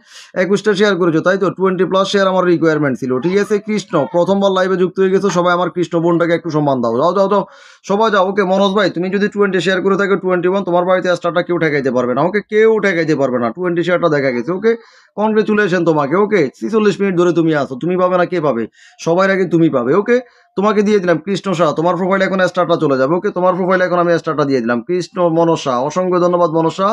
21টা শেয়ার করেছো, তাই তো? 20+ শেয়ার আমার রিকোয়ারমেন্ট ছিল। ঠিক আছে, কৃষ্ণ প্রথমবার লাইভে যুক্ত হয়ে গেছো, সবাই আমার কৃষ্ণ বোনটাকে একটু সম্মান দাও। যাও যাও যাও, সবাই যাও। ওকে, মনোজ ভাই তুমি যদি 20 শেয়ার করে থাকো, 21, তোমার বাড়িতে স্টারটা কেউ ঠেকাইতে পারবে না। ওকে, কেউ ঠেকাইতে পারবে না, 20 শেয়ারটা দেখা গেছে। ওকে, কংগ্রেচুলেশন তোমাকে। ওকে, 46 মিনিট ধরে তুমি আসো, তুমি পাবে না কে পাবে? সবাই আগে তুমি পাবে। ওকে, তোমাকে দিয়ে দিলাম কৃষ্ণ শাহ, তোমার প্রোফাইলে এখন স্টারটা চলে যাবে। ওকে, তোমার প্রোফাইলে এখন আমি স্টারটা দিয়ে দিলাম। কৃষ্ণ মনসা, অসংখ্য ধন্যবাদ মনসা।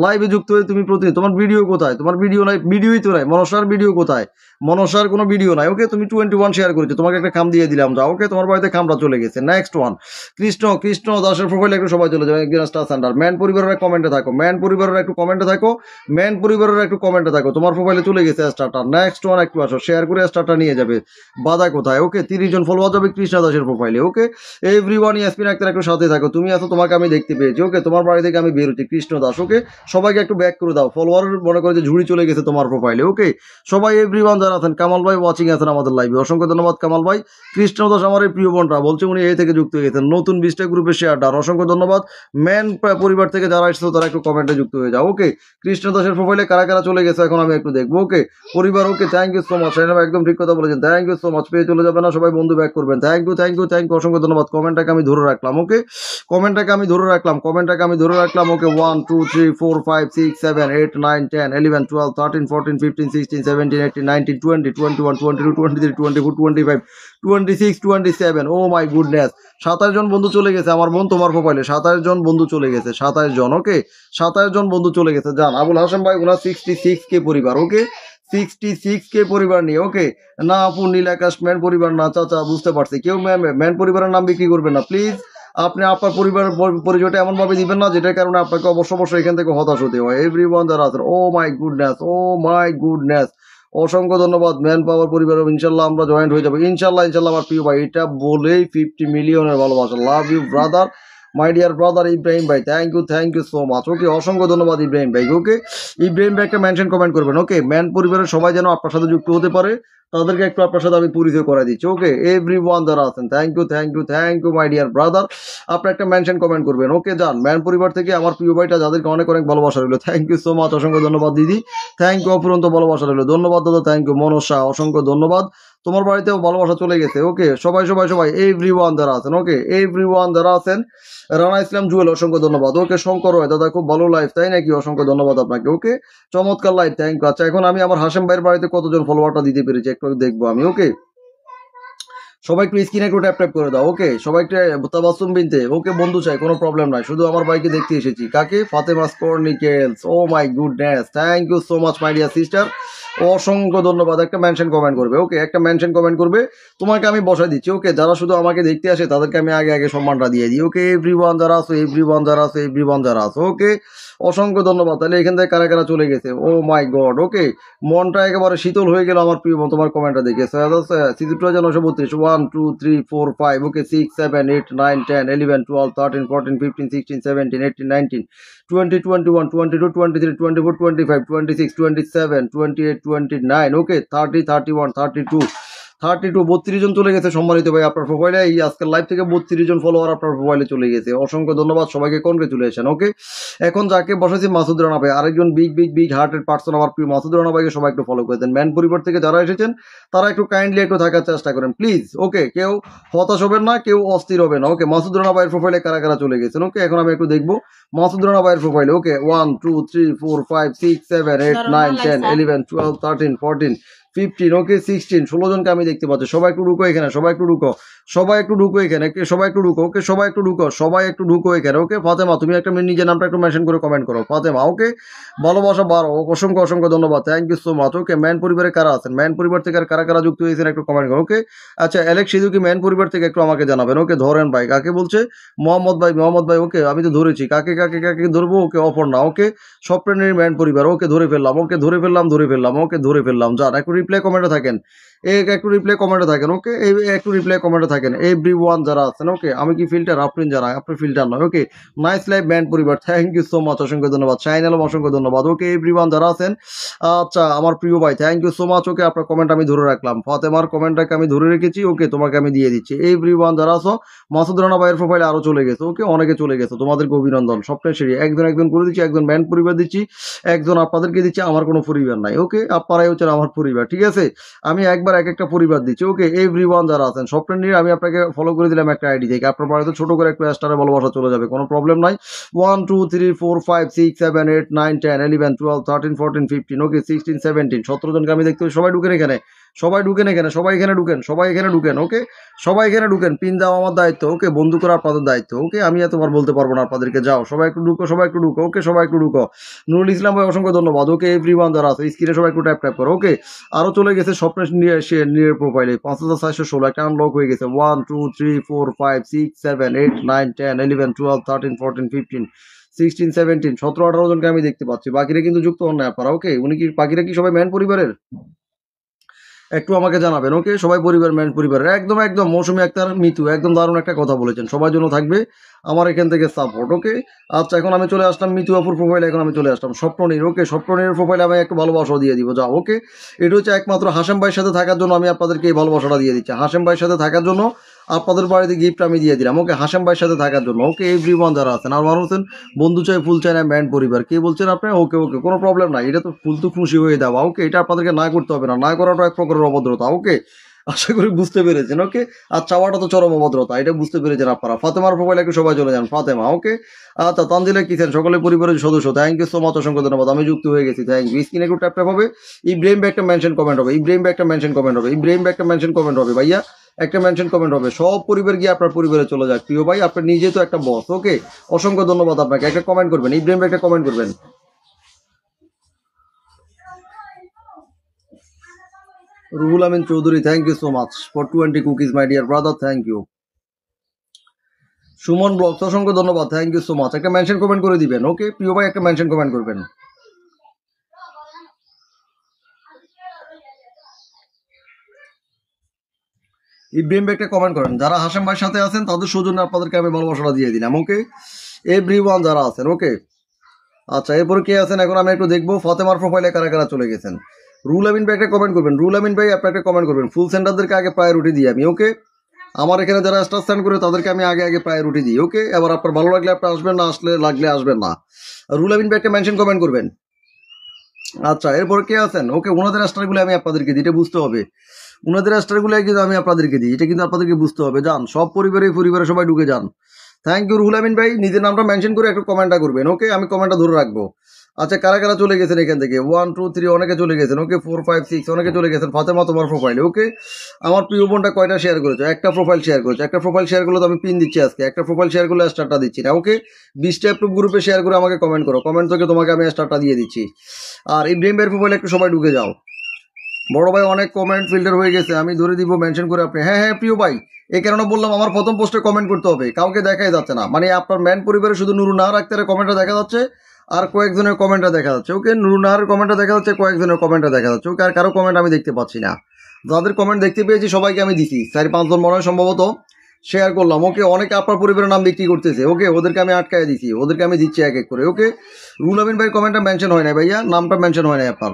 লাইভে যুক্ত হয়ে তুমি প্রতিদিন, তোমার ভিডিও কোথায়? তোমার ভিডিও নাই, ভিডিওই তো নাই। মনসার ভিডিও কোথায়? মনসার কোনো ভিডিও নাই। ওকে, তুমি 21 শেয়ার করেছো, তোমাকে একটা খাম দিয়ে দিলাম। যাও, ওকে, তোমার বাড়িতে খামটা চলে গেছে। নেক্সট ওয়ান, কৃষ্ণ কৃষ্ণ দাসের প্রোফাইলে একটু সবাই চলে যাবে। একজন স্টার সেন্টার, ম্যান পরিবারের কমেন্টে থাকো, ম্যান পরিবারের একটু কমেন্টে থাকো, ম্যান পরিবারের একটু কমেন্টে থাকো। তোমার প্রোফাইলে চলে গেছে স্টারটা। নেক্সট ওয়ান, একটু আসো, শেয়ার করে স্টারটা নিয়ে যাবে। বাধা কোথায়? ওকে, 30 জন ফলোয়ার যাবে কৃষ্ণা দাসের প্রোফাইলে। ওকে, এভরিওয়ান ইয়াসমিন আক্তার একটু সাথে থাকো, তুমি আছো, তোমাকে আমি দেখতে পেয়েছি। ওকে, তোমার বাড়ি থেকে আমি বের হচ্ছি, কৃষ্ণ দাস। ওকে, সবাইকে একটু ব্যাক করে দাও, ফলোয়ার মনে করে যে ঝুড়ি চলে গেছে তোমার প্রোফাইলে। ওকে, সবাই এভরিওয়ান যারা আছেন, কামাল ভাই ওয়াচিং আছেন আমাদের লাইভে, অসংখ্য ধন্যবাদ কামাল ভাই। কৃষ্ণ দাস আমার এই প্রিয় বোনটা বলছে উনি এই থেকে যুক্ত হয়ে গেছেন, নতুন 20টা গ্রুপে শেয়ার ডান, অসংখ্য ধন্যবাদ। ম্যান পরিবার থেকে যারা এসেছো তারা একটু কমেন্টে যুক্ত হয়ে যাও। ওকে, কৃষ্ণ দাসের প্রোফাইলে কারা কারা চলে গেছে এখন আমি একটু দেখবো। ওকে, পরিবার। ওকে, থ্যাংক ইউ সো মাচ, একদম ঠিক কথা বলেছেন, থ্যাংক ইউ সো মাচ। পেয়ে চলে যাবে না, সবাই বন্ধু ব্যাক করবেন। Thank you thank you thank you, অসংখ্য ধন্যবাদ। কমেন্টটাকে আমি ধরে রাখলাম। ওকে, কমেন্টটাকে আমি ধরে রাখলাম, কমেন্টটাকে আমি ধরে রাখলাম। ওকে, 1 2 3 4 5 6 7 8 9 10 11 12 13 14 15 16 17 18 19 20 21 22 23 24 25 26 27। ও মাই গুডনেস, 27 জন বন্ধু চলে গেছে আমার বোন তোমার প্রোফাইলে, 27 জন বন্ধু চলে গেছে, 27 জন। ওকে, 27 জন বন্ধু চলে গেছে। জান আবুল হাসান ভাই ওনার 66K পরিবার। ওকে, 66K পরিবার নিয়ে। ওকে, না আপু নীলাকাশ ম্যান পরিবার না, চাচা বুঝতে পারছি, কেউ ম্যান পরিবারের নাম বিক্রি করবেন না প্লিজ। আপনি আপনার পরিবারের পরিচয়টা এমন ভাবে দিবেন না যেটার কারণে আপনাকে অবশ্যই এখান থেকে হতাশ হতে হয়। এভরিওয়ান যারা আছেন, ও my goodness, oh my goodness, অসংখ্য ধন্যবাদ। ম্যান পাওয়ার পরিবার, ইনশাল্লাহ আমরা জয়েন্ট হয়ে যাবো, ইনশাল্লাহ ইনশাল্লাহ আমার প্রিয় ভাই। এটা বলেই 50 মিলিয়নের ভালোবাসা। Love you brother, my dear brother Ibrahim ভাই, thank you so much. Okay, অসংখ্য ধন্যবাদ ইব্রাহিম ভাই। ওকে, ইব্রাহিম ভাই একটা মেনশন কমেন্ট করবেন। ওকে, ম্যান পরিবারের সবাই যেন আপনার সাথে যুক্ত হতে পারে, তাদেরকে একটু আপনার সাথে আমি পরিচয় করে দিচ্ছি। ওকে, এভরিওয়ান যারা আছেন, thank you my dear brother. আপনি একটা মেনশন কমেন্ট করবেন। ওকে, যান ম্যান পরিবার থেকে আমার প্রিয় ভাইটা যাদেরকে অনেক অনেক ভালোবাসা রইলো, থ্যাংক ইউ সো মাচ, অসংখ্য ধন্যবাদ দিদি, থ্যাংক ইউ, অপুরন্ত ভালোবাসা রইলো, ধন্যবাদ দাদা, থ্যাংক ইউ। মনসা, অসংখ্য ধন্যবাদ, তোমার বাড়িতেও ভালোবাসা চলে গেছে। ওকে, সবাই সবাই সবাই এভরিওয়ান যারা আছেন, ওকে, এভরিওয়ান যারা আছেন, রানা ইসলাম জুয়েল, অসংখ্য ধন্যবাদ। ওকে, শঙ্কর হয় দাদা, খুব ভালো লাইফ তাই নাকি, অসংখ্য ধন্যবাদ আপনাকে। ওকে, চমৎকার লাইফ, থ্যাংক ইউ। আচ্ছা, এখন আমি আমার হাশেম ভাইয়ের বাড়িতে কতজন ফলোয়ারটা দিতে পেরেছি একটু দেখবো আমি। ওকে, সবাই একটু স্ক্রিনে একটু ট্যাপ ট্যাপ করে দাও। ওকে, সবাই একটু তাবাসসুম বিনতে। ওকে, বন্ধু চাই, কোনো প্রবলেম নাই, শুধু আমার ভাইকে দেখতে এসেছি। কাকে? ফাতেমা স্কর্নিকেলস। Oh my goodness, thank you so much my dear sister, অসংখ্য ধন্যবাদ। একটা মেনশন কমেন্ট করবে। ওকে, একটা মেনশন কমেন্ট করবে, তোমাকে আমি বসাই দিচ্ছি। ওকে, যারা শুধু আমাকে দেখতে আসে তাদেরকে আমি আগে আগে সম্মানটা দিয়ে দিই। ওকে, এভরিওয়ান যারা আছো, এভরিওয়ান যারা আছে, এভরিওয়ান যারা আছে। ওকে, অসংখ্য ধন্যবাদ। তাহলে এখান থেকে কারা কারা চলে গেছে? ও মাই গড। ওকে, মনটা একেবারে শীতল হয়ে গেল আমার প্রিয় বোন তোমার কমেন্টটা দেখে। 932 1 2 3 4 5। ওকে, 6 7 8 9 10 11 12 13 14 15 16 17 18 19 20 21 22 23 24 25 26 27 28 29। ওকে, 30 31 32 32 জন চলে গেছে সম্মানিত ভাই আপনার প্রোফাইলে। এই আজকের লাইভ থেকে 32 জন ফলোয়ার আপনার প্রোফাইলে চলে গেছে। অসংখ্য ধন্যবাদ সবাইকে, কনগ্রেচুলেশন। ওকে, এখন যাকে বসেছি মাসুদ রানা ভাই, আরেকজন big big big hearted person আমার প্রিয় মাসুদ রানা ভাইকে সবাই একটু ফলো করে দেন। ম্যান পরিবার থেকে যারা এসেছেন তারা একটু কাইন্ডলি একটু থাকার চেষ্টা করেন প্লিজ। ওকে, কেউ হতাশ হবেন না, কেউ অস্থির হবে না। ওকে, মাসুদ রানা ভাইয়ের প্রোফাইলে কারা কারা চলে গেছেন? ওকে, এখন আমি একটু দেখবো মাসুদ রানা ভাইয়ের প্রোফাইলে। ওকে, 1 2 3 4 5 6 7 8 9 10 11 12 13 14 15। ওকে, 16 জনকে আমি দেখতে পাচ্ছি। সবাই একটু ঢুকো এখানে, সবাই একটু ঢুকো, সবাই একটু ঢুকো এখানে, সবাই একটু ঢুকো। ওকে, সবাই একটু ঢুকো, সবাই একটু ঢুকো এখানে। ওকে, ফাতেমা তুমি একটা নিজের নামটা একটু মেনশন করে কমেন্ট করো, ফাতেমা। ওকে, ভালোবাসা বাড়ো, অসংখ্য অসংখ্য ধন্যবাদ, thank you so much. Okay, man পরিবারে কারা আছেন? ম্যান পরিবার থেকে আর কারা কারা যুক্ত হয়েছেন একটু কমেন্ট করো। ওকে, আচ্ছা, অ্যালেক্স সিধু কি ম্যান পরিবার থেকে একটু আমাকে জানাবেন। ওকে, ধরেন ভাই, কাকে বলছে? মোহাম্মদ ভাই, মোহাম্মদ ভাই। ওকে, আমি তো ধরেছি, কাকে কাকে কাকে ধরবো? ওকে, অপর্ণা। ওকে, স্বপ্নের ম্যান পরিবার। ওকে, ধরে ফেললাম। ওকে, ধরে ফেললাম, ধরে ফেললাম। ওকে, ধরে ফেললাম। যান, একটু রিপ্লাই কমেন্টে থাকেন, একটু রিপ্লাই কমেন্টে থাকেন। ওকে, একটু রিপ্লাই কমেন্টে থাকেন এভরিওয়ান যারা আছেন। ওকে, আমি কি ফিল্টার? আপনি যারা, আপনি ফিল্টার নয়। ওকে, নাইস লাইভ ব্যান্ড পরিবার, থ্যাংক ইউ সো মাচ, অসংখ্য ধন্যবাদ। শাইন আলম, অসংখ্য ধন্যবাদ। ওকে, এভরিওয়ান যারা আছেন, আচ্ছা আমার প্রিয় ভাই, thank you so much. Okay, আপনার কমেন্ট আমি ধরে রাখলাম, ফাতেমার কমেন্টটাকে আমি ধরে রেখেছি। ওকে, তোমাকে আমি দিয়ে দিচ্ছি। এভরিওয়ান যারা আছো, মাসুদ রানা ভাইয়ের প্রোফাইলে আরো চলে গেছে। ওকে, অনেকে চলে গেছে, তোমাদেরকে অভিনন্দন। স্বপ্নের সিঁড়ি একজন একজন করে দিচ্ছি, একজন ব্যান্ড পরিবার দিচ্ছি, একজন আপনাদেরকে দিচ্ছি। আমার কোনো পরিবার নাই। ওকে, আপনারাই হচ্ছেন আমার পরিবার, ঠিক আছে? আমি একবার এক একটা পরিবার দিচ্ছি। ওকে, এভরিওয়ান যারা আছেন, স্বপ্নের নিয়ে আমি আপনাকে ফলো করে দিলাম একটা আইডি থেকে। আপনার বাড়িতে ছোট করে একটু স্টারে ভালোবাসা চলে যাবে, কোনো প্রবলেম নাই। 1 2 3 4 5 6 7 8 9 10 11 12 13 14 15। ওকে, 16 17 জনকে আমি দেখতে পাই। সবাই ঢুকেন এখানে, সবাই ঢুকেন এখানে, সবাই এখানে ঢুকেন, সবাই এখানে ঢুকেন। ওকে, সবাই এখানে ঢুকেন, পিন দেওয়া আমার দায়িত্ব। ওকে, বন্ধু করা আপনাদের দায়িত্ব। ওকে, আমি এতবার বলতে পারবো না আপনাদেরকে। যাও, সবাই একটু ঢুকো, সবাই একটু ঢুকো। ওকে, সবাই একটু ঢুকো। নুরুল ইসলাম ভাই, অসংখ্য ধন্যবাদ। ওকে, এভরিওয়ান যারা আছে স্ক্রিনে সবাই একটু ট্যাপ ট্যাপ করো। ওকে, আরো চলে গেছে স্বপ্নের নিয়ে প্রোফাইলে 5416। একটা আনলক হয়ে গেছে। 1 2 3 4 5 6 7 8 9 10 11 12 13 14 15 16 17 17 18 জনকে আমি দেখতে পাচ্ছি। বাকিরা কিন্তু যুক্ত হন না আপনারা। ওকে, উনি কি, বাকিরা কি সবাই ম্যান পরিবারের? একটু আমাকে জানাবেন। ওকে, সবাই পরিবার, ম্যান পরিবারের। একদম একদম মৌসুমী আক্তার, মিতু একদম দারুণ একটা কথা বলেছেন, সবার জন্য থাকবে আমার এখান থেকে সাপোর্ট। ওকে, আচ্ছা, এখন আমি চলে আসলাম মিতু আপুর প্রোফাইলে। এখন আমি চলে আসলাম স্বপ্ননীর। ওকে, স্বপ্ননীর প্রোফাইলে আমি একটু ভালোবাসা দিয়ে দিব। যাও। ওকে, এটা হচ্ছে একমাত্র হাশেম ভাইয়ের সাথে থাকার জন্য আমি আপনাদেরকে এই ভালোবাসাটা দিয়ে দিচ্ছি। হাশেম ভাইয়ের সাথে থাকার জন্য আপনাদের বাড়িতে গিফট আমি দিয়ে দিলাম। ওকে, হাশেম ভাইয়ের সাথে থাকার জন্য। ওকে, এভরিওয়ান যারা আছেন, আর মানুষ আছেন, বন্ধু চাই, ফুল চাই না, ব্যান্ড পরিবার, কে বলছেন আপনি? ওকে ওকে, কোনো প্রবলেম নাই, এটা তো ফুল তো খুশি হয়ে দেওয়া। ওকে, এটা আপনাদেরকে না করতে হবে না, না করাটা এক প্রকারের অভদ্রতা। ওকে, আশা করি বুঝতে পেরেছেন। ওকে, আর চাওয়াটা তো চরম অভদ্রতা, এটা বুঝতে পেরেছেন আপনারা। ফাতেমার প্রোফাইলে একটু সবাই চলে যান, ফাতেমা। ওকে, আচ্ছা, তানজিলা কিছেন, সকলে পরিবারের সদস্য, থ্যাংক ইউ সো মাচ, অসংখ্য ধন্যবাদ। আমি যুক্ত হয়ে গেছি, থ্যাংক ইউ। স্ক্রিনে একটু ট্যাপ ট্যাপ হবে। ইব্রাহিম ভাই একটা মেনশন কমেন্ট হবে, ইব্রাহিম ভাই একটা মেনশন কমেন্ট হবে, ইব্রাহিম ভাই একটা মেনশন কমেন্ট হবে। ভাইয়া একটা মেনশন কমেন্ট হবে, সব পরিবার গিয়ে আপনার পরিবারে চলে যাক। প্রিয় ভাই, আপনি নিজে তো একটা বস। ওকে, অসংখ্য ধন্যবাদ আপনাকে। একটা কমেন্ট করবেন, ইব্রাহিম ভাই একটা কমেন্ট করবেন। Ruhul Amin Chowdhury, thank you so much for 20 cookies my dear brother, thank you. Suman vlogs, অসংখ্য ধন্যবাদ, থ্যাংক ইউ সো মাচ। একটা মেনশন কমেন্ট করে দিবেন। ওকে, প্রিয় ভাই একটা মেনশন কমেন্ট করবেন। ইব্রাহিম ভাই একটা কমেন্ট করেন। যারা হাশেম ভাইয়ের সাথে আছেন তাদের সৌজন্যে আপনাদেরকে আমি ভালোবাসাটা দিয়ে দিলাম। ওকে, এভরিওয়ান যারা আছেন। ওকে, আচ্ছা, এরপরে কে আছেন এখন আমি একটু দেখবো। ফাতেমার প্রোফাইলে কারা কারা চলে গেছেন। রুল আমিন ভাই একটা কমেন্ট করবেন, রুল আমিন ভাই আপনি একটা কমেন্ট করবেন। ফুল সেন্টারদেরকে আগে প্রায়োরিটি দিই আমি। ওকে, আমার এখানে যারা স্টার স্ট্যান্ড করে তাদেরকে আমি আগে আগে প্রায়োরিটি দিই। ওকে, এবার আপনার ভালো লাগলে আপনি আসবেন, না আসলে লাগলে আসবেন না। রুল আমিন ভাই একটা মেনশন কমেন্ট করবেন। আচ্ছা, এরপরে কে আছেন? ওকে, ওনাদের স্টারগুলো আমি আপনাদেরকে দিই, এটা বুঝতে হবে। ওনাদের স্টারগুলো কিন্তু আমি আপনাদেরকে দিই, এটা কিন্তু আপনাদেরকে বুঝতে হবে। যান, সব পরিবারে সবাই ঢুকে যান। থ্যাংক ইউ রুহুল আমিন ভাই, নিজের নামটা মেনশন করে একটু কমেন্টটা করবেন। ওকে, আমি কমেন্টটা ধরে রাখবো। আচ্ছা, কারা কারা চলে গেছেন এখান থেকে? 1 2 3 অনেকে চলে গেছেন। ওকে 4 5 6 অনেকে চলে গেছেন। ফাতেমা তোমার প্রোফাইলে। ওকে, আমার প্রিয় বোনটা কয়টা শেয়ার করেছো? একটা প্রোফাইল শেয়ার করেছো। একটা প্রোফাইল শেয়ার করলে তো আমি পিন দিচ্ছি আজকে। একটা প্রোফাইল শেয়ার করলে স্টারটা দিচ্ছি না। ওকে, 20টা অ্যাপ্রুভ গ্রুপে শেয়ার করে আমাকে কমেন্ট করো। কমেন্ট থেকে তোমাকে আমি স্টারটা দিয়ে দিচ্ছি। আর ইব্রাহিম ভাইয়ের প্রোফাইলে একটু সবাই ঢুকে যাও। বড় ভাই অনেক কমেন্ট ফিল্টার হয়ে গেছে, আমি ধরে দিব মেনশন করে আপনি। হ্যাঁ হ্যাঁ প্রিয় ভাই, এই কারণে বললাম আমার প্রথম পোস্টে কমেন্ট করতে হবে, কাউকে দেখাই যাচ্ছে না। মানে আপনার ম্যান পরিবারে শুধু নুরু নাহার আক্তারের কমেন্টটা দেখা যাচ্ছে আর কয়েকজনের কমেন্টটা দেখা যাচ্ছে। ওকে, নুরু নাহারের কমেন্টটা দেখা যাচ্ছে, কয়েকজনের কমেন্টটা দেখা যাচ্ছে। ওকে, আর কারো কমেন্ট আমি দেখতে পাচ্ছি না। যাদের কমেন্ট দেখতে পেয়েছি সবাইকে আমি দিছি, 4 5 জন মনে হয় সম্ভবত শেয়ার করলাম। ওকে, অনেকে আপনার পরিবারের নাম বিক্রি করতেছে। ওকে, ওদেরকে আমি আটকায় দিছি, ওদেরকে আমি দিচ্ছি এক এক করে। ওকে, রুল আমিন ভাই কমেন্টটা মেনশন হয় না ভাইয়া, নামটা মেনশন হয় না আপনার।